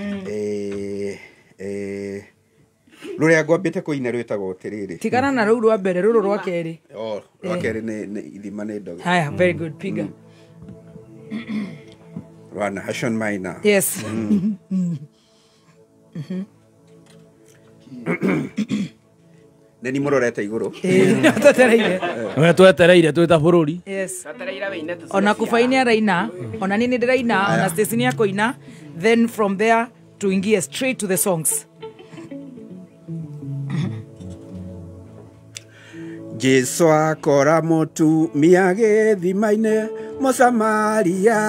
Ruria ngwambite kuina rwitagwo tiriri. Tigana na ruru rwa mbere ruru rwa keri. Rwa keri ni ithima ni ndogo. Haya, very good. Piga. Rwana Hashon Maina. Yes. Neni murorete iguru. Twetereire twita bururi. Yes. Ona Kufaini araina, ona nini ndiraina, ona station ya kuina, then from there tuingie straight to the songs. Jesu akora mũtumia gĩthima-inĩ Mũsamaria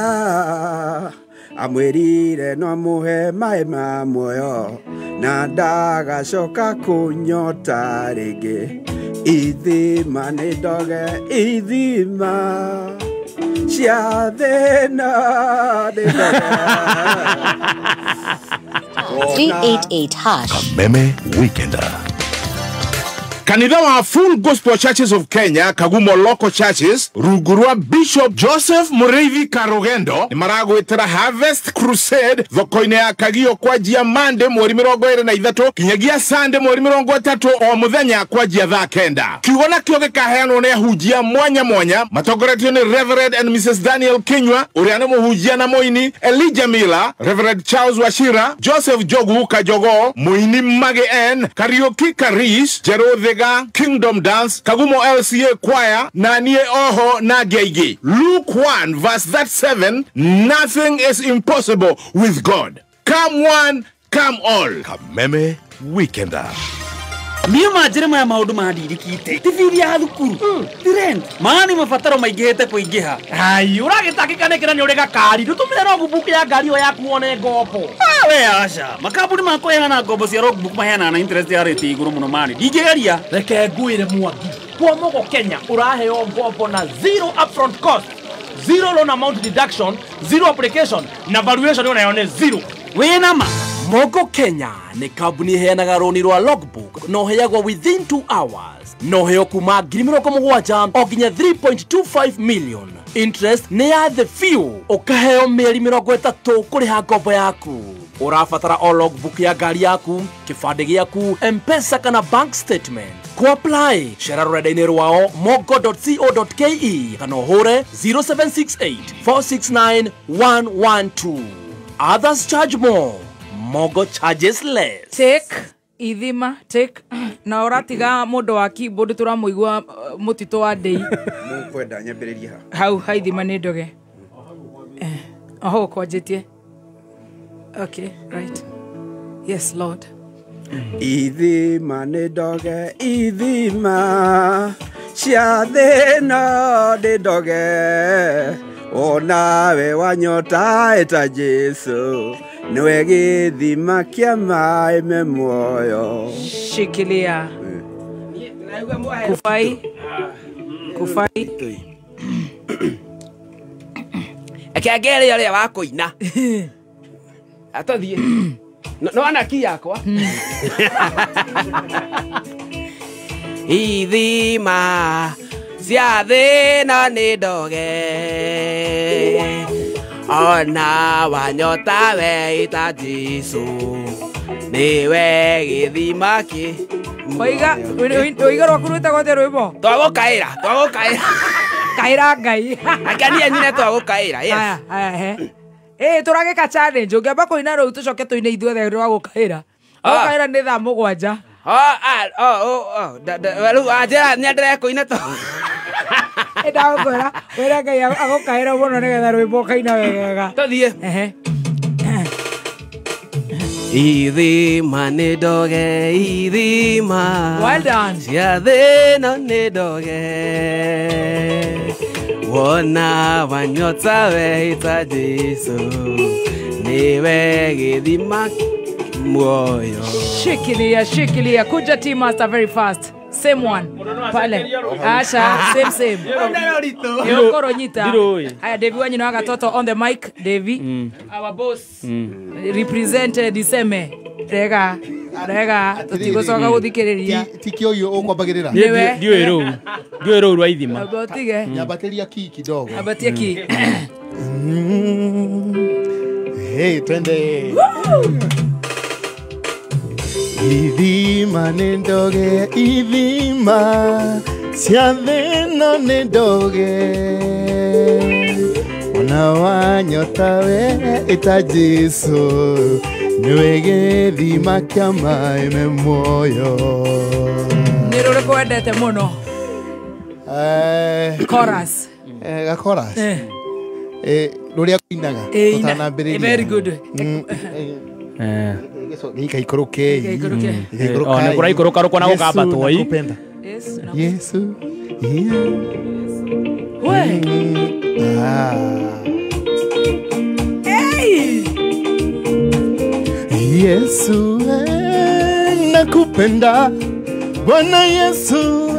amwĩrire no amũhe maĩ ma muoyo na ndagacoka kũnyota rĩngĩ. Ithima nĩ ndoge ithima cia thĩna nĩ ndoge 388# Kameme Weekender. Kanitha wa Full Gospel Churches of Kenya, Kagumo Local Churches, Rugurwa Bishop Joseph Mureithi Karugendo, ni maragwitira Harvest Crusade, thoko-inĩ ya Kagio kwanjia Monday mweri 23 kinyagia Sunday mweri 30 o muthenya kwanjia thaa 9. Kiugo nakĩo gĩkaheanwo nĩ ahunjia mwanya mwanya matongoretio nĩ Reverend and Mrs. Daniel Kinyua, ũrĩa nĩ mũhunjia na mũini, Elijah Miller, Reverend Charles Wachira, Joseph Jogu Kajogo, mũini Mage N, Karaoke Karish, Jerothe Kingdom Dance, Kagumo LCA Choir, na nie oho na geigi. Luke 1 verse 7, nothing is impossible with God. Come one, come all. Kameme Weekender. Niĩ manjĩre maya maũndũ mandirikĩte tifiri ya thukuru dirend maani mabataro maingĩhĩte kũingĩha. Ai ũragĩtakĩka nĩkĩra nĩ ũrĩ gakari ndũtũmĩre logbook ya ngari ĩyo yaku wone ngombo. We aca makambuni makoheana ngombo cia logbook maheana na interest ya rate igũrũ mũno mani ndingĩgeria. Reke ngwĩre Mwangi kwa Mogo Kenya ũraheo ngombo na zero upfront cost, zero loan amount deduction, zero application na valuation unayo nĩ zero. Wĩna ma Mogo Kenya nĩ kambuni iheanaga rũni rwa logbook no heagwo within 2 hours. No heo kuma 70,000 o nginya 3.25 million. Interest nĩ ya the few. Ũkaheo mĩeri 30 kũrĩha ngombo yaku. Ũrabatara o logbook ya ngari yaku, kĩbandĩ gĩaku, M-Pesa kana bank statement. Ku apply cera rũrenda-inĩ rwao mogo.co.ke kana ũhũre 0768 469 112. Others charge more. Mogo charges less. Take ithima take na oratiga mundu wa keyboard turamuigua mutito wa dei mukwenda nyambiriria hau haithima ni ndoge aho kwajetie. Okay, right. Yes, Lord. Ithima ni ndoge ithima cia thĩna nĩ ndoge onawe wanyota eta Jesu niwe gĩthima kĩa maĩ me muoyo. Shikilia kufai kufai ekengere yale wa kuina atathie no anaki yakwa ithima cia thĩna nĩ ndoge ona wanyota weita Jesu niwe gĩthima kĩ oiga rwakuruta gothe rwĩmbo twagũkaĩra kaĩra ngai akania nyine twagũkaĩra. Yes turagĩka challenge ũngĩamba kũina rũu tũcoke tũine ithuothe rwagũkaĩra gũkaĩra nĩ thaa 7. rĩu anjĩra nyendere kũina to ndagũkwĩra wĩra ngai agũkaĩra mũno nĩgetha rwĩmbo kaina wega tũthiĩ. Ithima nĩ ndoge ithima cia thĩna nĩ ndoge wona wanyota weita Jesu niwe gĩthima muoyo. Shikilia kuja team master very fast. Same one pale asha same yokoro nyita. Haya Devi wanyu na wagatoto on the mic. Devi our boss represent Diseme rega tutigocoka guthikiriria tikio yo okwambagirira ndiwe ro rwa ithima abotige nyambatiria ki kidogo abatie ki hey twende ithima nĩ ndoge ithima cia thĩna nĩ ndoge ona wanyota weita Jesu niwe gĩthima kĩa maĩ me muoyo. nĩ rũrĩkũ wendete mũno? Chorus chorus rũrĩa kũinaga ũtanambĩrĩria. Very good. Ikaikoroke ikoroka na gũkambatwo ii Yesu Yesu nakupenda Bwana Yesu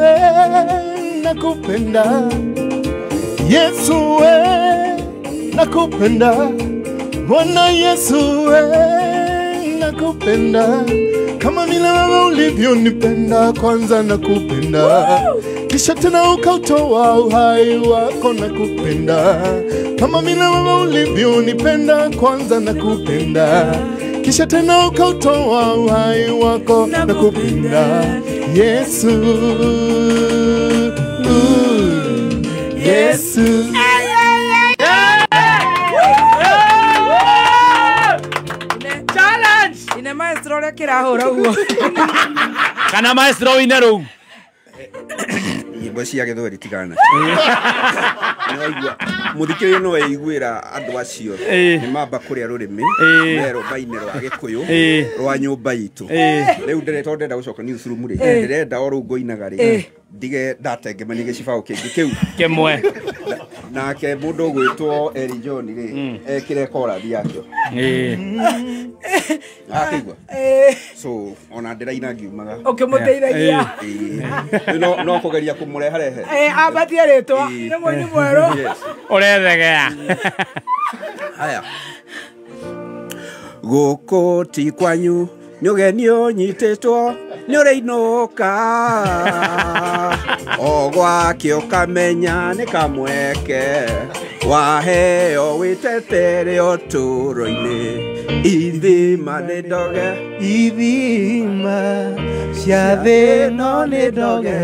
nakupenda Yesu nakupenda Bwana Yesu nakupenda kama vile wewe ulivyonipenda kwanza nakupenda kisha tena ukautoa uhai wako nakupenda kama vile wewe ulivyonipenda kwanza nakupenda kisha tena ukautoa uhai wako nakupenda Yesu Yesu ine maestro le kirahura uo kana maestro wina rũu nyĩmbo cia gĩthweri tigana mũthikĩrĩria no weiguĩra andũ acio nĩ mamba kũrĩa rũrĩmĩ rũmba-inĩ rwa gĩkũyũ rwa nyũmba itũ rĩu tondũ ndenda gũcoka news room rĩ ndĩrenda o rũu ngũinaga rĩ ndige ndatengemania gĩcibaũ kĩngĩ kĩu kĩmwe nake mũndũ ũgwĩtwo Eli John rĩ ekĩre korathi yakĩo akĩigua so ona ndĩraina ngiumaga ũkĩmũteithagia no kũgeria kũmũreharehe ambatie rĩtwa nĩ mũini mwerũ ũrethegea haya Gũkũ ti kwanyu nĩ ũgeni ũnyitĩtwo nĩ ũrĩinũka o gwake ũkamenya nĩ kamweke waheo wĩtetere ũtũũro-inĩ ithima nĩ ndoge ithima cia thĩ ĩno nĩ ndoge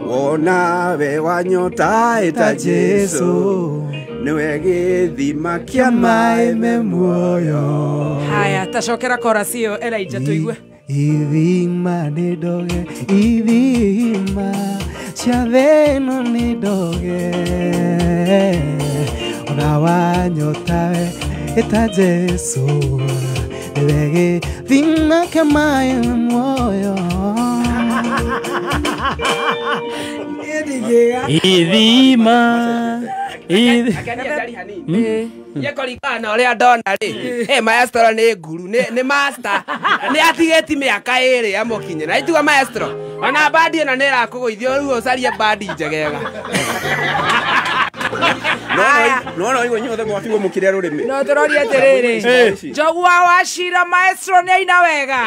wona we wanyota ĩta Jesu niwe gĩthima kĩa maĩ me muoyo. Haya, tacokera chorus ĩyo Elijah tuigue. Ithima nĩ ndoge ithima cia thĩ ĩno nĩ ndoge ona wanyota we ĩta Jesu niwe gĩthima kĩa maĩ me muoyo. Ithima Yekorikana ũrĩa ndona rĩ maestro nĩ nguru nĩ master nĩ atigĩti mĩaka ĩrĩ amũkinye na ituga maestro ona bandi ĩno nĩ ĩrakũgũithio rĩu ũcarie bandi njegega no igo nyothe mwabigwo mũkĩrĩa rũrĩmĩ no tũroria atĩrĩrĩ Njogu wa Wachira maestro nĩ aina wega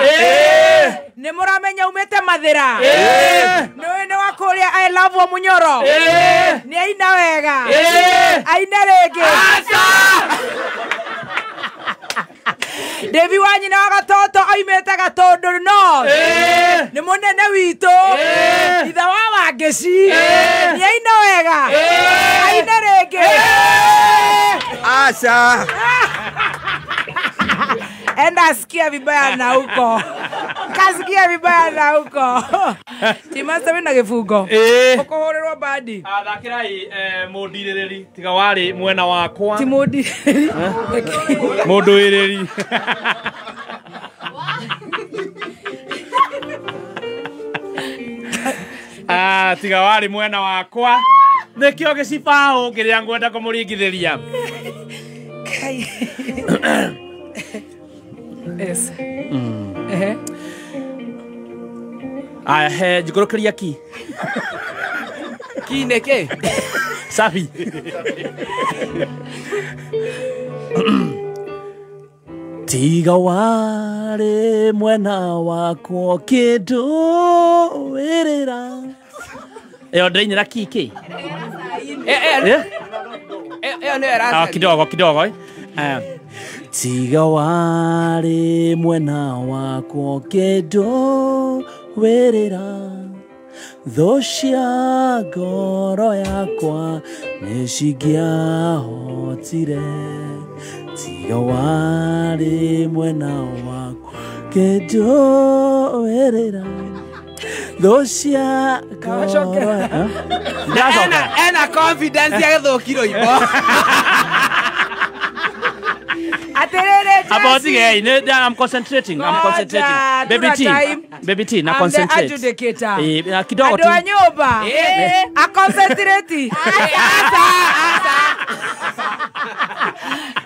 nĩ mũramenya umĩte mathĩra nĩ wa kũrĩa I love wa Munyoro nĩ aina wega aina rĩngĩ Devi wa nyina wa Gatoto oimĩte Gatundu no nĩ mũnene witũ ithe wa Wangeci nĩ aina wega aina rĩngĩ aca enda sikia vibaya na huko kasikia vibaya na huko Timasa wina gifungo ukuhurĩrwo bandi athakirai mundirĩrĩri tiga warĩ mwena wakwa ti mundirĩrĩ munduĩrĩri tiga warĩ mwena wakwa nĩkĩo gĩcibaũ kĩrĩa ngwenda kũmũringithĩria Yes. Aya he njikũrũkĩria ki ki nĩkĩ safi tiga warĩ mwena wakwa ũkĩndũĩrĩra ĩyo ndĩrainĩra kiki ĩyo nĩyo ĩracaria kidogo tiga warĩ mwena wakwa ũkĩndũĩrĩra thũ cia ngoro yakwa nĩcingĩahotire tiga warĩ mwena wakwa ũkĩndũĩrĩra thũ cia ngoro ena confidence ya gĩthũkiro ibo About the game, I'm concentrating. Baby T, now concentrate. Kidogo tu. Nyoba. A concentrate.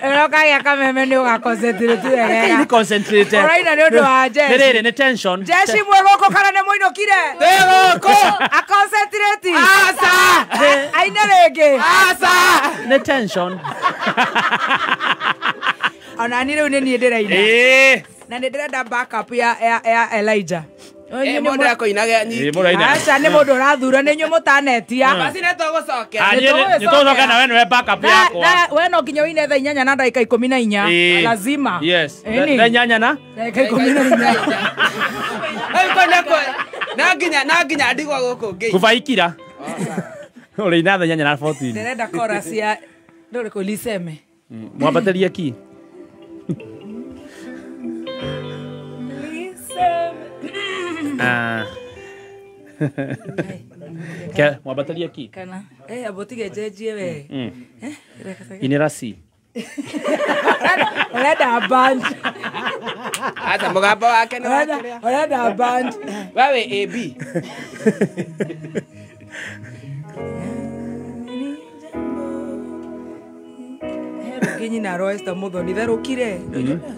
Eroka ya kameme ni uga concentrate wega. Ni concentrate. Alright na ndio aje. Ni tension. Jeshi mwegoko kana ne moino kire. Tegoko. A concentrate. Asa. Aina rege. Asa. Ni tension. Ona ni rĩu nĩ niĩ ndĩraina na nĩ ndĩrenda backup ya Elijah mũndũ akoinaga nyingĩ aca nĩ mũndũ ũrathura nĩ inyuĩ mũtanetia basi nĩ tũgũcokera nĩtũgũcoka na we nĩwe backup yakwa we no nginya ũine thaa 8 na ndagĩka 14 lazima yes thaa 8 na ndagĩka 14 na nginya ndigwa gũkũ ngĩ kubaikira ũrĩina thaa 8 na 14 ndĩrenda chorus ya ndũrĩkũ liseme mwambatĩrie ki Ke mwabatalia ki kana abotige jeje we inera si Orada band hata mugamba wake ni wake orada band wewe AB Kinyi na roesta muthoni therukire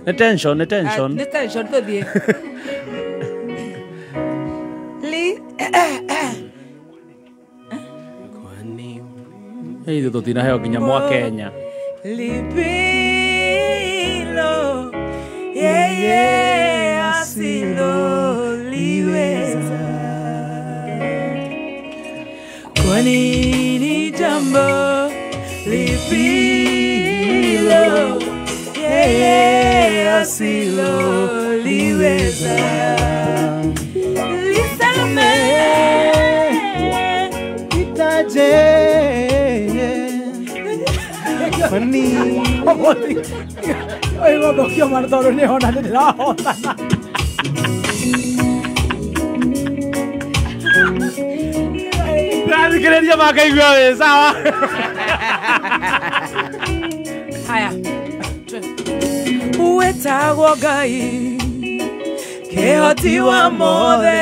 Attention tuthie Hey, tutinaheo nginya mwa Kenya Lipi yeye asiloliweza. Kwa nini jambo lipilo yeye asiloliweza? Funny. Oi, vamos que eu mando ne hona de la hona. Nada queria marcar igual sawa. Haya. Uetagwo Ngai kehoti wa mothe.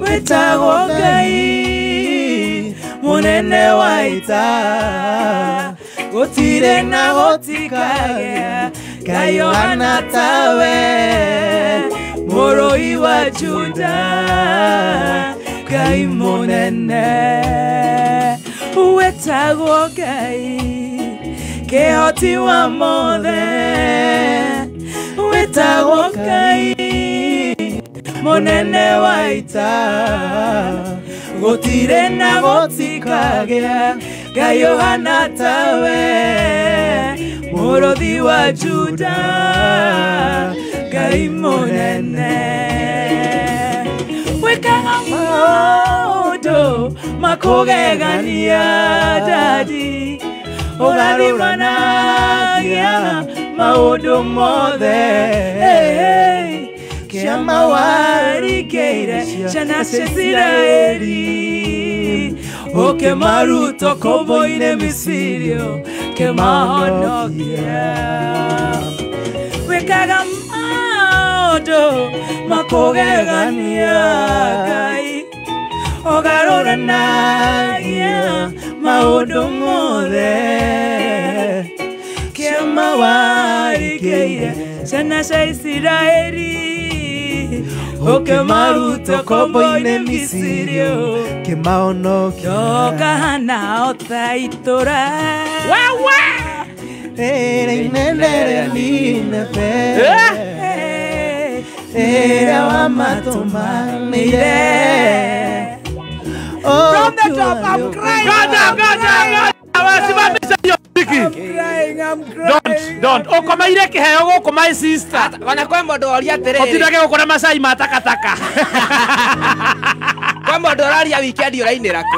Wetagwo Ngai munene wa ita. Gotire na gotikage Ngai ohana tawe Moroi wa Juda Ngai munene wetagwo Ngai kehoti wa mothe wetagwo Ngai munene wa ita gotire na gotikage Ngai ohana tawe Morothi wa Juda Ngai munene wekaga maundu makugegania dadi ugarimanagia maundu mothe kiama warikeire ciana cia Isiraeli oke maruto komboine Misirio ke mahonokia wekaga maundu makugegania Ngai ogaroranagia maundu mothe kiama warikeire ciana cia Isiraeli oke maruto komboine Misirio ke mahonokia kahana otaitora wawa nene ninepe era wa matumanire from the top I'm crying I'm crying Don't okoma ire kiheo gukoma my sister Wana kwa modo oria terere Otindage gukora masai matakataka Kwa modo oria weekend urainira ku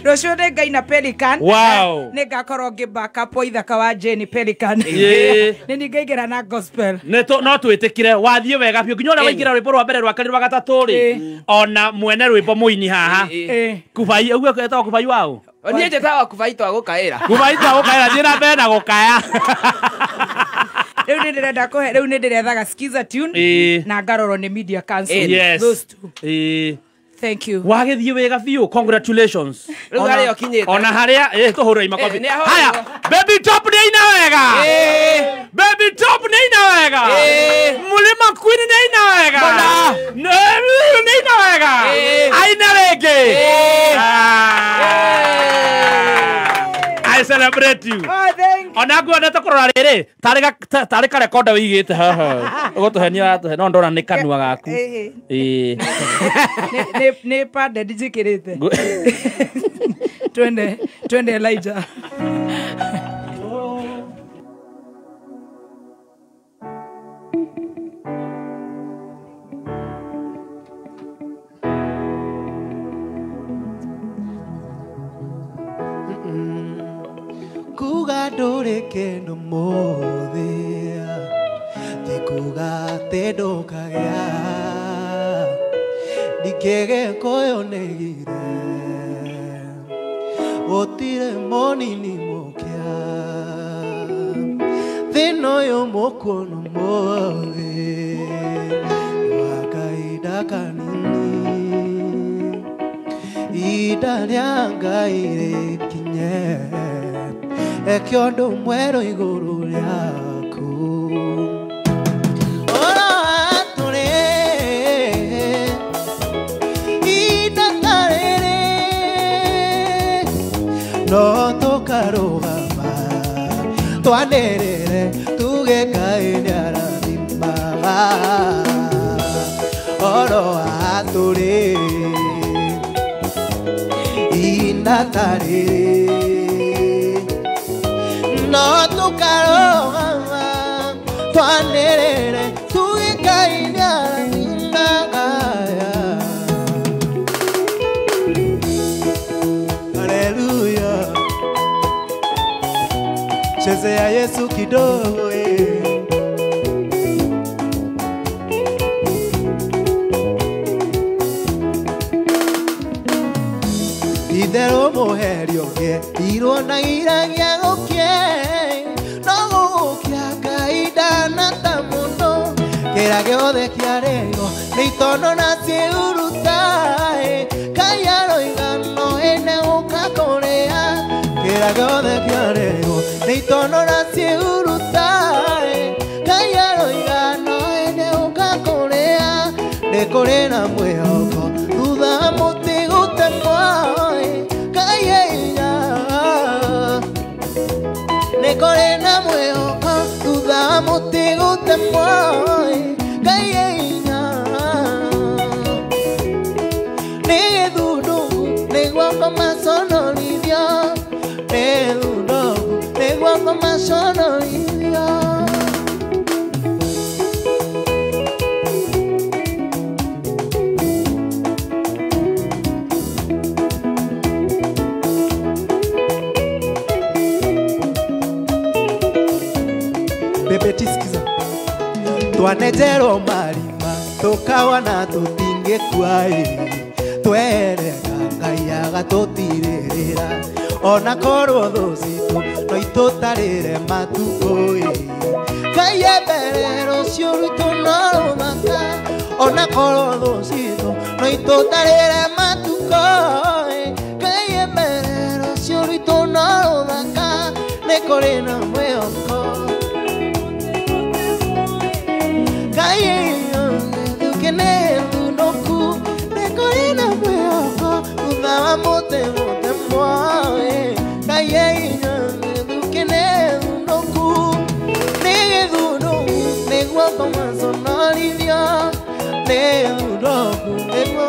Rũciũ nĩ Ngai na Pelican. Wow. Nĩ ngakorwo ngĩbaka po ithaka wa Jane Pelican. Nĩ ngaingĩra na gospel. No twĩtĩkire wathiĩ wega biũ nginya ũrĩa waingĩra rwĩmbo rwa mbere rwa kerĩ rwa gatatũ rĩ ona mwene rwĩmbo mũini haha Kubai ũguo etagwo Kubai wao Niĩ njĩtagwo Kubai twa gũkaĩra Kubai twa gũkaĩra njĩra mbere na gũkaya Rĩu nĩ ndĩrenda kũhe rĩu nĩ ndĩrethaga Skiza Tune na ngarorwo nĩ Media Council. Yes. Those two. Thank you. Wagĩthiĩ wega biũ congratulations. Rĩu harĩa ũkinyĩte. Ona harĩa tũhũrĩre makobi. Haya Baby Top nĩ ina wega. Baby Top nĩ ina wega. Mulima Queen nĩ ina wega. Nĩ ina wega. Aina rĩngĩ. I celebrate you. Oh, thank you. Ona nguonete kũrora rĩrĩ tarĩ ka rekoda wĩigĩte haha ũgũtũhenia no ndona nĩ kanua gaku nĩ padded njĩkĩrĩte twende Elijah kuga ndũrĩ kĩndũ mũthĩa ti kuga atĩ ndũkagĩa ndingĩgĩkũyũnĩgire gũtirĩ mũnini mũkĩa thĩna ũyũ mũkuona mũthĩ wa kahinda kanini ihinda rĩa Ngai rĩkinye eke ũndũ mwerũ igũrũ rĩaku oro atũrĩ ihinda ta rĩrĩ no tũkarũgama twanĩrĩre tuge Ngai nĩarathimaga oro atũrĩ inatari no tũkarũgama twanĩrĩre tuge Ngai nĩarathimaga. Haleluya, chezea Yesu kidogo itherũ mũherio gĩ irwo na iragia gũkĩ no gũgũkĩa Ngai ndanata mũno kĩrĩa gĩothe kĩarĩirwo nĩ itono na ciĩruta Ngai aroiga no ene gũka kũrĩa kĩrĩa gĩothe kĩarĩirwo nĩ itono na ciĩruta Ngai aroiga no ene gũka kũrĩa nĩ kũrĩ na mwĩhoko thutha wa mũtĩ gũtemwo nĩ kũrĩ na mwĩhoko thutha wa mũtĩ gũtemwo Ngai einya nĩ gĩthundũgu nĩguo kũmaconorithio nĩ gĩthundũgu nĩguo kũmaconorithio. Bebetisikiza twanenjerwo marima tũkawa na tũtingĩkua twerega Ngai agatũtirĩrĩra ona korwo thũ citũ no itũtarĩre matukũ Ngai mbere rũciũ rwitũ no rũthaka ona korwo thũ citũ no itũtarĩre matukũ Ngai mbere rũciũ rwitũ no rũthaka nĩ kũrĩ na mwĩhoko Ngai thukene thunũku nĩ kũrĩ na mwĩhoko thutha wa mũtĩ gũtemwo Ngai thukene thunũku nĩ gĩthundũgu nĩguo kũmaconorithio nĩ thunũku nĩguo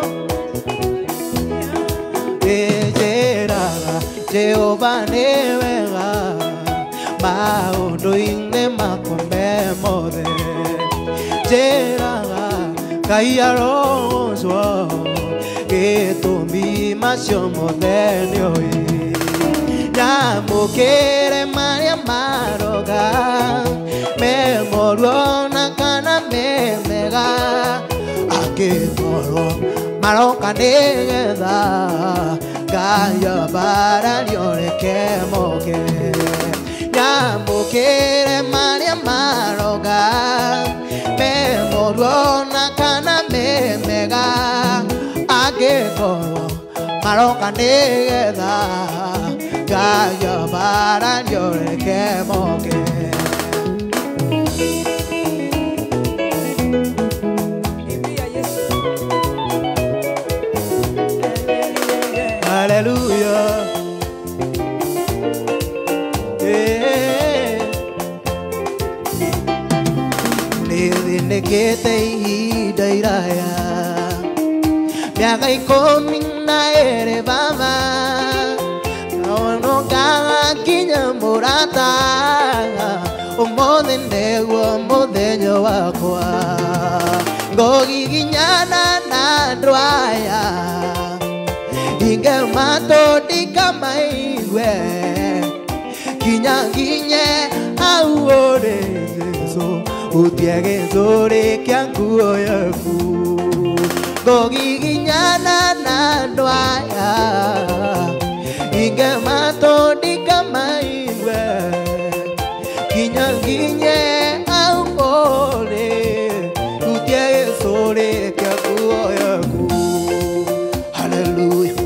njĩraga Jehova nĩ wega maũndũ-inĩ makwa me mothe njĩraga Ngai arogocwo gĩtũmi macio mothe nĩoĩ nyamũkĩre marĩa maroga me moru ona kana me mega angĩkorwo maroka nĩgetha Ngai ambaranio reke moke nyamũkĩre marĩa maroga me moru ona kana me mega angĩkorwo maroka nĩgetha Ngai ambaranio reke moke. Hallelujah. Nĩthĩnĩkĩte ihinda iraya mĩaka 12 baba no ngaga nginya mũrata ũmũthĩ nĩguo mũthenya wakwa ngũgiginyana na andũ aya ingematũndika maigue kinya nginye hau ũrĩ Jesũ utie gĩthũri kĩa nguo yaku ngũgiginyana na andũ aya ingematũndika maigue kinya nginye hau ũrĩ utie gĩthũri kĩa nguo yaku. Hallelujah,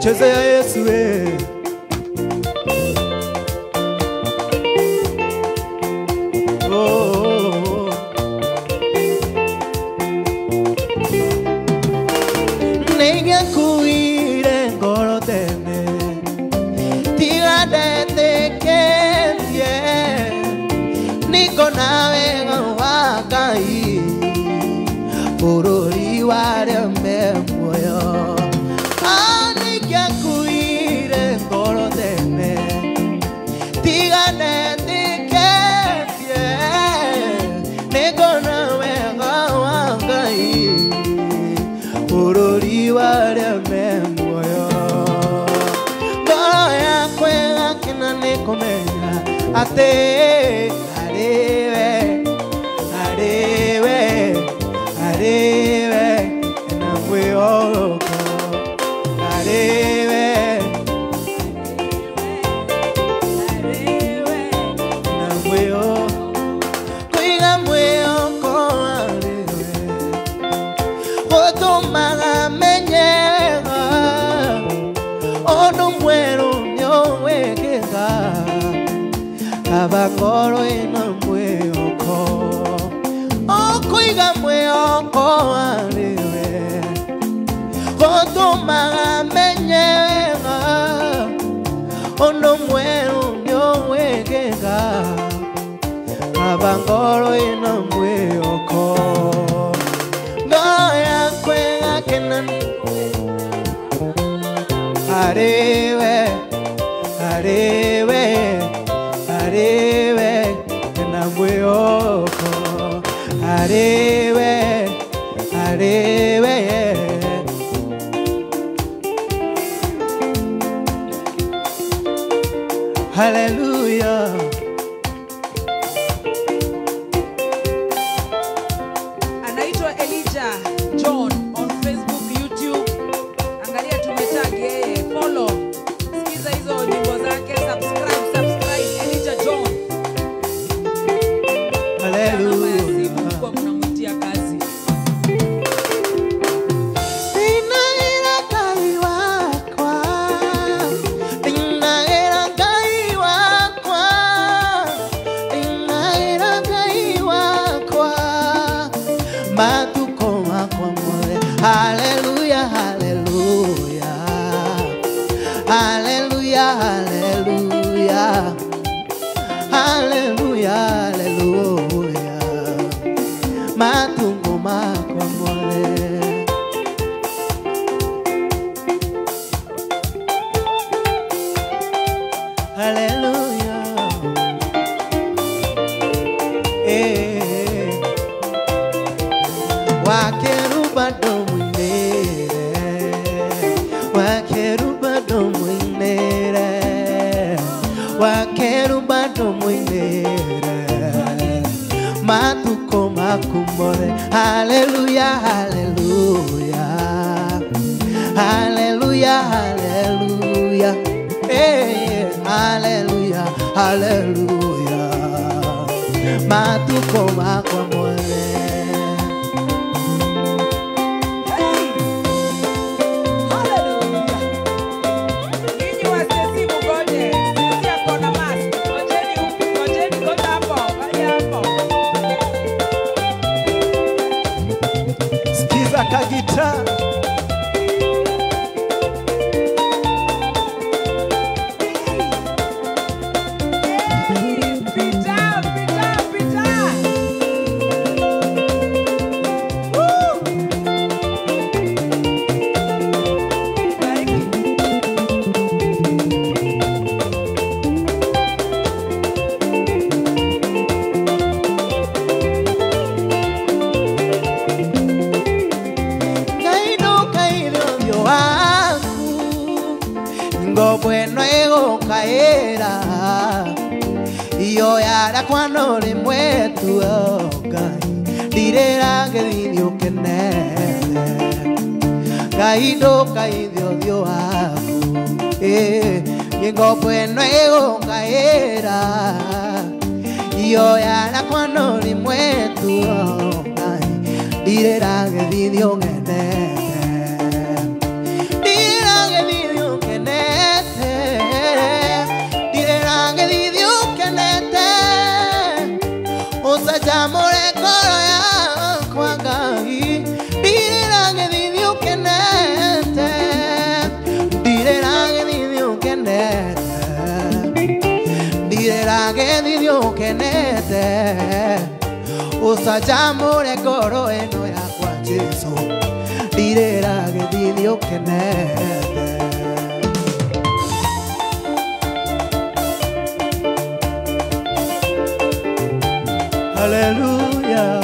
chezea Yesu nĩngĩkuire ngoro tene tiga ndetĩkĩtie bururi ware memoyo anikia kuire ngoro dene tigane diketie negona wega wangai bururi ware memoyo goya kwega kina nikomenya ate arewe na mweo arewe na mweo kuiga mweo ko arewe otomaga menyega ono mwero nyowekega abangoro ina mweo ko kuiga mweo ko arewe otomaga menyega ono mwero nyowekega abangoro ina mweo ko goya kwega kenan arewe na mweo ko arewe hallelujah anaitwa Elijah John on Facebook, YouTube. Angalia tumetag yeye, follow, sikiza hizo nyimbo zake, subscribe Elijah John. Hallelujah. Hallelujah, hallelujah, hallelujah, hallelujah, hallelujah, hallelujah. Matungo makwa mole. Hallelujah. Wakeruba matuko makumore. Hallelujah, hallelujah, hallelujah, hallelujah, hallelujah, hallelujah. Matuko makumore. Kagita bueno ego caera yo yara cuando le mueto dirá que dios que ne caído Dios llego bueno ego caera yo yara cuando le mueto dirá que dios que ne Amore koroya kwagai diranga didio kenete diranga didio kenete usa amore koroya no ya kwaje ukenete. Hallelujah.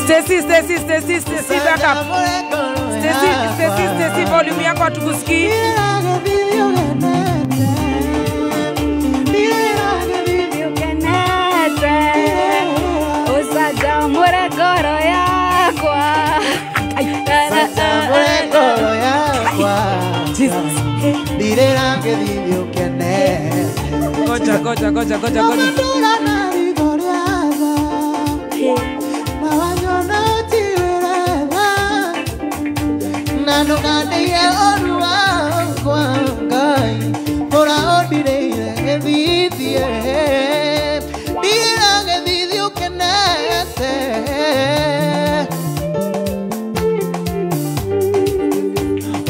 Stacy, back up. Stacy, volume yako hatukusikii. Usaja mure goro yakwa. Usaja mure goro yakwa. Direra que vive ukenete. Goja. No gane orua kwangai ora odire vidie dira ge vidio kenete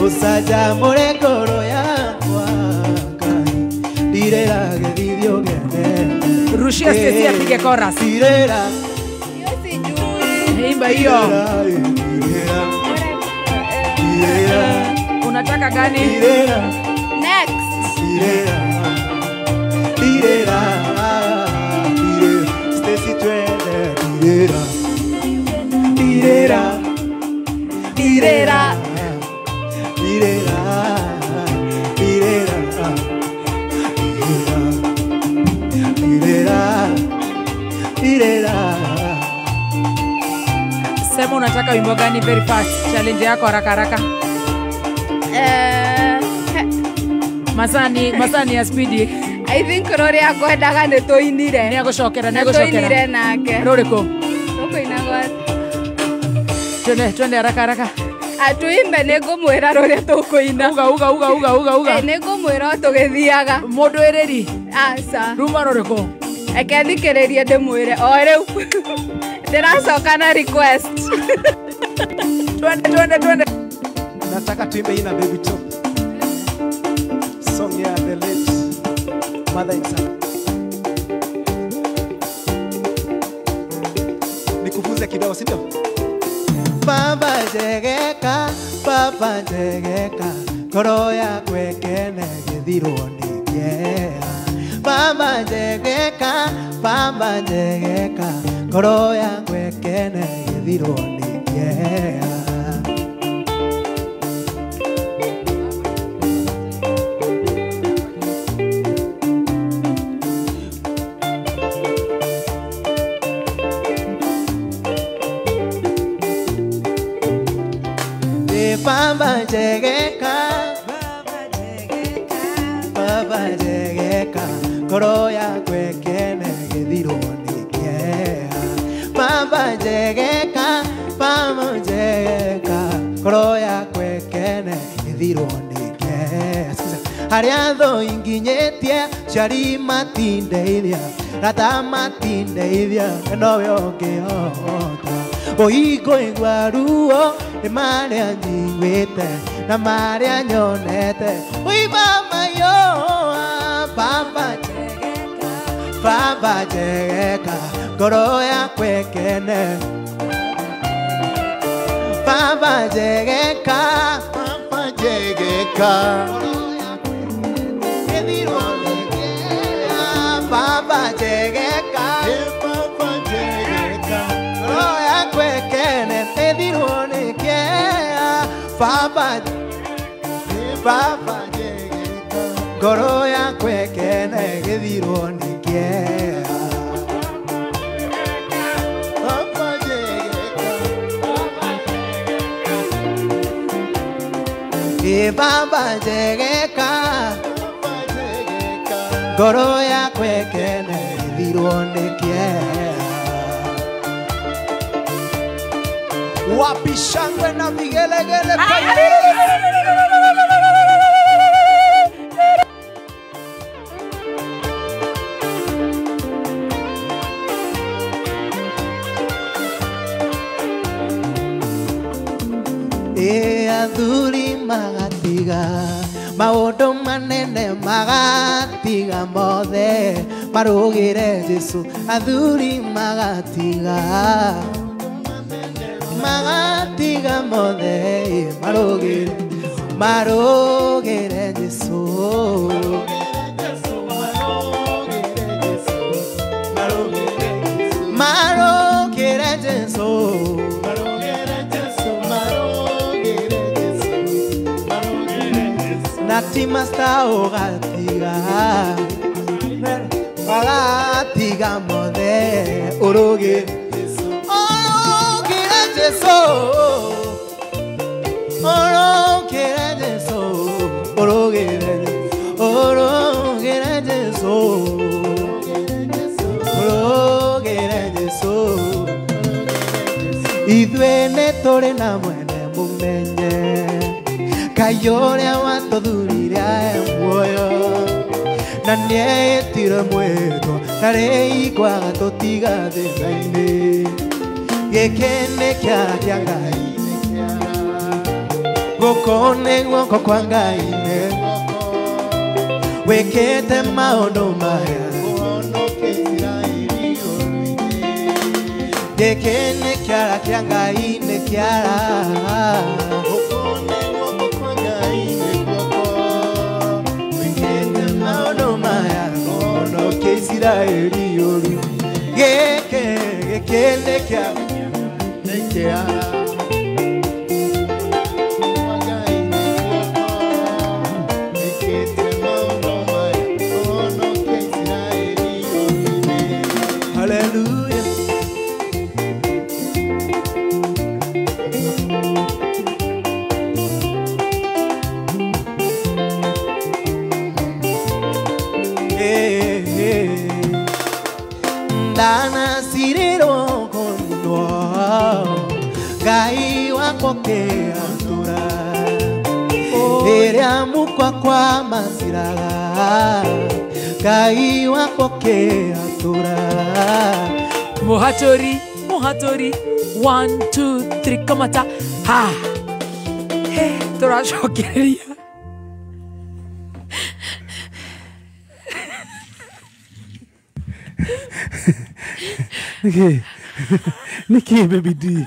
usaja more koro ya kwangai dira ge vidio kenete rushia Stacy apige chorus direra imba hiyo unataka gani? Next. Stacy twende Sema unataka wimbo gani very fast? Challenge yako haraka. Masani ya speedy. I think rori akwendaga nĩ tũinire. Nĩ agũcokera. Tũinire nake. Rũrĩkũ? Tũkũina gwathu. Twende haraka. Atuimbe nĩ ngũmwĩra rũrĩa tũkũina. Uga. Nĩ ngũmwĩra o tũgĩthiaga. Mũndũ ereri? Aca. Ruma rũrĩkũ? Eke thikĩrĩrie ndĩmwĩre o rĩu. Ndĩracoka na request. Twende. Nataka tuimbe ina baby top. Song ya the late mother and son. Nikufunze kidogo sio? Baba jegeka, koro ya kwekene githirwo nikia. Baba jegeka, koro ya kwekene githirwo nikia. Baba jegeka, koro ya kwekene githirwo nikia. Baba jegeka, koro ya kwekene githirwo nikia. Haria tho inginyetie ciari matindeithia, rata matindeithia, nowe ũngĩhota. Ũhingo igua ruo nĩ marĩa njiguĩte na marĩa nyonete. Ui mama yo, Baba jegeka, ngoro yakwa ĩkene. Baba jegeka, gĩthirwo nĩkĩa. Baba jegeka, ngoro yakwa ĩkene. Gĩthirwo nĩkĩa. Baba jegeka, ngoro yakwa ĩkene. Gĩthirwo nĩkĩa. Baba njegeka ngoro yakwa ĩkene ĩthirwo nĩ kĩeha. Wapi shangwe na vigelegele kwa athuri magatiga maundu manene magatiga mothe marugire Jesu. Athuri magatiga mothe marugire Jesu. Marugire Jesu. Nati masta ogatiga mothe urugire Jesu. Urugire Jesu. Urugire Jesu. Urugire Jesu. Urugire Jesu. Ithuĩ nĩ tũrĩ na mwene mũmenye Ngai ũrĩa watũthurire muoyo na nĩetire mwĩtwo tarĩ ikwaga tũtiga thĩna-inĩ. Gĩkĩ nĩ kĩara kĩa Ngai gũkũ nĩ guoko kwa Ngai wĩkĩte maũndũ maya. Gĩkĩ nĩ kĩara kĩa Ngai nĩ kĩara Israeli yoru geke nekia hallelujah. Dana sirero kondo Ngai wako keatura Erea mukwa kwa masiraga Ngai wako keatura. Muhatori 1 2 3 kamata ha turashokeria Niki baby D.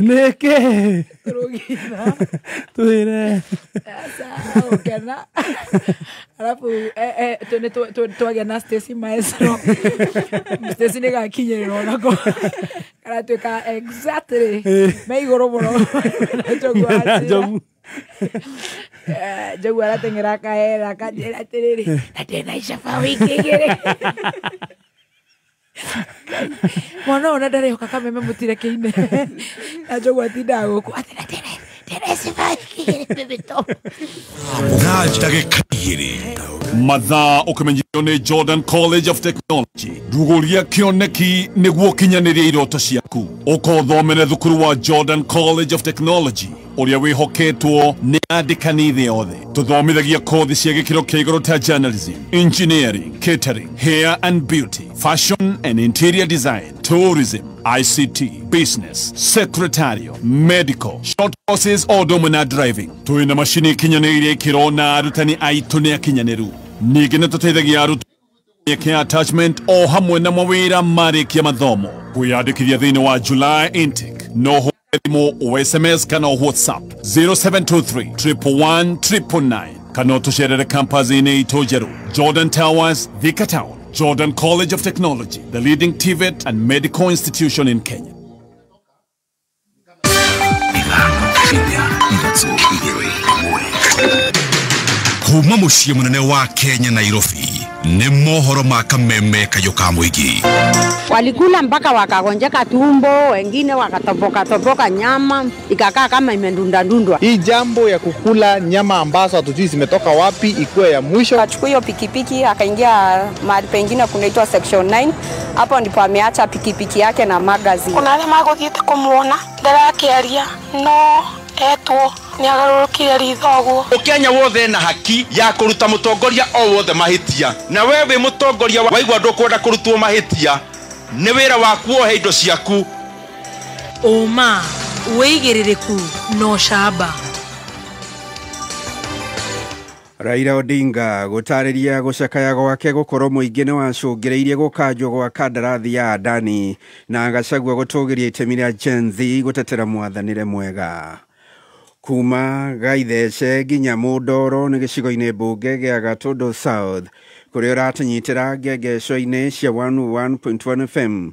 Neke. Tuire. Sasa ukena. Alafu tuage na Stacy maestro. Stacy nega kinyerero nako. Kara tuka exactly. Meigoro boro. Jogu. Jogu aratengera kaera kajera terere. Natena ishafa wiki gere. Mwana ona ndare ukaka meme mutire kiine. Na Jogu atinda guku atena terese wiki gere bebito. Mathaa ũkĩmenyithio nĩ Jordan College of Technology. Ndugũria kĩoneki nĩguo kinyanĩria iroto ciaku. Ũka ũthomere thukuru wa Jordan College of Technology ũrĩa wĩhoketwo nĩ andĩkani thĩ yothe. Tũthomithagia kothi cia gĩkĩro kĩa igũrũ ta journalism, engineering, catering, hair and beauty, fashion and interior design, tourism, ICT, business, secretarial, medical, short courses o domina driving. Twĩna macini ikinyanĩirie ikĩro na arutani aitũ nĩ akinyanĩru. Ningĩ nĩ tũteithagia arutwo kia attachment o hamwe na mawĩra marĩkia mathomo. Kwĩyandĩkithia thĩinĩ wa July intake. No thimũ o SMS kana o WhatsApp 0723 111 999 kana tũcerere campus-inĩ itũ njerũ Jordan Towers, Thika Town. Jordan College of Technology, the leading TVET and medical institution in Kenya. Kuma muciĩ mũnene wa Kenya Nairobi, nĩ mohoro ma kameme kayoka mwigi. Walikula mpaka wakagonjeka tumbo, wengine wakatoboka nyama, ikakaa kama imendundandundwa. Hii jambo ya kukula nyama ambazo hatujui zimetoka wapi ikuwe ya mwisho. Akachukua hiyo pikipiki akaingia mahali pengine kunaitwa section 9. Hapo ndipo ameacha pikipiki yake na magazine. Kuna wale magothiete kumuona ndarakiaria no etwo ni agarurukire rithoguo. Ukenya wothe na haki ya kuruta mutongoria o wothe mahitia, na wewe mutongoria waigwa ndukwenda kurutwo mahitia, ni wira waku ohe indo ciaku. Oma weigiririku no shaba. Raila Odinga gutariria gucakaya gwake gukorwo muingi ni wacungireirie gukanjwo gwa kandarathi ya Adani na Gachagua gutugiria itemi ria Gen Z gutetera mwathanire mwega. Kuma Gaithece nginya Mundoro ni gicigo-ini mbunge gia Gatundu South kuria uratunyitira ngengeco-ini cia 101.1 FM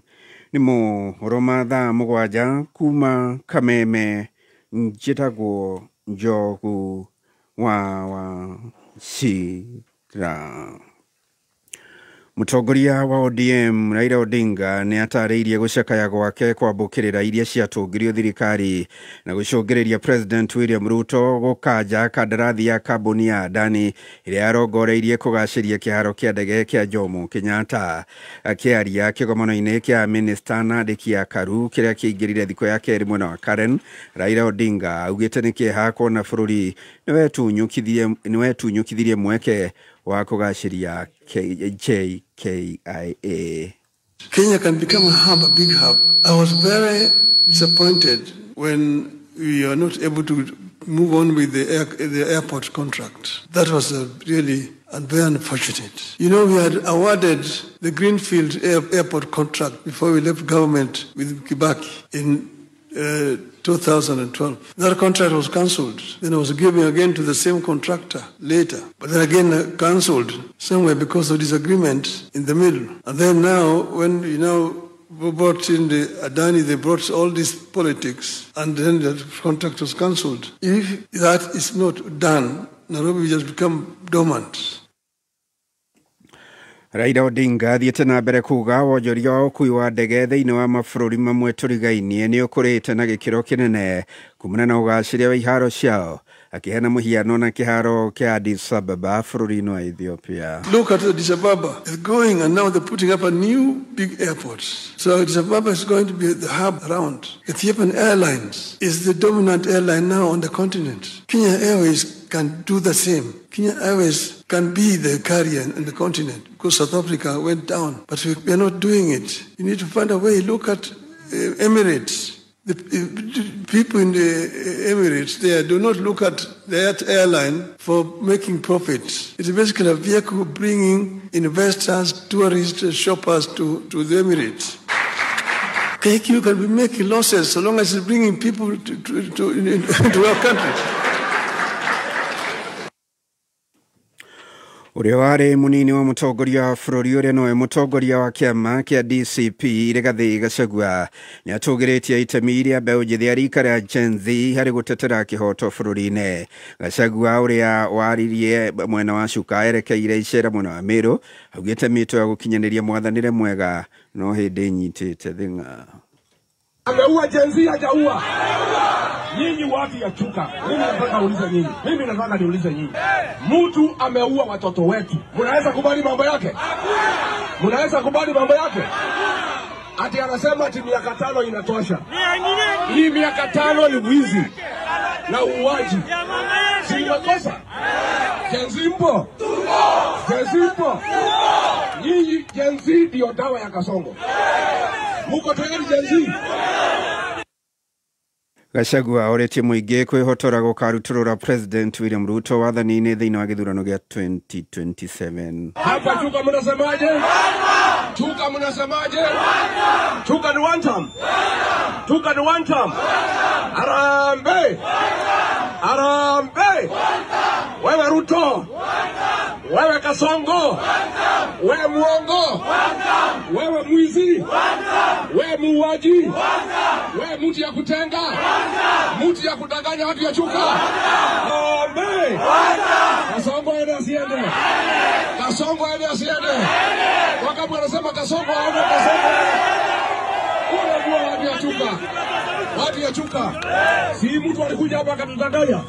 ni mohoro thaa mugwanja kuma Kameme. Njitagwo Njogu wa Shira. Mutongoria wa ODM Raila Odinga ni atariirie gucakaya gwake kwambukirira iria ciatungirio thirikari na gucungiriria President William Ruto gukanja kandarathi ya kambuni ya Adani iria arongoreirie kugaciria kiharo kia ndege kia Jomo Kenyatta. Akiaria kigomano-ini kia Minister Nadeki ya Karu kiria kiingirire thiko ya keri mwena wa Karen, Raila Odinga augite ni kieha kuona bururi ni wetunyukithirie mweke wa kugaciria JKIA. Kenya can become a hub, a big hub. I was very disappointed when we are not able to move on with the airport contract. That was really very unfortunate. You know, we had awarded the Greenfield airport contract before we left government with Kibaki in 2012. That contract was cancelled. Then it was given again to the same contractor later. But then again cancelled somewhere because of disagreement in the middle. And then now, when we brought in the Adani, they brought all these politics, and then the contract was cancelled. If that is not done, Nairobi will just become dormant. Raila Odinga thiete na mbere kuga wonjoria wa ukui wa ndege thiini wa mabũrũri mamwe turigainie ni ukurite na gikiro kinene kumana na ugaciria wa iharo ciao, akihena muhiano na kiharo kia Addis Ababa bũrũri-inĩ wa Ethiopia. Look at Addis Ababa. It's going, and now they're putting up a new big airport. So Addis Ababa is going to be the hub around. Ethiopian Airlines is the dominant airline now on the continent. Kenya Airways can do the same. Kenya Airways can be the carrier in the continent because South Africa went down. But we are not doing it. You need to find a way. Look at Emirates. The people in the Emirates there do not look at that airline for making profits. It's basically a vehicle bringing investors, tourists, shoppers to the Emirates. KQ can be making losses so long as it's bringing people to our country. Uria wari munini wa mutongoria wa bururi uria noe mutongoria wa kiama kia DCP Rigathi Gachagua ni atugiritie itemi iria mbeũ njithi ya rika ria Gen Z hari gutetera kihoto bururi-ini. Gachagua uria waririe mwena wa Chuka erekeire icera mwena wa Meru augite mito ya gukinyaniria mwathanire mwega no hindi nyitite thinga. Ameua Gen Z hajaua. Nyinyi watu ya Chuka, mimi nataka niulize nyinyi. Mtu ameua watoto wetu. Mnaweza kubali mambo yake? Mnaweza kubali mambo yake? Ati anasema ati miaka 5 inatosha. Hii miaka 5 ni wizi na uuaji. Si makosa? Gen Z mpo? Gen Z mpo? Nyinyi Gen Z ndio dawa ya Kasongo. Muko tayari Gen Z? Gachagua orete muingi kwihotora gukaruturura President William Ruto wathani-ini thiini wa githurano gia 2027. Hapa Chuka mnasemaje? Chuka mnasemaje? Chuka ni one term. Chuka ni one term. Arambe. Arambe. Wewe Ruto. Wewe Kasongo. Wewe muongo. Wewe mwizi. Wewe muuaji. Wewe mtu ya kutenga. Mtu ya kudanganya watu ya Chuka. Arambe. Kasongo enda siende. Kasongo aende asiende? Wakati wanasema Kasongo aende, Kasongo unajua watu ya chuka. Si mtu alikuja hapa akatudanganya.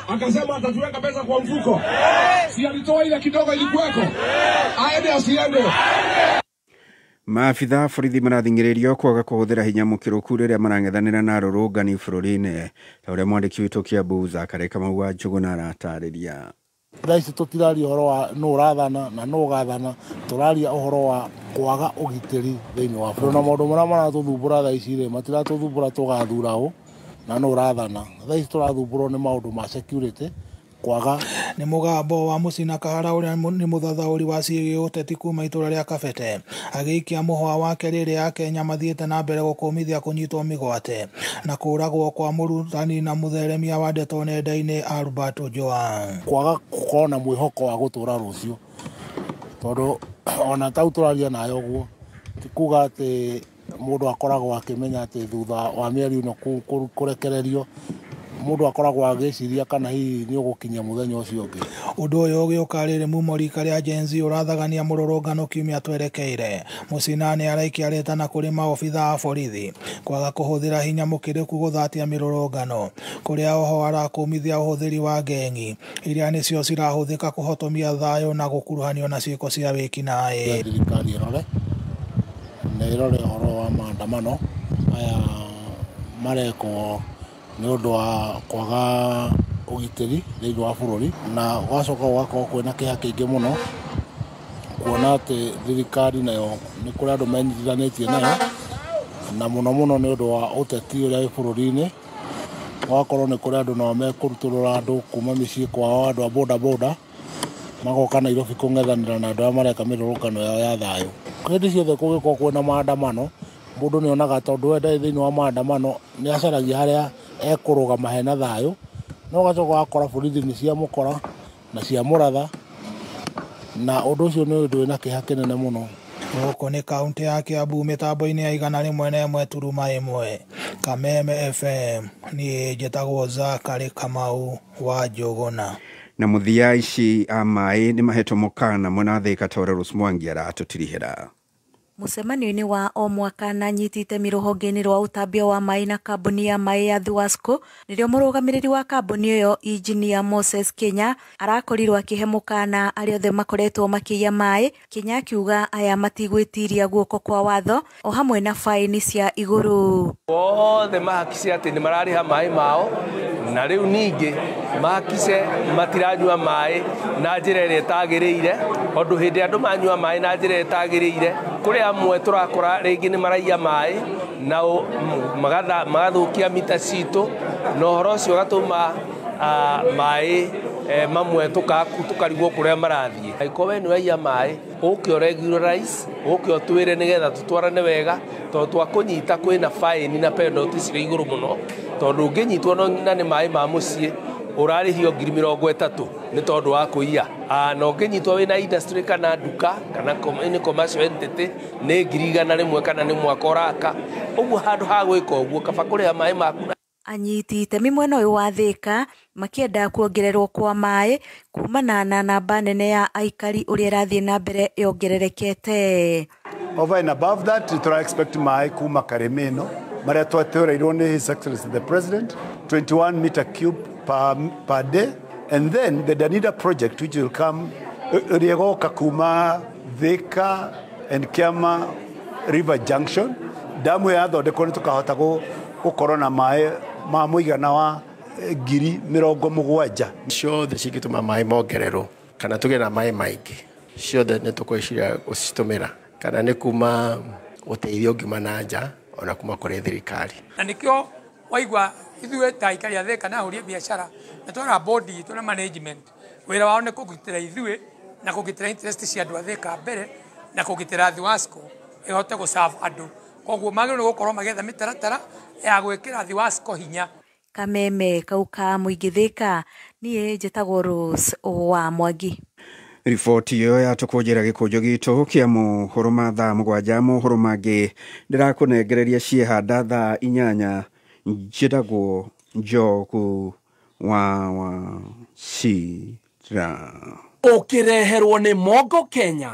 Akasema atatuweka pesa kwa mfuko. Si alitoa ile kidogo ilikuweko. Aende asiende? Maabitha borithi marathing'ĩrĩrio kwaga kũhũthĩra hinya mũkĩrũku rĩrĩa marang'ethanĩra na arũrũngani bũrũri-inĩ, ta ũrĩa mwandĩki witũ Kiambu Zakari Kamau wa Njũgũna aratarĩria. Thaa ici tũtiraria ũhoro wa nũ ũrathana na nũ ũgathana, tũraria ũhoro wa kwaga ũgitĩri thĩinĩ wa bũrũri. Na maũndũ marĩa maratũthumbũra thaa ici rĩ, matiratũthumbũra tũgathura ũ na nũ ũrathana. Thaa ici tũrathumbũrwo nĩ maũndũ ma security kwaga. Nĩ mũgambo wa Mũcina Kahara ũrĩa nĩ mũthathaũri wa ciĩgiĩ ũteti kuma itũra rĩa Kabete, agĩikia mũhwa wake rĩrĩa ya Kenya mathiĩte na mbere gũkũmithia kũnyitwo mĩgwate na kũragwo kwa mũrutani na mũtheremia wa ndeto nenda-inĩ Albert Ojwang. Kwaga gũkorwo na mwĩhoko wa gũtũra rũciũ, tondũ ona tau tũraria nayo ũguo ti kuga atĩ mũndũ akoragwo akĩmenya atĩ thutha wa mĩeri ĩno kũrekererio mũndũ akoragwo agĩciria kana hihi nĩ ũgũkinya mũthenya ũcio ũngĩ. Ũndũ ũyũ ũgĩũka rĩrĩ mumorika rĩa Gen Z ũrathagania mũrũrũngano kiumia twerekeire. Mũcina nĩ araikia rĩtana kũrĩ maobitha a borithi kwaga kũhũthĩra hinya mũkĩrĩku gũthatia mĩrũrũngano, kũrĩa oho arakũmithia ũhũthĩri wa ngengi iria nĩcio cirahũthĩka kũhotomia thayũ na gũkuruhanio na ciĩko cia wĩkinaĩ. Thirikari ĩrore ũhoro wa maandamano aya marekwo nĩ ũndũ wa kwaga ũgitĩri thĩinĩ wa bũrũri, na gwacoka gũgakorwo kwĩna kĩeha kĩingĩ mũno kuona atĩ thirikari nayo nĩ kũrĩ andũ menyitithanĩtie nayo, na mũno mũno nĩ ũndũ wa ũteti ũrĩa wĩ bũrũri-inĩ. Gwakorwo nĩ kũrĩ andũ nao mekũrutũrũra andũ kuma mĩciĩ kwao, andũ a boda boda magoka Nairobi kũng'ethanĩra na andũ arĩa mareka mĩrũrũngano yao ya thayũ. Hĩndĩ ciothe kũngĩkorwo kwĩna maandamano, mũndũ nĩ onaga tondũ wenda thĩinĩ wa maandamano nĩ acaragia harĩa ekũrũgama hena thayũ, no ũgacoka wakora borithi nĩ ciamũkora na ciamũratha, na ũndũ ũcio nĩ ũndũ wĩna kĩeha kĩnene mũno. Gũkũ nĩ kaunti ya Kiambu, mĩtambo-inĩ ya 101.1 Kameme FM. Niĩ njĩtagwo Zakari Kamau wa Njũgũna. Na mũthia ici a maĩ nĩ mahetwo mũkana mwena Thika ta ũrĩa Rose Mwangi aratũtirihĩra. Mũcemanio-inĩ wa o mwaka na nyitĩte rũhonge-inĩ rwa ũtambia wa maĩ na kambuni ya maĩ ya Thuasco, nĩrĩo mũrũgamĩrĩri wa kambuni ĩyo Engineer Moses Kenya arakorirwo akĩhe mũkana arĩa othe makoretwo makĩiya maĩ. Kenya akiuga aya matigwĩtiria guoko kwa watho o hamwe na faini cia igũrũ. Othe mahakice atĩ nĩ mararĩha maĩ mao, na rĩu ningĩ mahakice matiranyua maĩ na njĩra ĩrĩa ĩtagĩrĩire, tondũ hĩndĩ andũ manyua maĩ na njĩra ĩtagĩrĩire, kũrĩ amwe tũrakora rĩngĩ nĩ maraiya maĩ na magathũkia mita citũ, na ũhoro ũcio ũgatũma maĩ mamwe tũkarigwo kũrĩa marathiĩ. Angĩkorwo we nĩ waiya maĩ, ũke ũregularize, ũke ũtwĩre nĩgetha tũtwarane wega, tondũ twakũnyita kwĩna faini na penalty cirĩ igũrũ mũno, tondũ ũngĩnyitwo na nĩ maĩ ma mũciĩ ũrarĩhio 30,000 nĩ tondũ wa kũiya. Na ũngĩnyitwo wĩna industry kana nduka kana commercial entity nĩ 100,000 kana nĩ mwaka ũraka. Ũguo handũ ha gwĩka ũguo kaba kũrĩha maĩ maku. Anyiti itemi mwena ũyũ wa Thika makĩenda kuongererwo kwa maĩ kumana na namba nene ya aikari ũrĩa ĩrathiĩ na mbere yongererekete. Over and above that, we expect maĩ kuma Karemeno marĩa twetereirwo nĩ His Excellency the President, 21 meter cube per day, and then the Danida project which will come rĩgoka kuma Thika and Kiama River Junction. Damu yathondekwo nĩ tũkahota gũkorwo na maĩ ma mũigana wa 70,000. Ciothe cingĩtũma maĩ mongererwo kana tũgĩe na maĩ maingĩ, ciothe nĩ tũkwĩciria gũcitũmĩra, kana nĩ kuma ũteithio ngiuma na nja ona kuma kũrĩ thirikari. Na nĩkĩo waigua ithuĩ ta aikari a Thika na ahũri biacara na twara body itũ na management, wĩra wao nĩ kũgitĩra ithuĩ na kũgitĩra interest cia andũ a Thika mbere na kũgitĩra Thuasco ĩhote gũserve andũ. Koguo magĩrĩirwo gũkorwo magĩetha mĩtaratara ya gwĩkĩra Thuasco hinya. Kameme kauka mũingĩ Thika, niĩ njĩtagwo Rose wa Mwangi. Riboti ĩyo yatũkũnjĩra gĩkũnjũ gitũ kĩa mohoro ma thaa 7. Mohoro mangĩ ndĩrakũnengereria ciĩhanda thaa 8. Njĩtagwo Njogu wa Cira. ukireherwo ni Mogo Kenya.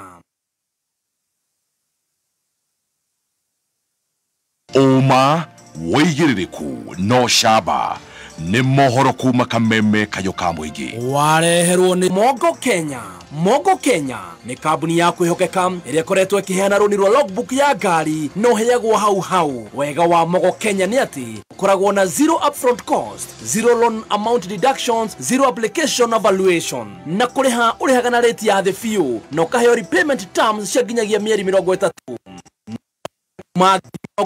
Uma weigiririku no shaba ni mohoro kuma Kameme kayo ka muingi. Wareherwo ni Mogo Kenya. Mogo Kenya ni kambuni ya kwihokeka iria koretwo ikiheana runi rwa logbook ya ngari no heyagwo hau. Wega wa Mogo Kenya ni ati koragwo na zero upfront cost, zero loan amount deductions, zero application evaluation na kuriha urihaga na rate ya the few no kaheo repayment terms cia nginyagia mieri 30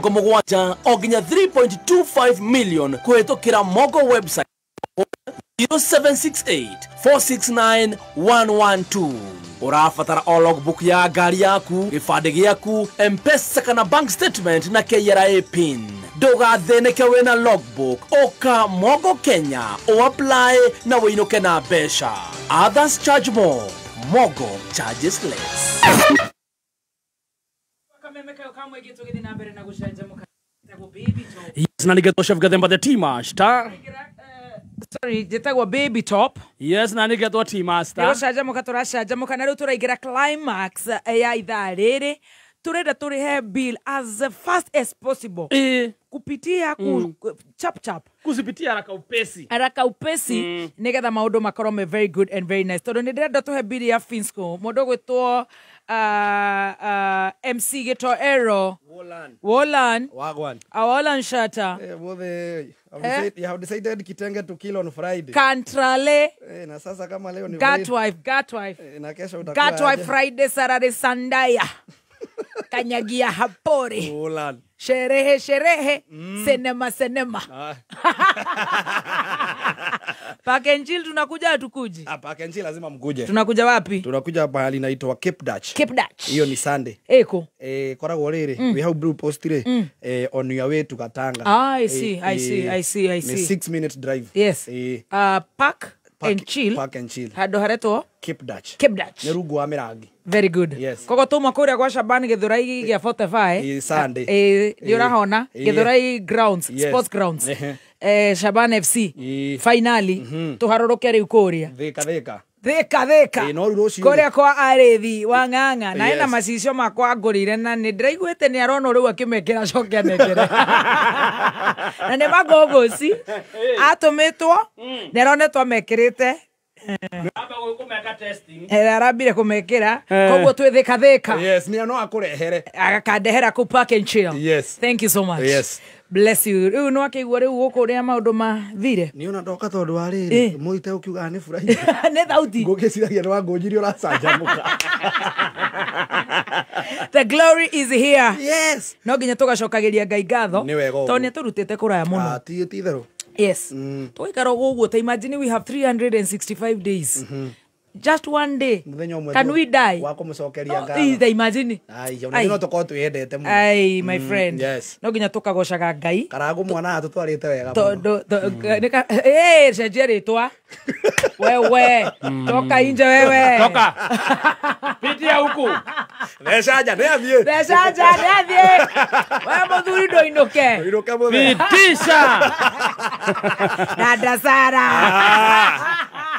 Mogwanja oginya 3.25 million kuhetokira Mogo website 0768-469-112. Urafatara o logbook ya gari yaku, gifande giaku, M-Pesa kana bank statement na KRA pin. Doga theneke wena logbook oka Mogo Kenya o apply na winuke na besha. Others charge more. Mogo charges less. Yes, nanigetwa chef gathemba the team master. Sorry, jetagwa baby top. Yes, nanigetwa team master. Turashajamuka na riu turaigira climax ya ithaa riri. Turenda turihe bill as fast as possible. Kupitia chap. Kuzipitia haraka upesi. Haraka upesi nigetha maundu makorwo me very good and very nice. Tondu ndirenda tuhe bill ya Finsco. Mundu gwitwo MC Geto Ero Wolan Wagwan Awolan Shata you have decided kitenge to kill on Friday Kantrale na sasa kama leo ni Gatwife na kesho utakuwa Gatwife Friday Saturday Sandaya kanyagia hapori Wolan sherehe sinema Park and Chill tunakuja hatukuji? Park and Chill lazima mkuje. Tunakuja wapi? Tunakuja mahali inaitwa Cape Dutch. Hiyo ni Sunday. Eko. Koragwo riri. We have blue post riri. On your way to Katanga. I see. Ni 6 minute drive. Yes. Park and Chill. Park and Chill. Hado hareto? Cape Dutch. Ni rungu wa Mirangi. Very good. Yes. Koko tuma kuria kwa Shabani Githurai gia 45. Sunday. Ndiurahona Githurai grounds, sports grounds. Shaban FC finally tuharoroke riu kuria theka kuria kwa arethi wa ng'ang'a na ina macicio makwa ngurire na ni ndiraiguite ni arona riu akimekera coke anekere na ni magogoci atumitwo ni aronetwo mekirite arambire kumekera koguo twi theka yes ni no akurehere agakandehera ku Park and Chill. Yes, thank you so much. Yes, bless you. Riu no akigwa riu gukuria maundu ma thire ni ona ndoka tondu wa riri muite ukiuga ni furahi ne thauti ngugiciragia ni wangunjiri uracanjamuka the glory is here. Yes, no nginya tugacokagiria Ngai ngatho tondu ni turutite kuraya muno ti theru. Yes. Tuikara guguo ta imagine we have 365 days. Just one day. Can we die? Wako mucokeria ngatho. They imagine. Ai, no toko twendete muno. Ai, my friend. Yes. No nginya tukagocaga Ngai. Karagu mwana atutwarite wega muno. Cenjia ritwa. Wewe. Toka inje wewe. Toka. Pitia huku. Thesanja ne athie. Wewe muthuri ndoinuke. Pitisha. Dada Sara.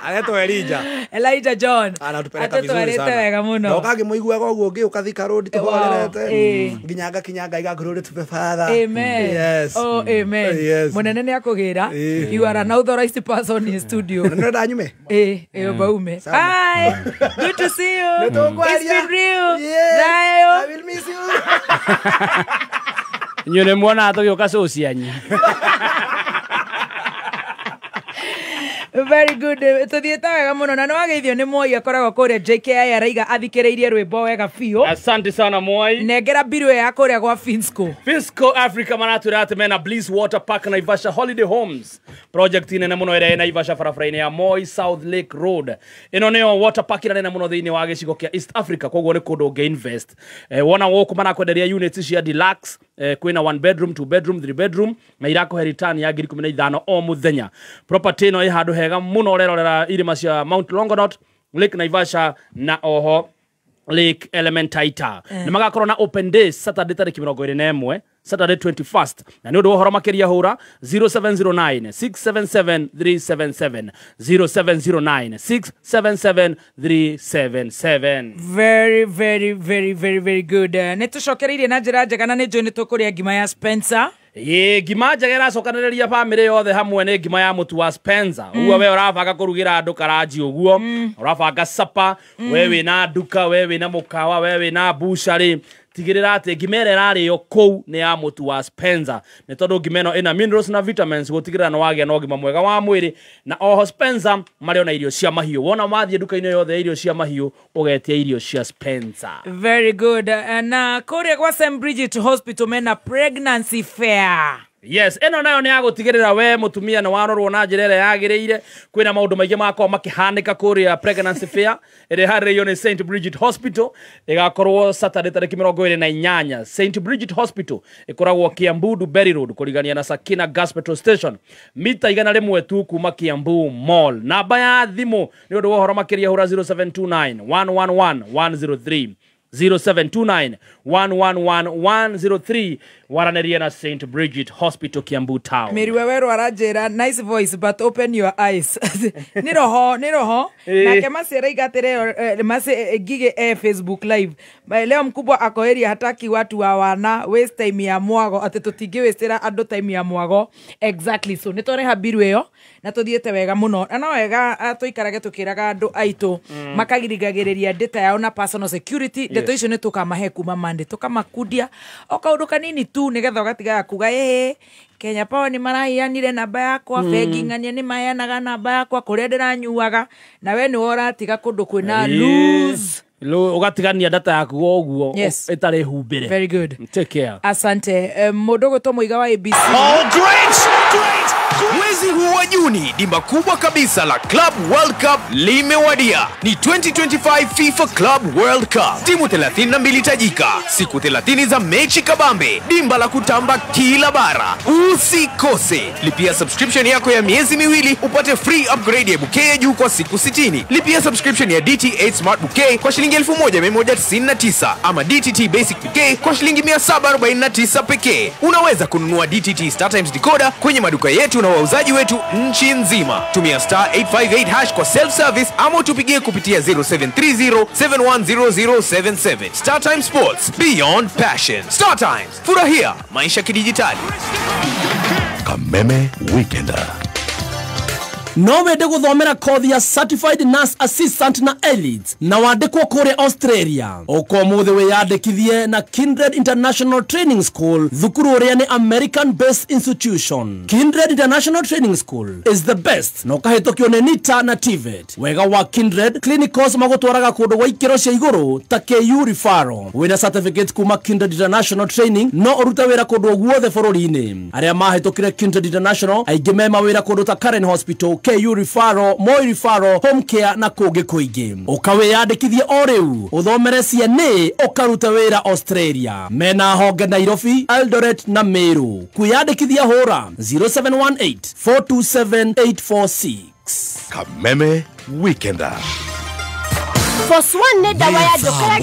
Areto Elijah John anatupeleka vizuri sana na ukage muiguaga uguo ngi ukathika road tuhorerete nginyanga kinyanga iga road to the Father. Amen. Yes. Oh amen. Yes. Munene ni akugira you are an authorized person in studio. Nenda nyume baume. Hi, good to see you. It's been real. I will miss you. Nyone mwana atogioka socianyi. Very good. Tuthieta wega muno na no ageithio ni Moi akoragwo kuria JKI araiga athikiriirie rwimbo wega fiu. Asante sana Moi. Negera biru ya kuria kwa Finsco Africa manatwira ati mena Bliss Water Park na Ivasha Holiday Homes project ine muno ire na Ivasha farafraine ya Moi South Lake Road. Ino neo water park ire muno thiini wa gicigo kia East Africa koguo ni kundu ge invest. Wona woku manakwenderia units cia deluxe kwina 1 bedroom 2 bedroom 3 bedroom na irakuhe return ya 15,000 o muthenya. Property no ihadu hega muno rerorera irima cia Mount Longonot, Lake Naivasha na oho Lake Elementaita. Nimagakorwo na open day Saturday tariki 21 Saturday 21st. Na ni undu wohoro makiria hura 0709 677 377 0709 677 377. Very very very very very good. Nitucokereirie na njira njega na ni njui nitukuria ngima ya Spencer. Ngima njega iracokanĩrĩria family yothe hamwe nĩ ngima ya mutu wa Spencer. Uguo we ũrabanga kũrugĩra andũ karaji uguo. Ũrabanga sapa, we wĩna nduka, we wĩna mũkawa, we wĩna buchari. Tigirira ati ngima ĩrĩa ĩrarĩo kũu nĩ ya mutu wa Spencer. Nĩ tondũ ngima ĩno ĩna minerals na vitamins gũtigĩrĩra nĩ wagĩa na ũgima mwega wa mwĩrĩ. Na oho Spencer marĩ ona irio cia mahiũ. Wona mathiĩ nduka-inĩ yothe irio cia mahiũ ũgetia irio cia Spencer. Very good. Na kũrĩa kwa St. Bridget Hospital mena pregnancy fair. Yes, eno nayo ni agutigirira we mutumia na warorwo na njira ĩrĩa yagĩrĩire. Kwĩna maũndũ maingĩ makoo makihanĩka kũrĩa pregnancy fair ĩrĩa harĩrĩirio nĩ St. Bridget Hospital. Ĩgakorwo Saturday tarĩki 28. St. Bridget Hospital ĩkoragwo Kiambu Berry Road kũrigania na Sakina Gas Petrol Station mita 100 tu kuma Kiambu Mall. Namba ya thimũ nĩ ũndũ wohoro makĩria hura 0729 111 103 0729 111 103 waraneria na St. Bridget Hospital Kiambu Town. Miriweweru arajera nice voice but open your eyes. Niroho na kema sera igatere mase gige Facebook live. Leo mkubwa akoeria hataki watu wawana waste time ya mwago ati tutige westera ando time ya mwago exactly so nitore habiru eyo na tuthiete wega muno na no wega atuikarage tukiraga andu aitu makagirigagiriria data yao na personal security ndeto icio ni tukamahe kuma mande tukamakudia okaundu kanini tu nigetha ugatiga kuga Kenya Power ni marahianire namba yakwa bengi ngania ni mayanaga namba yakwa kuria ndiranyuaga na we ni woratiga kundu kwina lose ugatigania data yaku oguo itari humbire. Very good. Take care. Asante. Mundu gutwo muiga wa ABC. Oh, great. Mwezi huu wa Juni dimba kubwa kabisa la Club World Cup limewadia. Ni 2025 FIFA Club World Cup. Timu 32 tajika, siku 30 za mechi kabambe, dimba la kutamba kila bara. Usikose. Lipia subscription yako ya miezi miwili upate free upgrade ya bouquet ya juu kwa siku 60. Lipia subscription ya DT8 Smart Bouquet kwa shilingi 1199 ama DTT Basic Bouquet kwa shilingi 749 pekee. Unaweza kununua DTT StarTimes decoder kwenye maduka yetu na wauzaji wetu nchi nzima. Tumia *858# kwa self service ama tupigie kupitia 0730710077. StarTimes Sports, beyond passion. StarTimes, furahia maisha kidijitali. Kameme Weekender. No wende guthomera kothi ya Certified Nurse Assistant na Elite na wandikwo kure Australia. Oko muthe wiyandikithie na Kindred International Training School, thukuru uria ni American based institution. Kindred International Training School is the best. No kahitokio ni NITA na TVET. Wega wa Kindred clinicals magutwaraga kundu gwa ikiro cia iguru ta KU referral. Wina certificate kuma Kindred International Training no uruta wira kundu guothe bururi-ini. Aria mahitokire Kindred International aingi mema wira kundu ta Karen Hospital, KU referral, Moi referral, home care na kungi kuingi. Ukawiyandikithie o riu uthomere ciana ukaruta wira Australia. Mena honge Nairobi, Eldoret na Meru. Kuyandikithia hura 0718 427 846. Kameme Weekender. Foswane dawa ya dokera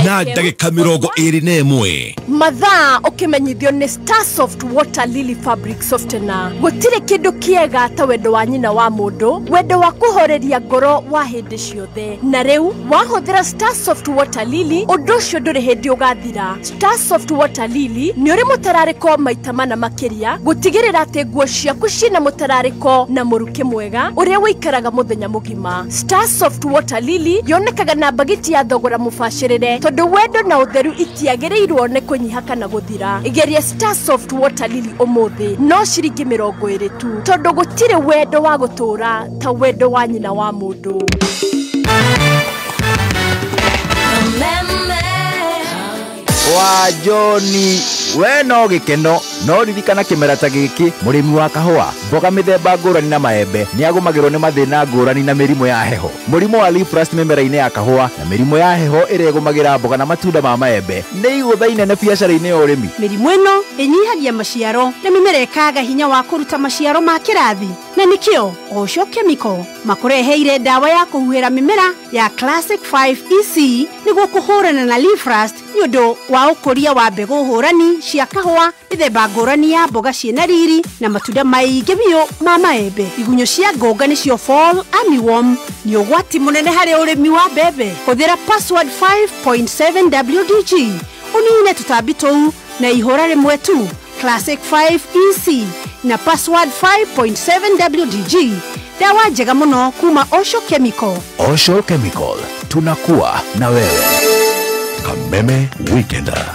na ndagĩka 21 mathaa ukimenyithio ni Starsoft Water Lily Fabric Softener. Gutire kindu kiega ta wendo wa nyina wa mundu, wendo wa kuhoreria ngoro wa hindi ciothe. Na riu wahuthira Starsoft Water Lily undu ucio nduri hindi ugathira. Starsoft Water Lily ni uri mutarariko maita mana makiria gutigirira ati nguo ciaku cina mutarariko na muruke mwega uria wikaraga muthenya mugima. Starsoft Water Lily yonekaga na bagiti ya thogora mubashirire tondu wendo na utheru itiagirirwo ne kunyiha kana guthira. Igeria Starsoft Water Lily umuthi no ciringi 20 tu tondu gutire wendo wa gutura ta wendo wa nyina wa mundu. Wa Joni we no gikeno no ririkana kimera ta giki murimi wa kahua mboga mithemba ngurani na maembe ni agumagirwo ni mathina ngurani na mirimo ya heho. Murimo wa leaf rust mimera-ini ya kahua na mirimo ya heho ire gumagira mboga na matunda ma maembe ni igutha inene biacara-ini ya urimi. Mirimo ino inyihagia maciaro na mimera ikaga hinya wa kuruta maciaro ma kirathi, na nikio Osho Chemical makureheire dawa ya kuhuhira mimera ya Classic 5 EC niguo kuhurana na leaf rust nyondo wa ukuria wa mbegu hurani cia kahua mithemba ngurani ya mboga ciena riri na matunda maingi biu ma maembe. Igunyo cia ngonga nicio fall armyworm ni ugwati munene hari urimi wa mbembe. Huthira password 5.7 WDG unine tutambi tou na ihora rimwe tu. Classic 5 EC na password 5.7 WDG. Dawa njega muno kuma Osho Chemical. Osho Chemical, tunakuwa na wewe. Kameme Weekender.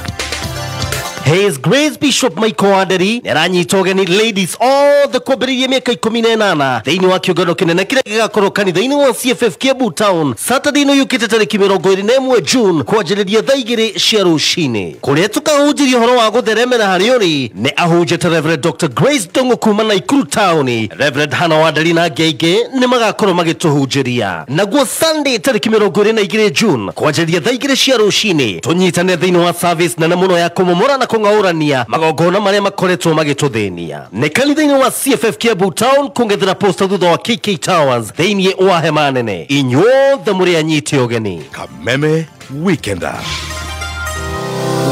His Grace Bishop Michael Aderi neranyitogeni ladies all the kwambĩrĩria mĩaka 18 thĩinĩ wa kĩũngano kĩnene kĩrĩa gĩgakorwo kanitha-inĩ wa CFF Kiambu Town Saturday no yũkĩte tarĩki 21 June kwanjĩrĩria thaa 2 cia rũcinĩ, kũrĩa tũkahunjĩria ũhoro wa gũtheremera harĩ ũrĩ nĩ ahunjĩte Reverend Dr. Grace Ndung'u kuma Naikuru Town, Reverend Hannah Wanderi na Ngenge nĩ magakorwo magĩtũhunjĩria. Naguo Sunday tarĩki 22 June kwanjĩrĩria thaa 2 cia rũcinĩ tũnyitane thĩinĩ wa service nene mũno ya kũmomora na kũng'aũrania magongona marĩa makoretwo magĩtũthĩnia. Nĩ kanitha-inĩ wa CFF Kiambu Town kũngethera posta thutha wa KK Towers thĩinĩ wa hema nene. Inyuothe mũrĩ anyiti ũgeni. Kameme Weekender.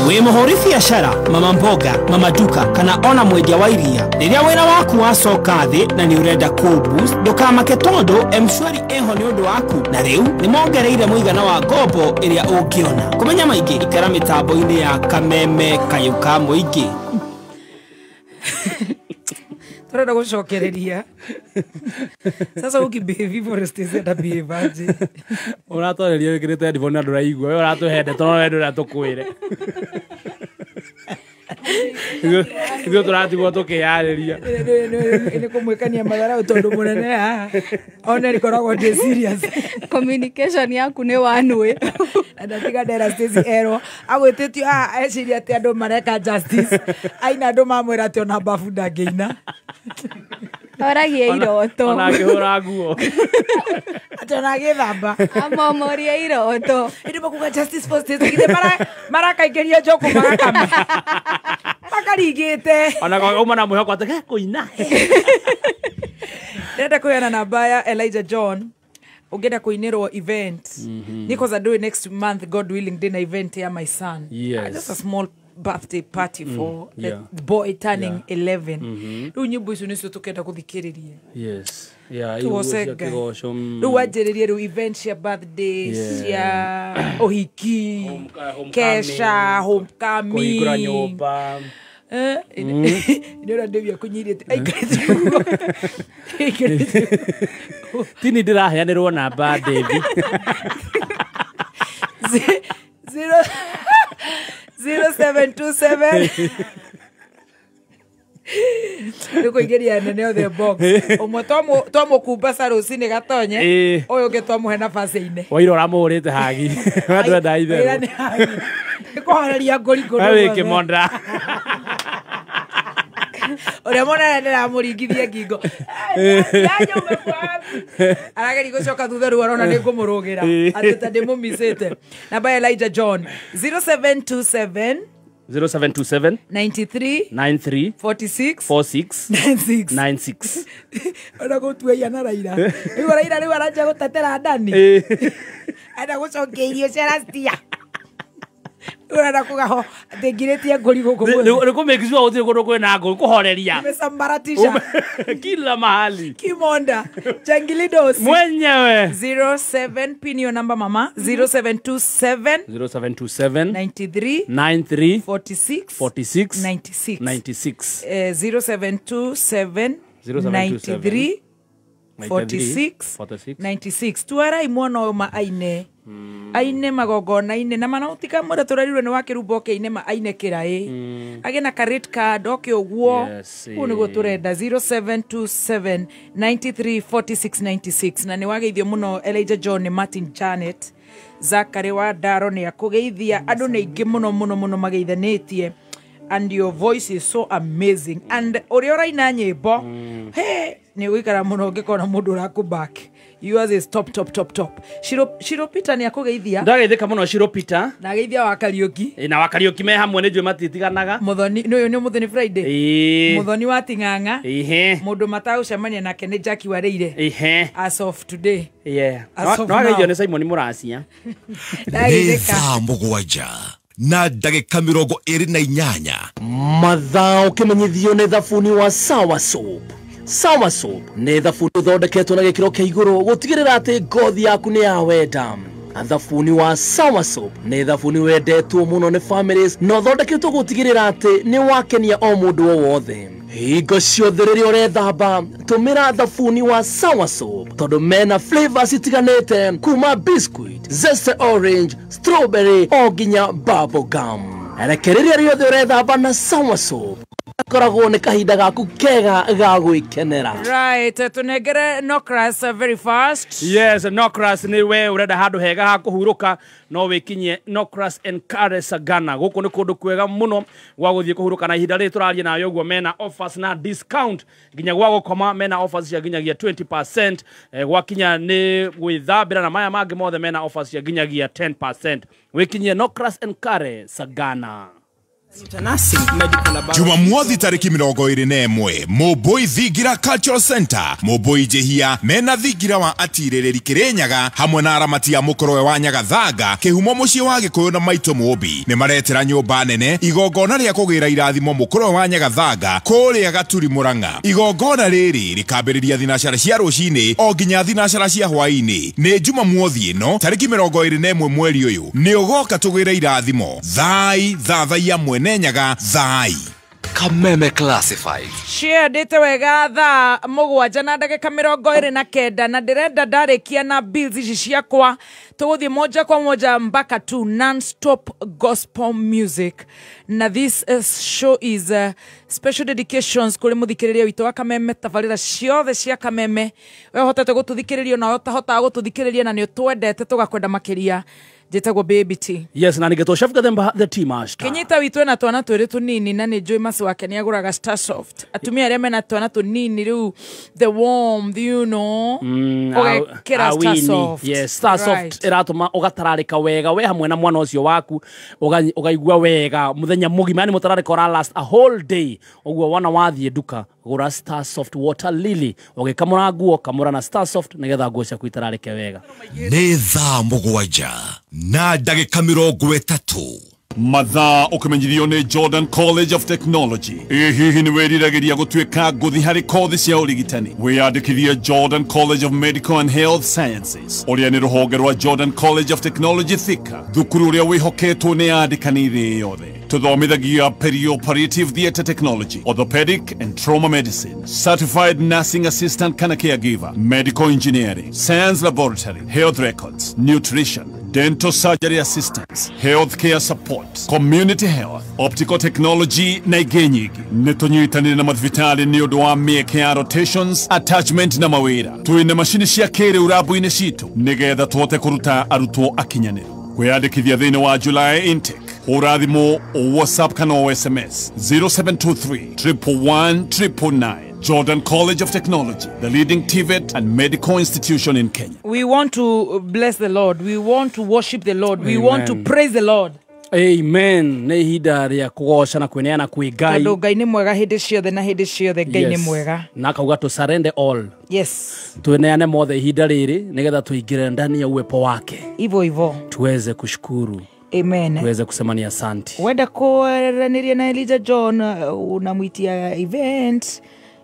Wĩ mũhũri biacara, mama mboga, mama duka kana ona mwendia wa iria, rĩrĩa wĩra waku wacoka thĩ na nĩ ũrenda boost, ndũkamake tondũ M-Shwari eho nĩ ũndũ waku, na rĩu nĩ mongereire mũigana wa ngombo ĩrĩa ũngĩona. Kũmenya maingĩ ikara mĩtambo-inĩ ya Kameme Kayuka Mũingĩ. Turenda gucokereria sasa ukibehave forest zenda behave aje uratoreria wikirite headphone na nduraigua we uratuhende tono wendo na tukwire Ndio turatigwo tukiyariria ni kumwekania madhara tondu munene ha ona rikoragwo ndi serious communication yaku ni one way ndatiga ndera Stacy ero agwititio eciria ati andu mareka justice aina andu mamwira ati ona bafu ndangĩina oragia iroto ona ngĩhũra nguo ati ona gĩthamba amomoria iroto ndi makuga justice for Stacy githe marakaingĩria njoko magakama makarigĩte ona kauma na mwĩhoko ati kũina ndenda kũheana namba ya Elijah John ungenda kuinirwo event because I do it next month God willing dinner event ya my son. Just a small birthday party for the boy turning 11. Rĩu nyimbo icio nĩcio tukenda kuthikĩrĩria. Rĩu wanjĩrĩrie rĩu event cia birthday cia ũhiki kesha homecoming kũhingũra nyũmba ndio ndio kunyirite tini ndiraheanirwo namba David 0727 Niko igeria nene othe box umwe tomo kumba sarucini gatonye uyu nge twamuhe nafasi ine waira uramurite hagi ndwenda ithe niko hararia ngori ngoro weke monda ore mona ndera muringithia ngingo arageri gucoka thutha ru arona ni ngumurugira ati tande mumisite namba Elijah John 0727 93 46 96 ona gutua yana Raila riu aranja gutetera ndani ana gucongeirio cerastia urana kugaho thingiritie ngori guku ni kumekizwa uthi kundu kwina ngori kuhoreria nimesambaratisha kila mahali kimonda Jangilidos mwenyewe 07 pinio namba mama 0727 93 46 96 0727 93 46 96 tuara imono ma aine aine magogona ine na manautika mura turarirwe ni wakirumba okeine ma aine kirai agena ka red card oke ogwo kuni go turenda 0727 93 46 96 na ni wageithio muno Elijah John Martin Janet Zakari wa Daro ni akugeithia andu ni ingi muno mageithanitie and your voice is so amazing. And oriora ina nyimbo hey ni wikara muno ngikona mundu rakuback. Yours is top. Shiro Peter ni akugeithia. Ndageithika muno Shiro Peter. Na geithia wa Kariuki. Na wa Kariuki me hamwe ne njwe matitiganaga. Muthoni no ni muthoni Friday. Muthoni wa Ting'ang'a. Mundu mataucemania nake ni Jackie Wareire. As of today. Yeah. No ageithio ni Simon Muracia. Thaa mũgwanja na ndagĩka 28 mathaa ũkĩmenyithio nĩ thabuni wa Sawa Soap. Sawa Soap nĩ thabuni ũthondeketwo na gĩkĩro kĩa igũrũ gũtigĩrĩra atĩ ngothi yaku nĩ ya wenda. Thabuni wa Sawa Soap nĩ thabuni wendetwo mũno nĩ families na ũthondeketwo gũtigĩrĩra atĩ nĩ wakenia o mũndũ o wothe. Hingo ciothe rĩrĩa ũrethamba tũmĩra thabuni wa Sawa Soap tondũ mena flavors itiganĩte kuma biscuit, zesty orange, strawberry o nginya bubble gum. Rekereria rĩothe ũrethamba na Sawa Soap koragwo nĩ kahinda gaku kega ga gwĩkenera. Right, tunengere Nokras very fast. Yes, Nokras ni we urenda handu hega ha kuhuruka no wikinye Nokras and Kare Sagana. Guku ni kundu kwega muno gwa guthie kuhuruka na ihinda ri turaria na yoguo mena offers na discount ginya gwa gukoma mena offers ya ginyagia 20%, gwakinya ni gwithambira na maya mangi mothe mena offers ya ginyagia 10%. Wikinye Nokras and Kare Sagana. Jumamothi tariki 21 Moboi Thigira Cultural Center Moboi Jehia mena thigira wa atirereri Kirinyaga hamwe na aramati ya mukorowe wa Nyagathaga kihumo mucii wa Gikuyu na Maito Mobi ni maretera nyumba nene igongona ria kugira irathimo mukorowe wa Nyagathaga kuria Gaturi Murang'a. Igongona riri rikambiriria thinacara cia rucini o nginya thinacara cia hwaini. Ni Jumamothi ino tariki 21 mweri uyu ni ugoka tugira irathimo thai thathaia Nenyaga thai Kameme Classified. Share data wega thaa mũgwanja na ndagĩka 29 na ndirenda ndarikia na bills ici ciakwa tuguthie moja kwa moja mpaka tu non-stop gospel music. Na this show is special dedications kuri muthikiriria witu wa Kameme. Tabarĩra ciothe cia Kameme we hotete gututhikiriria na utahota gututhikiriria na ni twendete tugakwenda makiria. Jetagwo Baby T. Yes, na nigeto chef the team master. Kenyita witwe na twana twiri tunini na ni Joy Masi wake ni aguraga Star Soft. Atumia arĩa mena twana tunini riu the warm, you know. Kera Star Soft. Yes, Star Soft iratuma ugatararika wega we hamwe na mwana ucio waku ugaigua wega muthenya mugima ni mutararika ora last a whole day. Oguo wana wathie duka gura Star Soft water lily ugikamura nguo kamura na Star Soft nigetha nguo ciaku itararike wega. Nĩ thaa mũgwanja na ndagĩka 30 mathaa ũkĩmenyithio nĩ Jordan College of Technology. Hihi nĩ wĩriragĩria gũtuĩka ngũthi harĩ kothi cia ũrigitani? Wĩyandĩkithie Jordan College of Medical and Health Sciences, ũrĩa nĩ rũhonge rwa Jordan College of Technology Thika, thukuru ũrĩa wĩhoketwo nĩ andĩkani thĩ yothe. Tuthomithagia perioperative theatre technology, orthopedic and trauma medicine, certified nursing assistant kana caregiver, medical engineering, science laboratory, health records, nutrition, dental surgery assistance, healthcare support, community health, optical technology na ingĩ nyingĩ. Nĩ tũnyitanĩire na mathibitarĩ nĩ ũndũ wa mĩeke ya rotations, attachment na mawĩra. Twĩna macini cia kĩrĩu rabu-inĩ citũ nĩgetha tuhote kũruta arutwo akinyanĩru. Kwĩyandĩkithia thĩinĩ wa July intake urathimo o WhatsApp kana o SMS 0723 111 999. Jordan College of Technology, the leading TVET and medical institution in Kenya. We want to bless the Lord. We want to worship the Lord. We want to praise the Lord. Amen. Nĩ ihinda rĩa kũgoca na kweneana kwĩ Ngai. Tondũ Ngai nĩ mwega hĩndĩ ciothe na hĩndĩ ciothe Ngai nĩ mwega. Na kauga to surrender all. Yes. Tweneane mothe ihinda rĩrĩ nĩgetha tuingĩre ndani ya uwepo wake. Hivyo tuweze kushukuru. Amen. Tuweze kusema ni asante. Wenda kueraniria na Elijah John unamwitia event,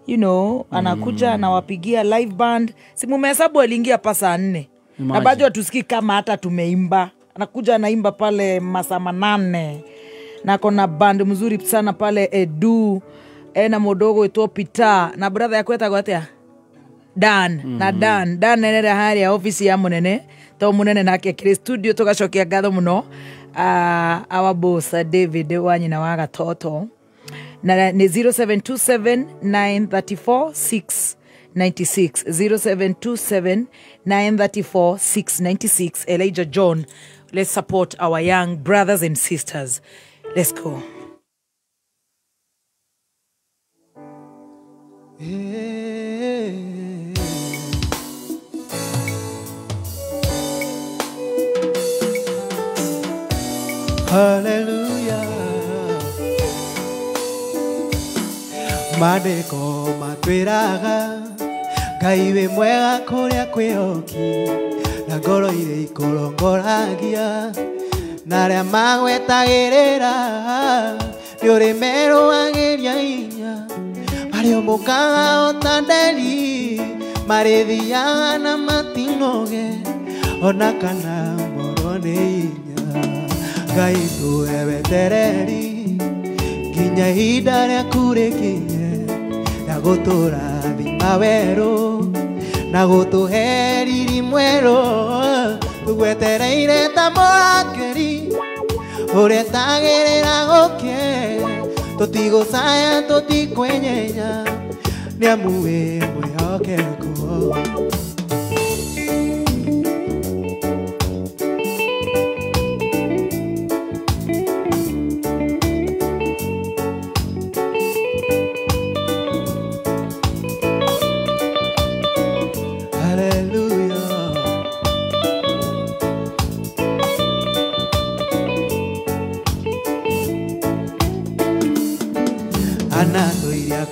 you know, anakuja anawapigia live band. Si mumehesabu aliingia pa saa 4. Na bado tusikii kama hata tumeimba. Anakuja anaimba pale masaa 8. Na kona band mzuri sana pale Edu. Na modogo ito Peter. Na brother yako etagwo atia? Dan. Na Dan nene hari ya ofisi ya munene. To munene nake kire studio tugacokia ngatho muno. Our boss David wanyina wa Gatoto. Na ni 0727 934 696 0727 934 696. Elijah John. Let's support our young brothers and sisters. Let's go. Hallelujah. Mandiko matwiraga Ngai wĩ mwega kũrĩa kwĩhoki na ngoro irĩ ikũrongoragia na arĩa magwetagĩrĩra nĩ ũrĩ merũagĩria hinya marĩũmbũkaga o ta nderi marĩthiaga na matinoge ona kana morwo nĩ hinya Ngai tũhe wetereri nginya ihinda rĩaku rĩkinye na gũtũrathima werũ na gũtũhe riri mwerũ tũgwetereire ta mũrakĩri ũrĩa etagĩrĩra gũke tũtigũcaya tũtikwĩnyenya nĩamu wĩ mwĩhokeku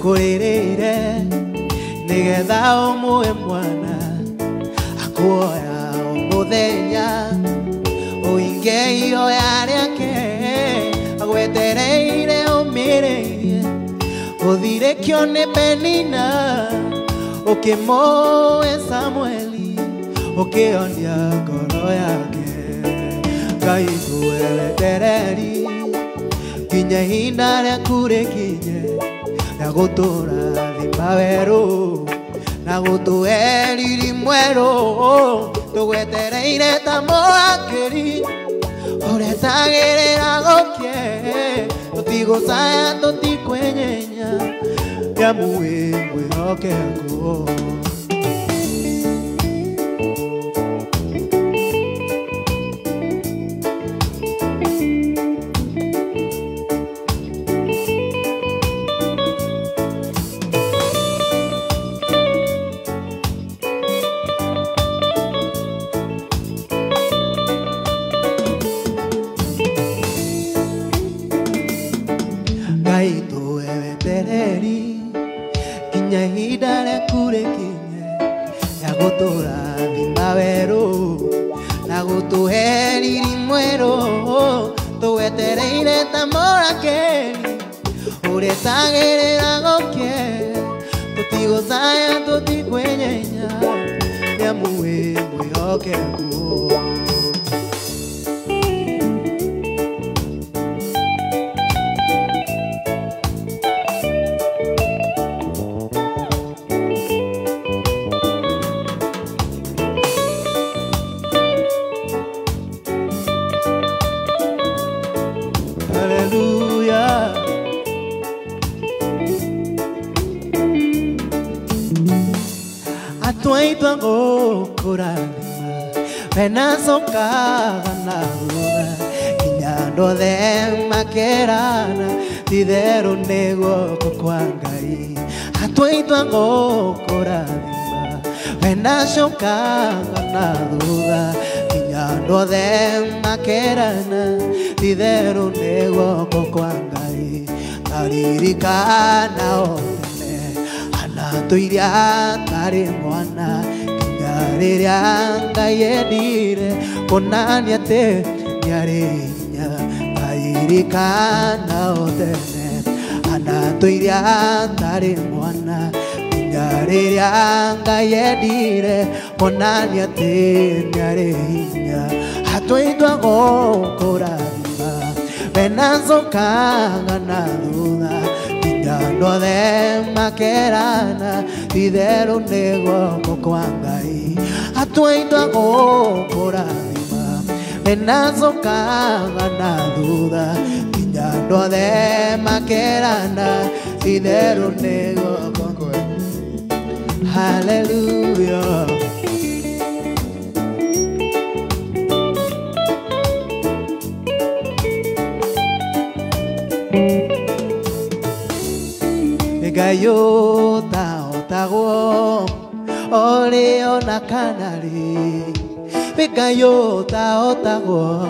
Kũrĩrĩire nĩgetha ũmũhe mwana akuoya o mũthenya ũhinge ihoya rĩake agwetereire ũmĩrĩirie ũthirĩkio nĩ Penina ũkĩmũhe Samueli ũkĩonia ngoro yake Ngai tũhe wetereri nginya ihinda rĩaku rĩkinye na gũtũrathima werũ na gũtũhe riri mwerũ tũgwetereire ta mũrakĩri ũrĩa etagĩrĩra gũke tũtigũcaya tũtikwĩnyenya nĩamu wĩ mwĩhokeku Penasokaga na ruga inyando the makerana titherũ nĩ guoko kwa Ngai atwaitwa gũkũrathima penacokaga na ruga inyando the makerana titherũ nĩ guoko kwa Ngai aririkana o tene ana tũiria tarĩ mwana rĩrĩa Ngai endire kuonania atĩ nĩarĩ hinya aririkana o tene ana tũiria tarĩ mwana nginya rĩrĩa Ngai endire kuonania atĩ nĩarĩ hinya atwaitwa gũkũrathima penacokaga na thutha nginya andũ othe makerana itherũ nĩ guoko kwa Ngai atwaitwa gũkũrathima penacokaga na thutha nginya andũ othe makerana itherũ nĩ guoko kwa Hallelujah. Ngai ũta otagwo ore ona kanari Vekayota otagwo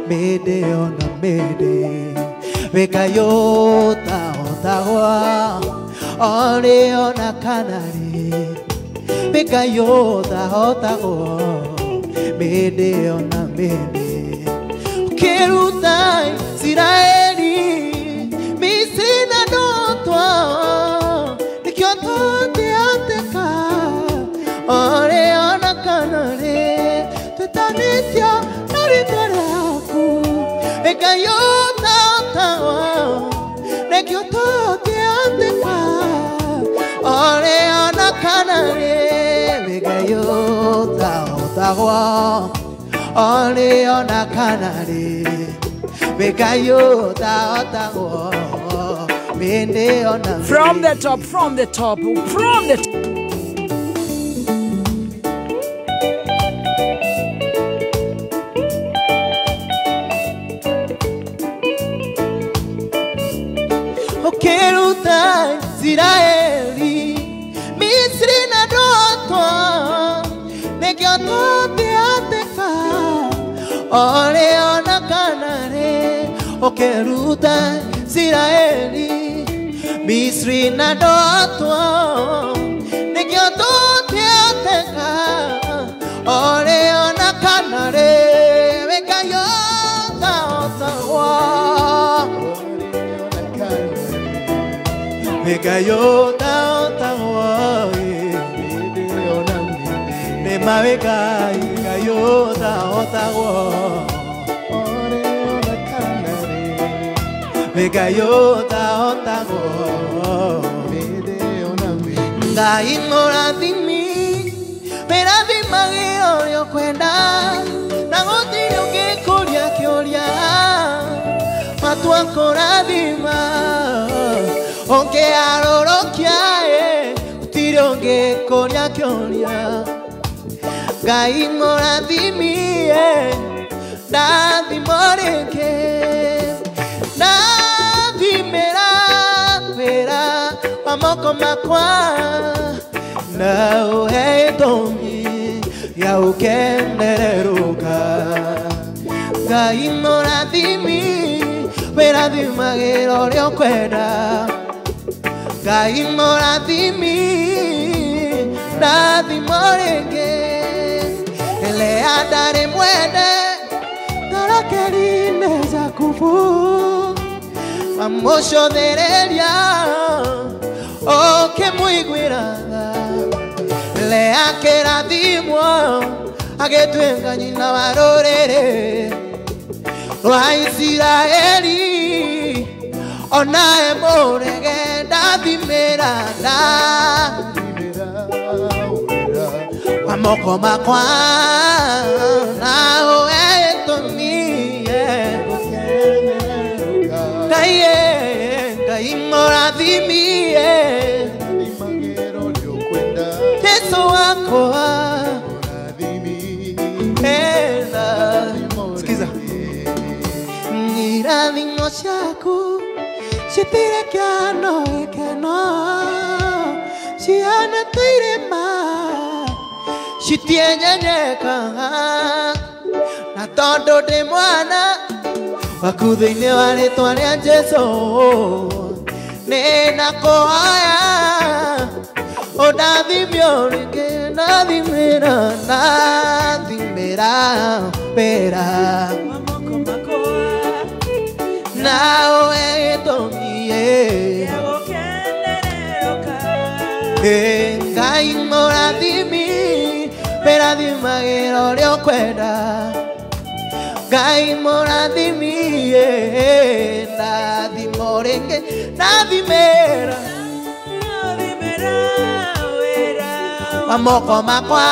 mede ona mede Vekayota otagwo ore ona kanari Vekayota otagwo mede ona mede Kerutai Siraeli Misri na dotwa Nikyoto te ateka Ore ona kanare Tetanetia naritaraku Vekayota otagwo Nikyoto te ateka Ore ona kanare Vekayota otagwo Ore ona kanare Vekayota otagwo mende ona From the top, from the top, from the top. Okerutai Siraeli Misri na dotwa Nekyoto te ateka Ore ona kanare Okerutai Siraeli Misri na dotwa Nekyoto te ateka Ore ona kanare Vekayota otagwo Vekayota otagwo Nema Vekayota otagwo Ore ona kanare Vekayota otagwo Ngai morathimi Merathimage orio kwenda Na gutiri ungikuria kioria Matua kurathima Onge arorokia Gutiri ungikuria kioria Ngai morathimi Ndathimoreke Ndathimera Wera Wamoko makwa Na uhe tomi Ya ukendereruka Ngai morathimi Wera thimagiro rio kwenda Ngai morathimi Ndathimoreke Ele andare mwende Tarakerine zakufu Mamosho dereria O que muiguiraga Le akera dimwa Age tuenganyi na warorere Wa Israeli Ona emorege Ndathimera Wamoko makwa Na oetomi Ngai morathimi Yesu wako Sikiza Irathimo ciaku Citire kiano ekeno Ciana tuirima Citienyenyekaga Na tondu ndi mwana Waku thĩinĩ wa rĩtwa rĩa Jesũ Nĩ nakuhoya Ũndathime o rĩngĩ Ndathimĩra Ndathimĩra wĩra Na ũhe gĩtũmi Ngai mũrathimi Wĩrathimagĩra ũrĩa ũkwenda Ngai mũrathimi Ndathimo rĩngĩ Ndathimĩra Wamoko makwa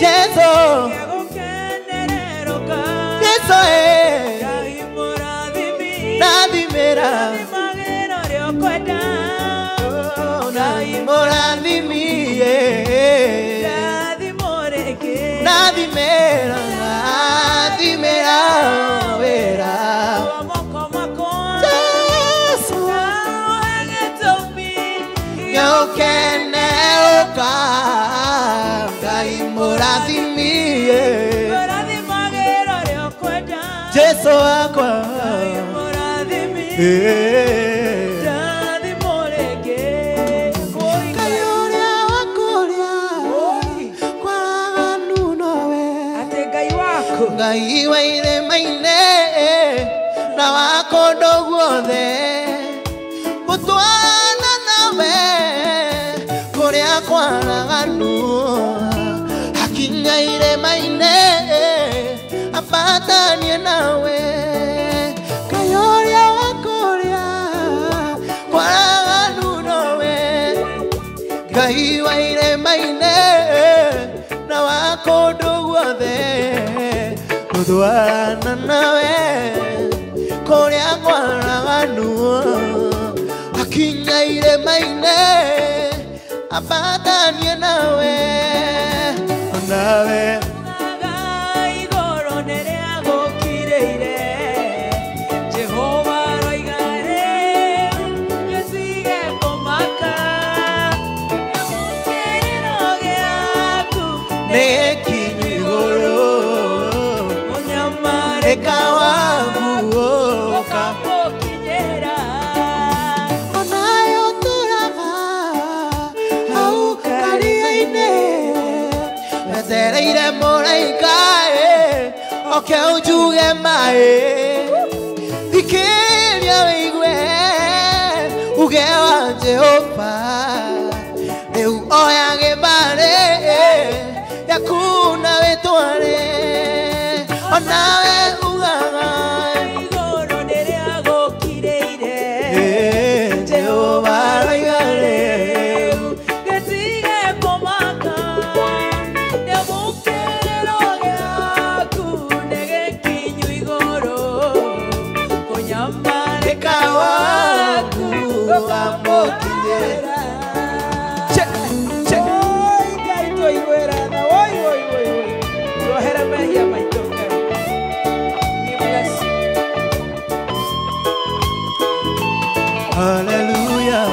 Jesu Jesu Ndathimĩra Ngai mũrathimi Ndathimĩra Ndathimĩra wĩra Jesu Murathimie Jesu wakwa Kayuria wakuria Kwaraganu nowe Ate Ngai wako Ngai wa irema-inĩ na wa kũndũ guothe gũtwarana nawe kũrĩa kwaraganu hakinya irema-inĩ ambatanie nawe Kayuria wakuria kwaraganu nowe Ngai wa irema-inĩ na wa kũndũ guothe gũtwarana nawe kũrĩa kwaraganu hakinya irema-inĩ ambatanie nawe nawe igũrũ nĩrĩagũkirĩire Jehova roiga gĩtige kũmaka gĩkĩrĩro gĩaku nĩgĩkinyu igũrũ mũnyamarĩka waku ũkamũkinyĩra onayo tũraga hau karia-inĩ wetereire mũraika oke ũnjuge maĩ thikĩrĩria wĩigue uge wa Jehova rĩu oya gĩbarĩ gĩaku na wĩtware onawe ugaga igũrũ nĩrĩagũkirĩire Jehova roiga rĩu gĩtige kũmaka nĩgũkĩrĩro gĩaku nĩgĩkinyu igũrũ kũnyamarĩka waku ũkamũkinyĩra Ngai tũiguĩra tha woi tuohere mehia maitũ Ngai we bless you Hallelujah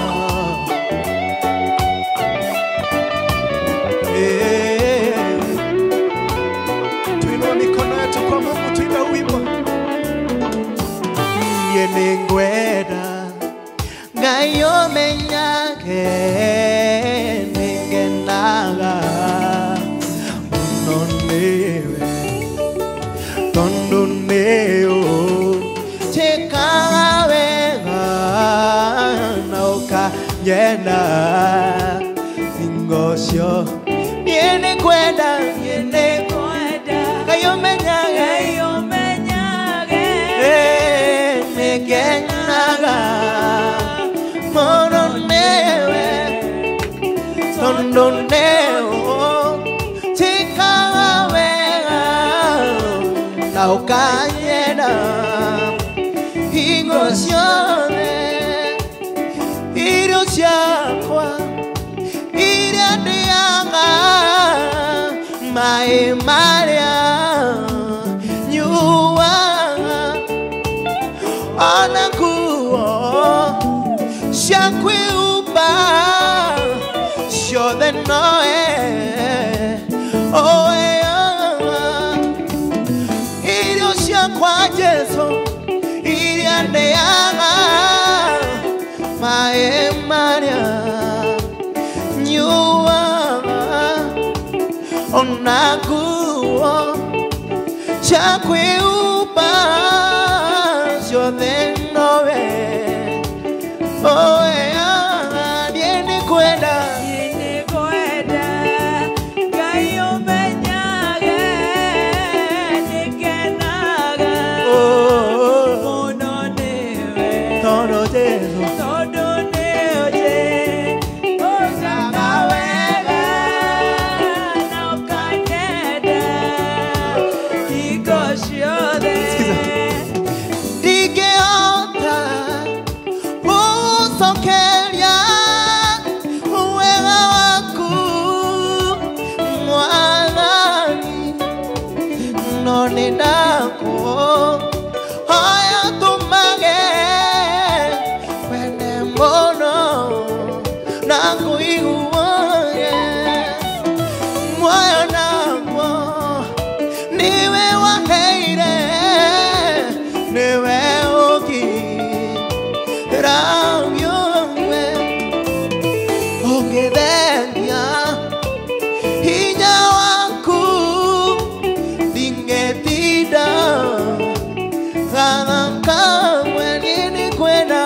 tuinua mikono yetu kwa Mungu tuimbe wimbo niĩ nĩngwenda Ngai ũmenyage nĩngenaga mũno nĩwe tondũ nĩũnjĩkaga wega na ũkanyenda hingo cio niĩ nĩngwenda Ngai ũmenyage nĩngenaga mũno nĩwe tondũ nĩũnjĩkaga wega na ũkanyenda hingo ciothe irio ciakwa iria ndĩaga maĩ marĩa nyuaga ona nguo cia kwĩhumba ciothe nowe oyaga irio ciakwa Jesu iria ndĩaga maĩ marĩa nyuaga ona nguo cia kwĩhumba ciothe nowe oyaga niĩ nĩngwenda Ngai ũmenyage nĩngenaga mũno nĩwe tondũ Jesu ũnjĩkaga wega na ũkanyenda hingo ciothe ndingĩhota gũcokeria wega waku Mwathani no nĩndakũhoya tũmage wende mũno na kũiguage muoyo na niwe waheire niwe ũkĩramyũwe ũngĩthenya hinya waku ndingĩtinda gathaka mwenini kwenda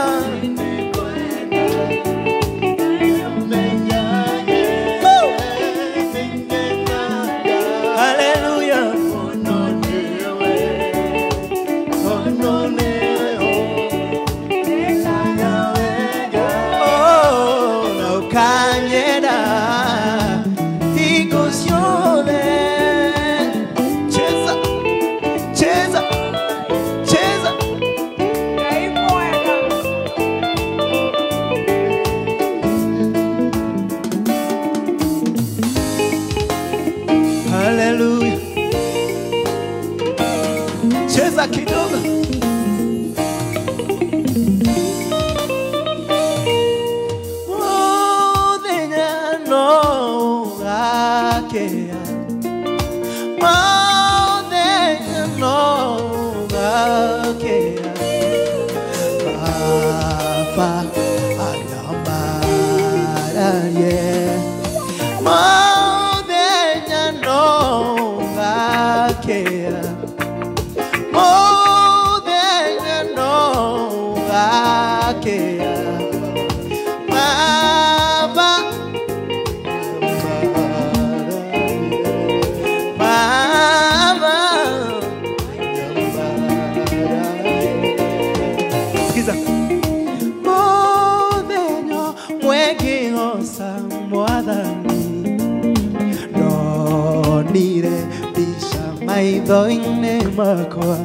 maitho-inĩ makwa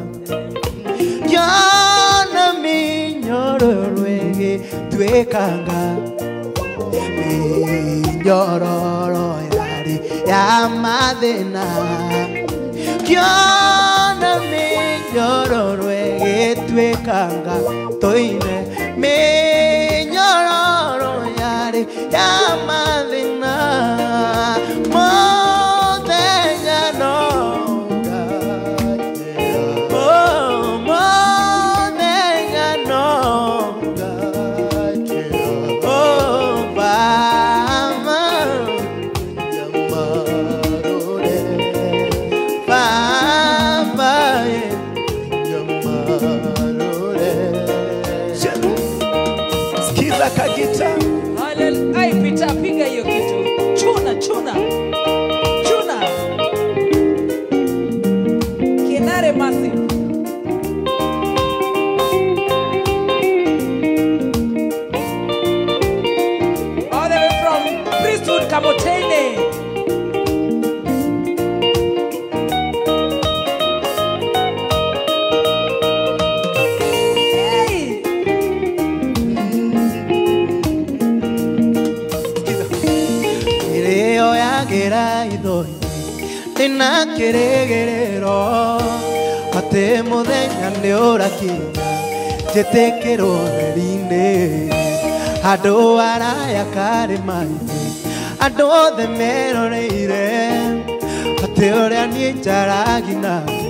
Yana mĩnyororo ĩgĩtuĩkanga mĩnyororo yarĩ ya mathĩna Yana mĩnyororo ĩgĩtuĩkanga tũine mĩnyororo yarĩ ya mathĩna na kĩrĩgĩrĩro atĩ mũthenya nĩ ũrakinya njĩtĩkĩrwo theri-inĩ andũ araya karĩma-inĩ andũ othe meroreire atĩ ũrĩa niĩ njaragi nake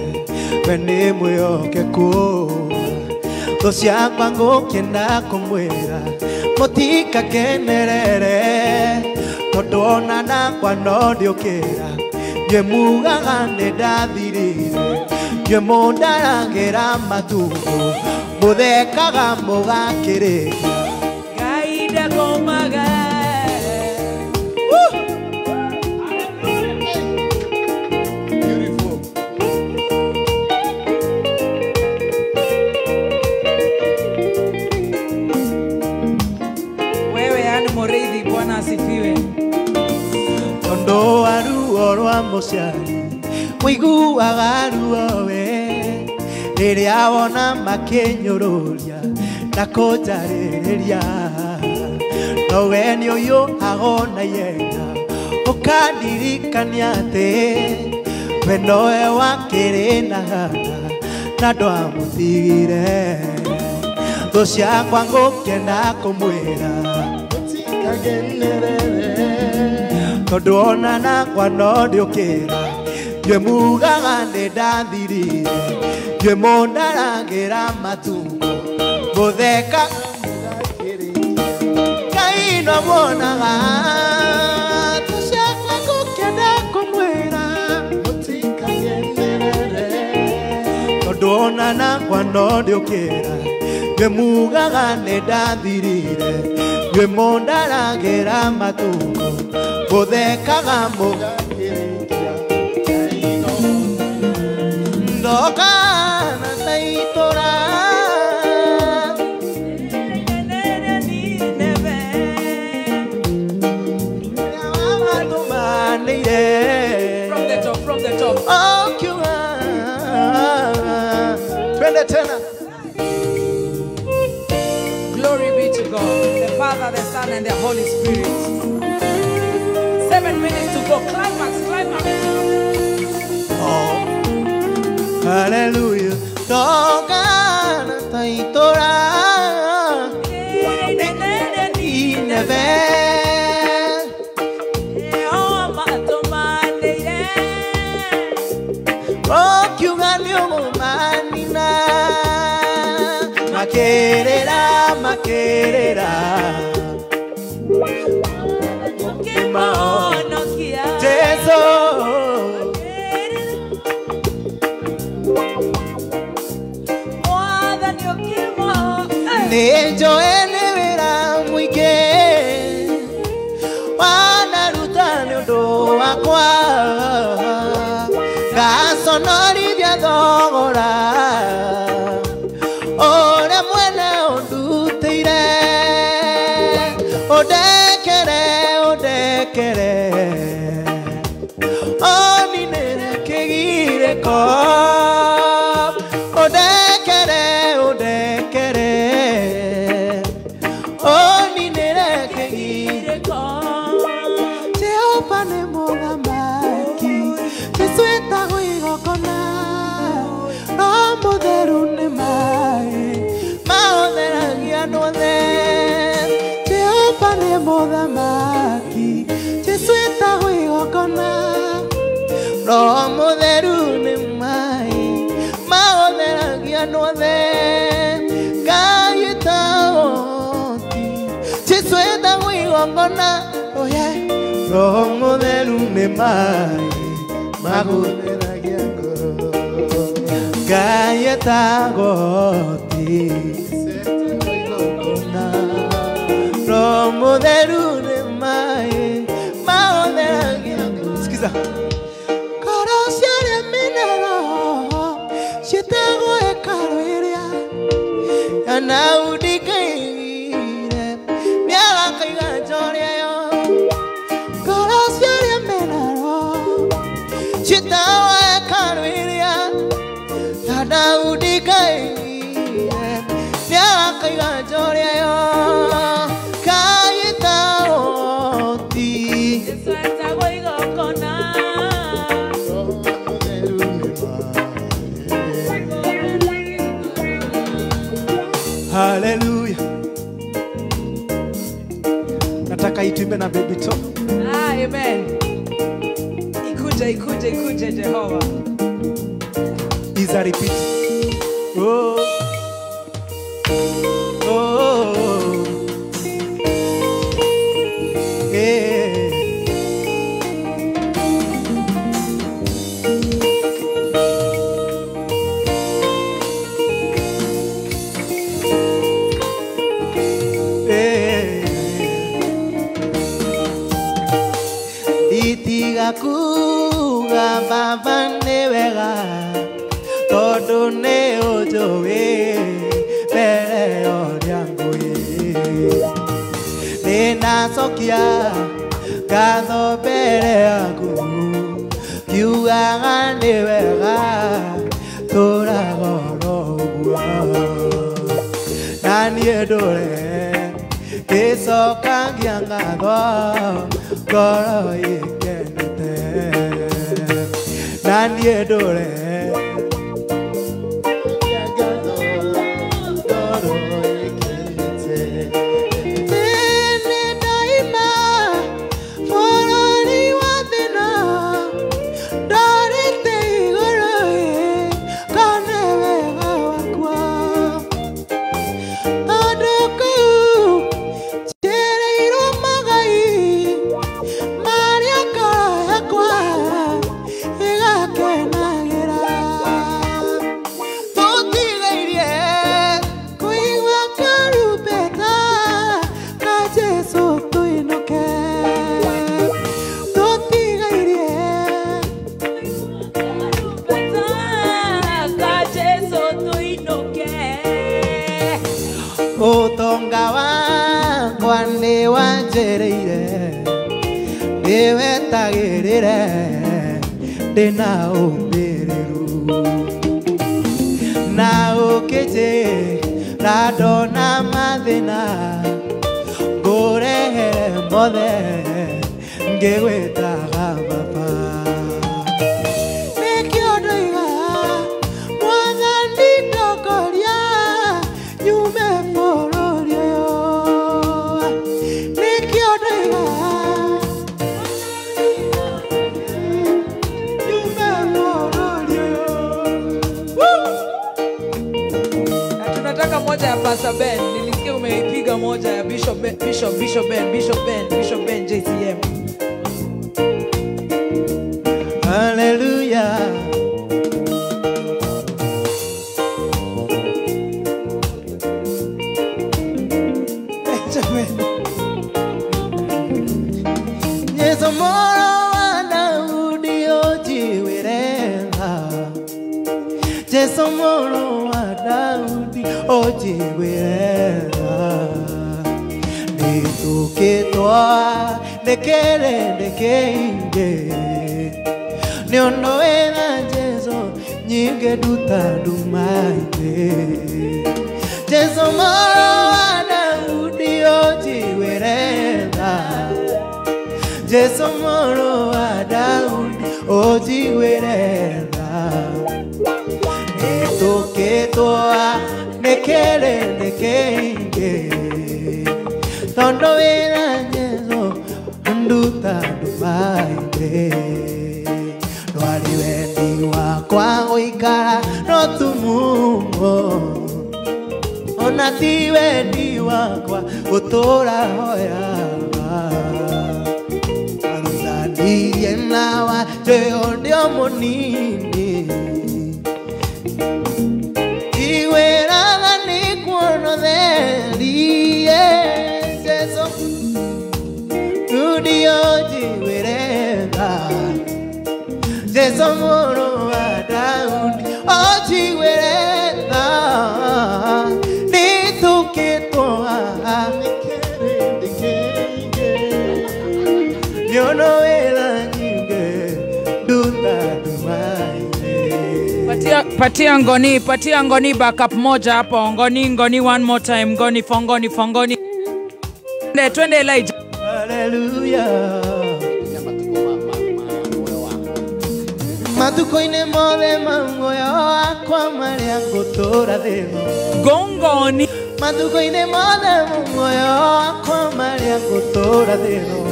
we nĩ mwĩhokeku thũ ciakwa ngũkĩenda kũmwĩra mũtikakenerere tondũ ona nakwa no ndĩũkĩra Ye mugaga nedathirire Ye mondaragera matugo Muthekaga mugakĩrĩria Gaida gomaga Beautiful Wewe yani Muriithi Bwana asifiwe Tondo aruo rwa mũciari Mũiguaga ruo we Rĩrĩa wona makĩnyũrũria Na kũnjarĩrĩria Nowe nĩ ũyũ agona yenda Ũkandirikania atĩ We nowe wakĩrĩ na gana Na ndwamũtigire Thũ ciakwa ngũkĩenda kũmwĩra Mũtikagenerere Tondũ ona nakwa no ndĩũkĩra Ye mugaga ne dandiri Ye mondaragira matungo Mutheka Kaino monaga Tushaka kukenda kumwira Mutika yenderere Tondona na kwano ndiokira Ye mugaga ne dandiri Ye mondaragira matungo Muthekaga mugakirikia Ndoka na saitora From the top. Oh, twende tena. Glory be to God, the Father, the Son, and the Holy Spirit. 7 minutes to go. Climax. Oh, hallelujah. Toka na taitora. Neve. Oh, kiuganio manina. Makerera. Jesu. Nejo enewera mwike Wanaruta nyodo wakwa Gasonori vya dogora Ore mwene onduteire Odekere Oninere kegireko Odekere Oninere kegireko Jehova ne mothamaki Jesu etagwo igokona No mutheru nĩ maĩ Maũtheragia andũ othe Jehova nĩ mũthamaki Jesu etagwo igokona No mutheru nĩ maĩ Maũtheragia andũ othe Ngai etagwo Jesu etagwo igokona Oh yeah No mutheru nĩ maĩ Maũtheragia ngoro Ngai etagwo No mutheru nĩ maĩ Maũtheragia ngoro Sikiza Ngoro ciarĩ minero Ciĩtagwo hekarũ ĩrĩa Ya Daudi kaigire Nĩagakaiga njorĩayo Ngoro ciarĩ minero Ciĩtagwo hekarũ ĩrĩa Ya Daudi kaigire Nĩagakaiga njorĩayo Ngai etagwo Jesu etagwo igokona Hallelujah. Nataka itimbe na baby top. Amen. Ikuje Jehova. Is a repeat. Oh. Yeah. Kuga baba ne wega todo ne ojowe pere oriangwe ne nasokia kado pere aku kuga ne wega tora goro nani edore keso kangianga goro Nani edore Tene daima Foroni wadina Dore niwe wanjereire niwe tagirire ndina umiriru na ukije radona mathina ngurehere mothe ngigwitaga baba nikio ndoiga mwathani ndongoria nyume bũrũri ũyũ nikio ndoiga nyume bũrũri ũyũ. Tunataka moja ya Pastor Ben. Nilisikia umeipiga moja ya Bishop Ben JCM. Hallelujah. Yesu mwana wa Daudi ojiwirenda Yesu mwana wa Daudi ojiwirenda nitukitwa ndekeinge niondoera Jesu nyinge duta dumaine Jesu mwana wa Daudi ojiwirenda Jesu mwana wa Daudi ojiwirenda nitukitwa ndekeinge tondo wera Jesu nduta dumaine ndwari wendi wakwa guikara no tumumo ona ti wendi wakwa gutura hoyaga arutanirie nawa ndio ndio munini iweraga ni kuonotherie Jesu ojiwirenda Jesu mwana wa Daudi ojiwirenda nitukitwa nionowera nyinge duta dumaine. Patia ngoni backup moja hapo. Ngoni one more time. Ngoni fongoni. Twende Elijah. Hallelujah. Matukoine mothe mangoyo akwa maria ngutura thino gongoni matukoine mothe mangoyo akwa maria ngutura thino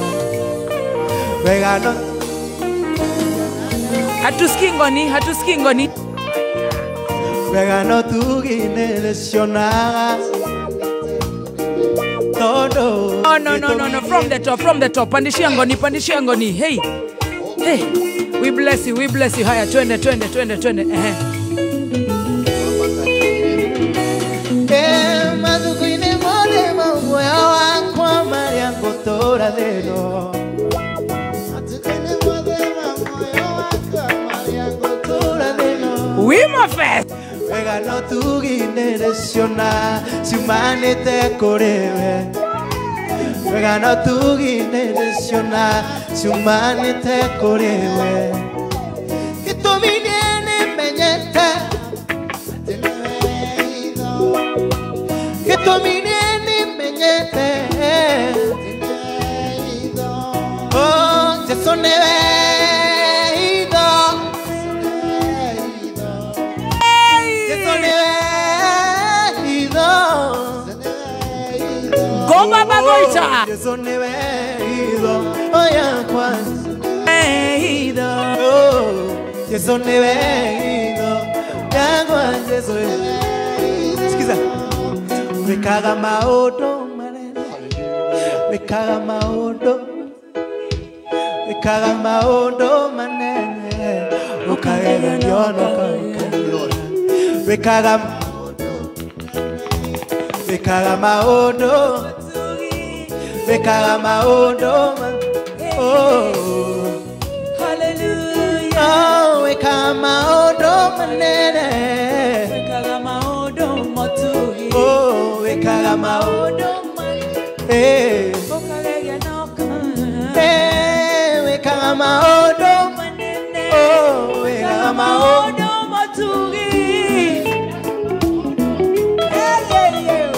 wegano hatusikii ngoni wegano tuginerecionaga todo no from the top pandishia ngoni hey we bless you haya twende madukuine mole mangoya wakwa maria ngutura thino madukuine mole mangoya wakwa maria ngutura thino we my fest wega no tuginereciona ciumanite kuriwe wega no tuginereciona ciumanite kuriwe gitumi nimenyete gitumi nimenyete oh Jesu niwe ido Jesu niwe ido go baba goita Jesu niwe ido oya kwanza ido Jesu niwe ido ya kwanza Jesu sikiza wekaga maondo manene wekaga maondo manene ukagera nyono wekaga maondo oh hallelujah wekaga maondo manene wekaga maondo motugi oh wekaga maondo manene wega maondo manene, oh wega maondo matugi. Hey,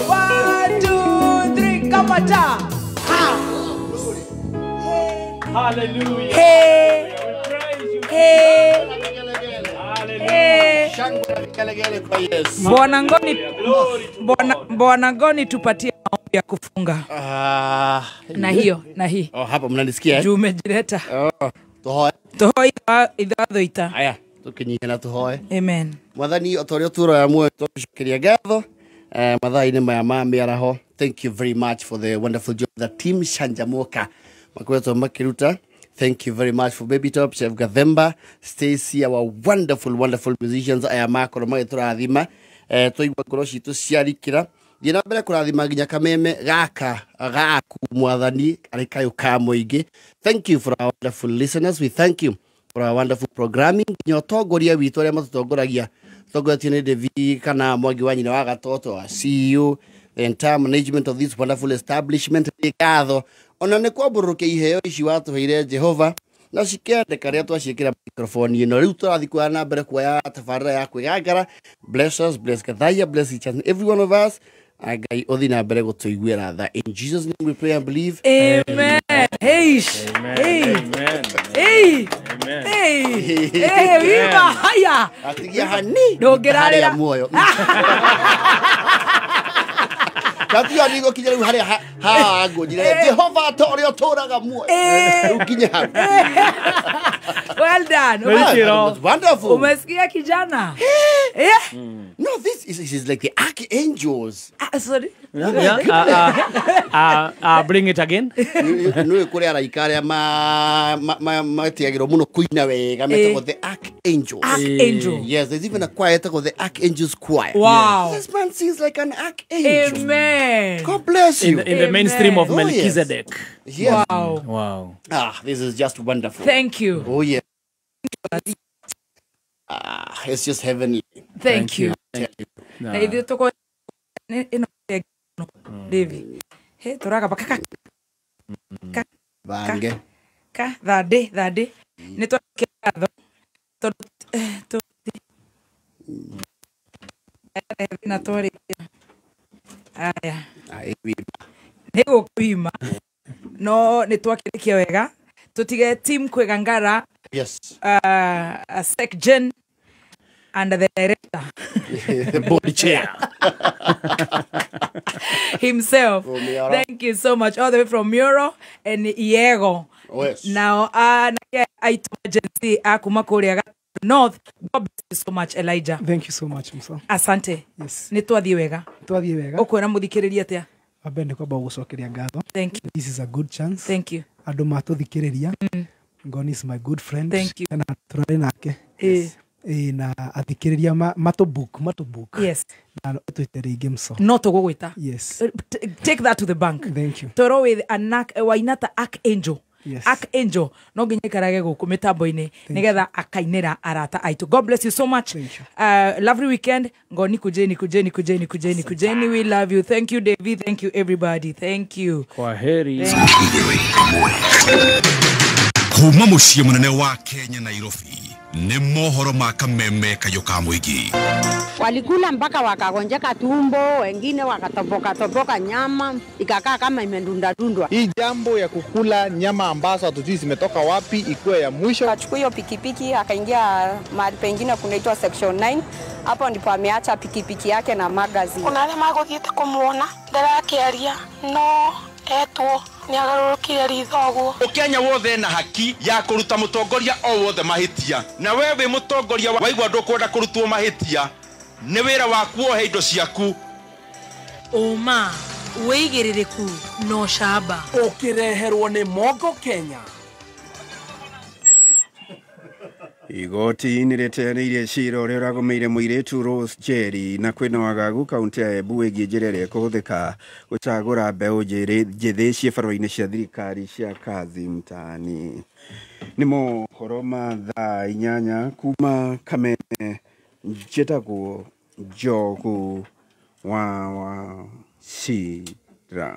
1, 2, 3, kamata. Hallelujah. Hey. Hey. Bwana Ngoni tupatie maombi ya kufunga. Na hiyo, na hii. Hapa mnanisikia? Juu umejileta. Tuhoe. Tuhoe idhathoita. Aya, tukinyia na tuhoe. Amen. Mwathani otorio turo ya muoyo tukushukiria gatho. Mathaa-inĩ maya ma mĩaraho. Thank you very much for the wonderful job the team Shanjamoka makoretwo makiruta. Thank you very much for Baby Top, Chef Gathemba, Stacy, our wonderful musicians. Aya makoro magĩtũrathima tũigua ngoro citũ ciarikĩra. Thiĩ na mbere kũrathima nginya kameme gaka gaku Mwathani arĩ kayũ ka mũingĩ. Thank you for our wonderful listeners. We thank you for our wonderful programming. Nginya ũtongoria witũ arĩa matũtongoragia tũtongoretio nĩ Devi kana Mwangi wa nyina wa Gatoto, our CEO, the entire management of this wonderful establishment. Ngatho ona nĩ kwambũrũkia iheo ici watũheire Jehova na cikendeka rĩrĩa twaciĩkĩra microphone ĩno. Rĩu tũrathiĩ kuoya na mbere kuoya tabarĩra ya kwĩgangara. Bless us, bless Gathaya, bless each and every one of us. Ngai ũthiĩ na mbere gũtũiguĩra tha. In Jesus' name we pray and believe. Amen. Hey. Amen. Hey. Amen. Hey, viva haya. Atigia hani. Ndũngĩrarĩra muoyo. Katia nigo kinya riu haria ha ngojire Jehova torio turaga muoyo. Ukinya hau. Well done. Wonderful. Umesikia kijana? No, this is like the archangels. Sorry. Bring it again. No kure araikaria matiagiro muno kuina wega metagwo the archangels. Archangel. Yes, there's even a choir called the Archangels Choir. Wow. This man sings like an archangel. Amen. God bless you. In the mainstream of Melchizedek. Yes. Wow. This is just wonderful. Thank you. Oh yeah. It's just heavenly. Thank you. No. David. Hey, turaga baka Bange. Ka thade. Nĩ twakĩratho. To na tori. Aya. Nĩ gũkwima. No nĩ twakĩrĩkia wega. Tutige team kwĩgangara. Yes. A secgen and the director. The body chair. Himself. Thank you so much. All the way from Muro and Iego. Oh, yes. Now, I agency akuma Korea North. God bless you so much, Elijah. Thank you so much, Musa. Asante. Yes. Nĩ twathiĩ wega. Twathiĩ wega. Ũkwĩra mũthikĩrĩria atĩa? Abende kwamba gũcokeria ngatho. Thank you. This is a good chance. Thank you. Andũ matũthikĩrĩria. Ngoni is my good friend. Thank you. Na turarĩ nake. Na athikĩrĩria matobook. Yes. Na twĩte rĩngĩ mso. No tũgũgwĩta. Yes. Take that to the bank. Thank you. Toro with Wainata Archangel. Yes. Archangel. No nginya ikarage gũkũ mĩtambo-inĩ nĩgetha akainĩra arata aitũ. God bless you so much. Lovely weekend. Ngoni kujeni. We love you. Thank you, David. Thank you, everybody. Thank you. Kwaheri. Kuma muciĩ munene wa Kenya Nairobi nĩ mohoro ma kameme kayo ka mũingĩ. Walikula mpaka wakagonjeka tumbo, wengine wakatoboka nyama, ikakaa kama imedundadundwa. Hii jambo ya kukula nyama ambazo hatujui zimetoka wapi ikuwe ya mwisho. Achukua hiyo pikipiki akaingia mahali pengine kunaitwa section 9. Hapo ndipo ameacha pikipiki yake na magazine. Kuna magothiete kumuona ndarakiaria no etwo ni agarurukire rithoguo. Ukenya wothe na haki ya kuruta mutongoria o wothe mahitia, na wewe mutongoria waigwa ndukwenda kurutwo mahitia ni wira waku o heindo ciaku. Uma weigĩrĩrĩku no shaba ukireherwo ni Mongo Kenya. Igoti nĩrĩteanĩirie cira ũrĩa ũragũmĩire mũirĩtu Rose Njeri na kwĩna wagagu kaunti ya Embu ĩgiĩ njĩra ĩrĩa kũhũthĩka gũcagũra mbeũ njĩthĩ ciĩbarũa-inĩ cia thirikari cia kazi mtaani. Nĩ mohoro ma thaa 8 kuma Kameme. Njĩtagwo Njogu wa Cira.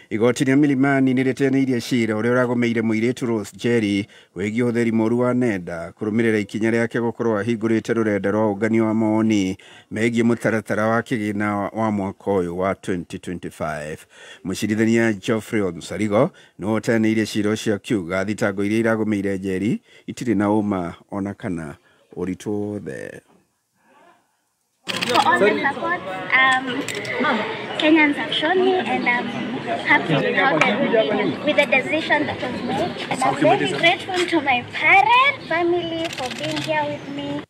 Igoti rĩa Milimani nĩrĩteanĩirie cira ũrĩa ũragomeire mũirĩtu Rose Njeri wĩgiĩ ũhũthĩri mũũru wa nenda kũrũmĩrĩra ikinya rĩake gũkorwo ahingũrĩte rũrenda rwa ũngania wa mawoni megiĩ mũtaratara wa kĩgĩna wa mwaka ũyũ wa 2025. Mũcirithania Geoffrey Onsarigo nĩwe ũteanĩirie cira ũcio akiuga thitango iria iragomeire Njeri itirĩ na ũma ona kana ũritũ wothe. For all the support Kenyans have shown me, and I'm happy with the decision that was made. And I'm very grateful to my parents, family for being here with me.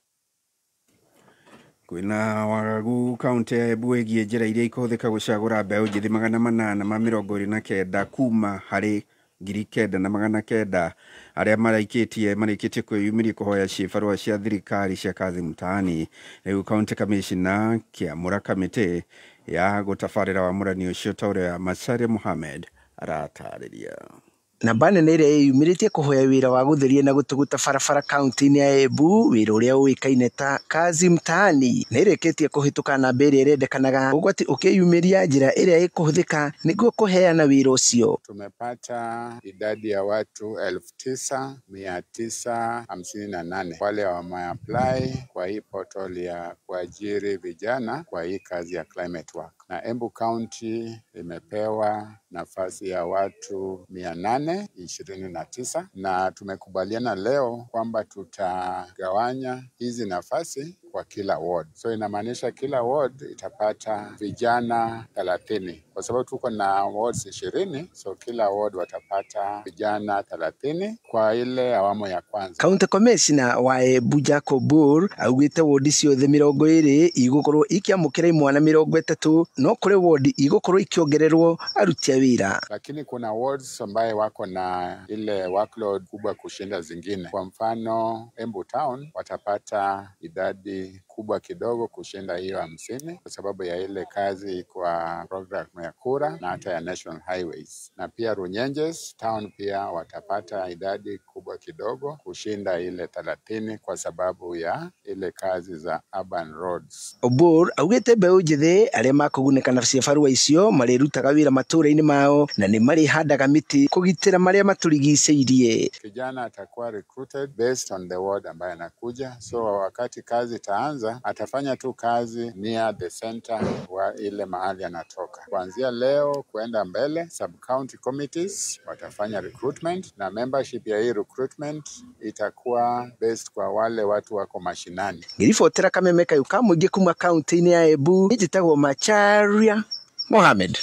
Kwina wagagu kaunti ya Embu ĩgiĩ njĩra iria ikũhũthĩka gũcagũra mbeũ njĩthĩ 829 kuma harĩ 9,900 arĩa marĩkĩtie kwĩyumĩria kũhoya ciĩbarũa cia thirikari cia kazi mtaani. Rĩu county commissioner kĩamũra kamĩtĩ ya gũtabarĩra wamũrani ũcio ta ũrĩa Macharia Mohamed aratarĩria. Namba nene ĩrĩa yeyumĩrĩtie kũhoya wĩra wa gũtheria na gũtũgũta barabara kaunti-inĩ ya Embu, wĩra ũrĩa ũĩkaine ta kazi mtaani, nĩrĩkĩtie kũhĩtũka namba ĩrĩa ĩrendekanaga ũgwati ũkĩyumĩria njĩra ĩrĩa ĩkũhũthĩka nĩguo kũheana wĩra ũcio. Tumepata idadi ya watu 9,958 wale wameapply kwa hii portal ya kuajiri vijana kwa hii kazi ya climate work, na Embu County imepewa nafasi ya watu 829 na tumekubaliana leo kwamba tutagawanya hizi nafasi kwa kila ward. So inamaanisha kila ward itapata vijana 30 kwa sababu tuko na wards 20, so kila ward watapata vijana 30 kwa ile awamu ya kwanza. County Commissioner wa Embu Jacob Bur augĩte ward ciothe 20 igũkorwo ikiamũkĩra imwana 30 no kũrĩ ward igũkorwo ikiongererwo aruti a wĩra. Lakini kuna wards ambaye wako na ile workload kubwa kushinda zingine. Kwa mfano Embu Town watapata idadi kubwa kidogo kushinda hiyo 50 kwa sababu ya ile kazi kwa program ya kura na hata ya National Highways. Na pia Runyenjes Town pia watapata idadi kubwa kidogo kushinda ile 30 kwa sababu ya ile kazi za urban roads. Obur augĩte mbeũ njĩthĩ arĩa makũgunĩka na ciĩbarũa icio marĩrutaga wĩra matũũra-inĩ mao na nĩ marĩhandaga mĩtĩ kũgitĩra marĩa matũrigicĩirie. Kijana atakuwa recruited based on the ward ambaye anakuja, so wakati kazi itaanza atafanya tu kazi near the center wa ile mahali anatoka. Kuanzia leo kuenda mbele, sub-county committees watafanya recruitment na membership ya hii recruitment itakuwa based kwa wale watu wako mashinani. Ngiribotera Kameme Kayuka mũingĩ kuma kaunti-inĩ ya Embu, njĩtagwo Macharia Mohamed.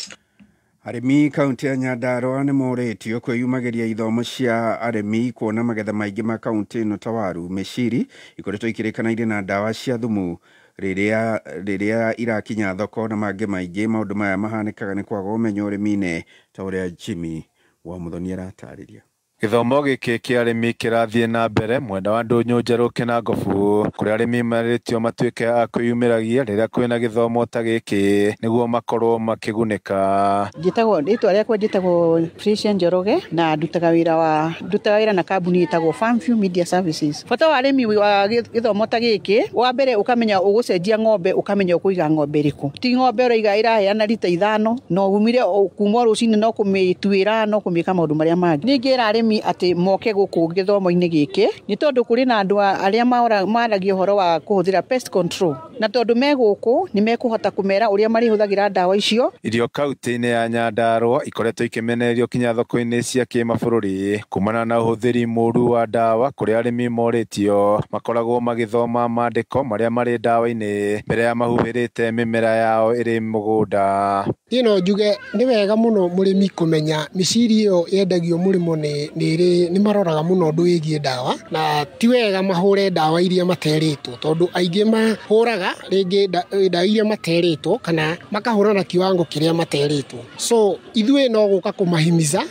Arĩmi kaunti ya Nyandarua nĩmorĩtio kwĩyumagĩria ithomo cia arĩmi kuona magetha maingĩ ma kaunti ĩno ta waru, mĩciri ikoretwo ikĩrĩkanaire na ndawa cia thumu rĩrĩa irakinya thoko na mangĩ maingĩ. Maũndũ maya mahanĩkaga nĩ kwaga ũmenyo ũrĩmi-inĩ ta ũrĩa Jimmy wa Muthoni aratarĩria. Gĩthomo gĩkĩ kĩa arĩmi kĩrathiĩ na mbere mwena wa Ndũnyũ Njerũ Kĩnangobu, kũrĩa arĩmi marĩtio matuĩke a kwĩyumĩragia rĩrĩa kwĩna gĩthomo ta gĩkĩ nĩguo makorwo makĩgunĩka. Njĩtagwo rĩtwa rĩakwa njĩtagwo Frisia Njoroge na ndutaga wĩra na kambuni ĩtagwo Farmview Media Services. Bata wa arĩmi wa gĩthomo ta gĩkĩ, wa mbere ũkamenya ũgũcenjia ng'ombe, ũkamenya ũkũiga ng'ombe ĩrĩkũ. Ti ng'ombe ũraiga ĩraheana lita 5 no umire kuma rũcinĩ no kũmĩtuĩra no kũmĩka maũndũ marĩa mangĩ. Ningĩ arĩmi ati moke gũkũ gĩthomo-inĩ gĩkĩ nĩ tondũ kũrĩ na andũ arĩa maragia ũhoro wa kũhũthĩra pest control, na tondũ me gũkũ nĩ mekũhota kũmera ũrĩa marĩhũthagĩra ndawa icio. Irio kaunti-inĩ ya Nyandarua ikoretwo ikĩmenererio kinya thoko-inĩ cia kĩmabũrũri kumana na ũhũthĩri mũũru wa ndawa, kũrĩa arĩmi morĩtio makoragwo magĩthoma maandĩko marĩa marĩ ndawa-inĩ mbere ya mahuhĩrĩte mĩmera yao ĩrĩ mũgũnda. No njuge nĩ wega mũno mũrĩmi kũmenya mĩciri ĩyo yendagio mũrĩmo nĩ maroraga mũno ũndũ wĩgiĩ ndawa, na ti wega mahũre ndawa iria materĩtwo, tondũ aingĩ mahũraga rĩngĩ ndawa iria materĩtwo kana makahũra na kiwango kĩrĩa materĩtwo. So ithuĩ no gũka kũmahimiza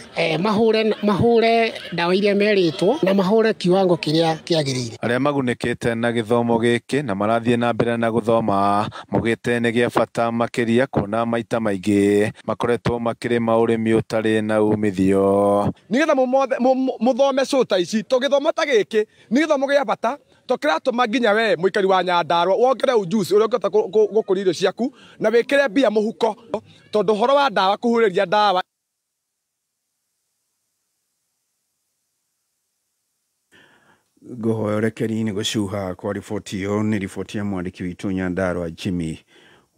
mahũre ndawa iria merĩtwo na mahũre kiwango kĩrĩa kĩagĩrĩire. Arĩa magunĩkĩte na gĩthomo gĩkĩ na marathiĩ na mbere na gũthoma maugĩte nĩ gĩa bata makĩria kuona maita maingĩ makoretwo makĩrĩma ũrĩmi ũtarĩ na umithio. Nĩgetha mũthome cũta ici tũgĩthoma ta gĩkĩ nĩ gĩthomo gĩa bata tũkĩratũma nginya we mũikari wa Nyandarua wongere ujuzi ũrĩa ũngĩhota gũkũria irio ciaku na wĩkĩre mbia mũhuko, tondũ ũhoro wa ndawa kũhuhĩrĩria ndawa Gohorekeri ni gushuha kwa ripoti yo ni ripoti ya mwandiki witũ Nyandarua Jimmy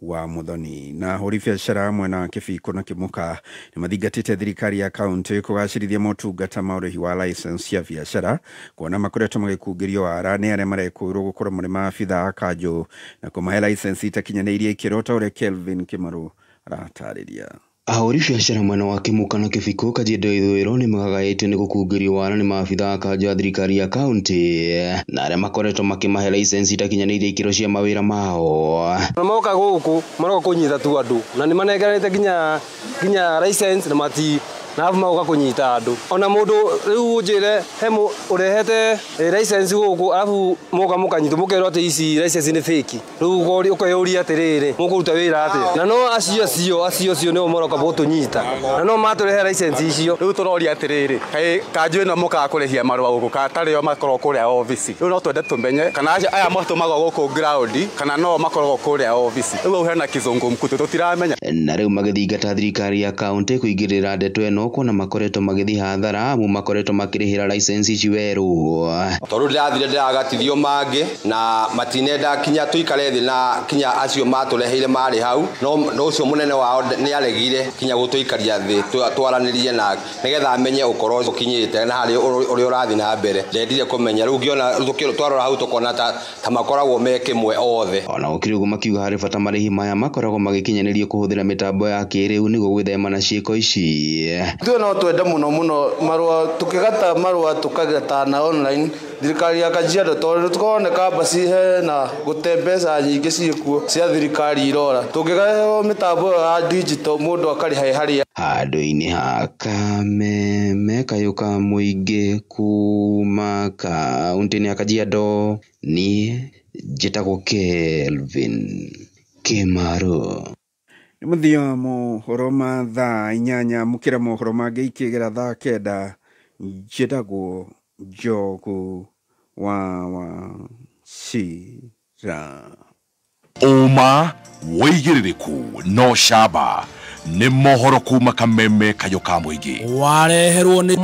wa Muthoni. Na hũri biacara mwena Kĩbiko na Kĩmuka nĩ mathingatĩte thirikari ya kaunti kũgacĩrithia motungata ma ũrĩhi wa license ya biacara, kuona makoretwo magĩkungĩrio ara nĩ arĩa marekũĩrwo gũkorwo marĩ maabitha a kanjũ na kũmahe license itakinyanĩirie ikĩro ta ũrĩa Kelvin Kĩmaru aratarĩria. Ahũri biacara mwena wa Kĩmuka na Kĩbiko Kajiado ithũĩro nĩ magagaĩtio nĩ gũkungĩrio wara nĩ maabitha a kanjũ a thirikari ya kaunti na arĩa makoretwo makĩmahe license itakinyanĩirie ikĩro cia mawĩra mao. Moka gũkũ maroka kũnyita tu andũ na nĩ manengeranĩte nginya license na mati na magoka kũnyita andũ. Ona mũndũ rĩu ũnjĩre he ũrehete license gũkũ arabu moka mũkanyitwo mũkerwo atĩ ici license nĩ fake. Rĩu ũkeyũria atĩrĩrĩ mũkũruta wĩra atĩa? Na no acio nĩo maroka gũtũnyita. Na no matũrehe license icio. Rĩu tũroria atĩrĩrĩ kaĩ kanjũ ĩno mũkaga kũrĩhia marũa gũkũ katarĩo makorwo kũrĩa obici. Rĩu no twende tũmenye kana aya matũmaga gũkũ ground kana no makoragwo kũrĩa obici. Rĩu hena kizungumkuti tũtiramenya. Na rĩu magĩthingata thirikari ya kaunti kũingĩrĩra ndeto ĩno kuona makoretwo magĩthiĩ hathara amu makoretwo makĩrĩhĩra license ici werũ. Tondũ ndĩrathire ndĩragatithio mangĩ na matinenda kinya tuikare thĩ na kinya acio matũreheire marĩ hau no ũcio mũnene wao nĩ aregire kinya gũtũikaria thĩ twaranĩrie na nĩgetha amenye ũkorwo ũkinyĩte na harĩ ũrĩa ũrathiĩ na mbere. Ndendire kũmenya rĩu ngĩona twarora hau tũkona ta makoragwo me kĩmwe othe. Ona gũkĩrĩ ũguo makiuga harĩ bata marĩhi maya makoragwo magĩkinyanĩrio kũhũthĩra mĩtambo ya kĩrĩu nĩguo gwĩthema na ciĩko ici. No twende muno marua tukigata marua tukagata na online thirikari ya Kajiado tondũ tukoneka basi he na gũtembeza nyingĩ ciĩkuo cia thirikari irora tũngĩgahe mĩtambo ya digital mũndũ akariha harĩa handũ-inĩ ha Kameme kayũka mũingĩ kuma kaunti-inĩ ya Kajiado niĩ njĩtagwo Kelvin Kĩmaru. Nĩ mũthia mohoro ma thaa 8 mũkĩra mohoro mangĩ ikĩgera thaa 9 njĩtagwo Njogu wa Cira. Ũma wĩigĩrĩrĩku no camba nĩ mohoro kuma Kameme kayũka mũingĩ wareherwo nĩ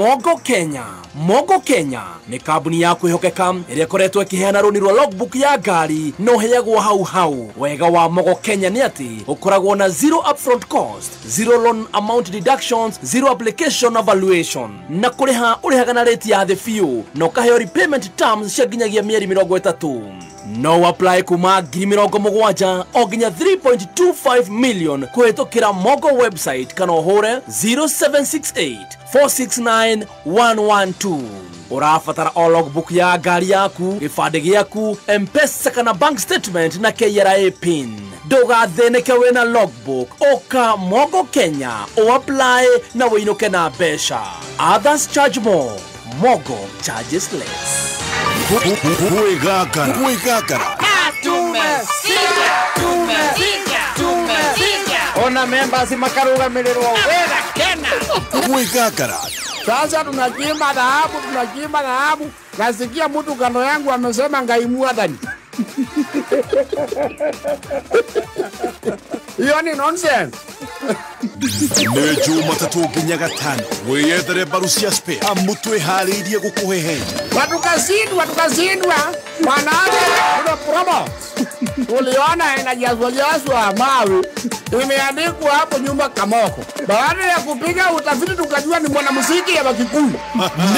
Mogo Kenya nĩ kambuni ya kwĩhokeka ĩrĩa ĩkoretwo ĩkĩheana rũni rwa logbook ya ngari no heagwo hau. Wega wa Mogo Kenya nĩ atĩ ũkoragwo na zero upfront cost, zero loan amount deductions, zero application evaluation na kũrĩha ũrĩhaga na rate ya thĩ biũ na ũkaheo repayment terms cia nginyagia mĩeri 30. No apply kuma 70,000 o nginya 3.25 million kũhĩtũkĩra Mogo website kana ũhũre 0768 469 112. Ũrabatara o logbook ya ngari yaku, gĩbandĩ gĩaku, M-Pesa kana bank statement na KRA pin. Ndũgathĩnĩke wĩna logbook, ũka Mogo Kenya, apply na wĩinũke na mbeca. Others charge more, Mogo charges less. Kuigakara ona members makarugamĩrĩrwo wega kena kuigakara. Sasa tunachimba dhahabu nasikia mtu kando yangu amesema ngaimua dhani hiyo ni nonsense. Nĩ Jumatatu nginya Gatano wĩyethere mbaru cia spare amũtwe harĩirie gũkũhehenja watukazindwa mwanake kuna promo uliona inajazwajazwa mawe imeandikwa hapo nyumba Kamoko. Baada ya kupiga utafiti tukajua ni mwanamuziki ya Wakikuyu.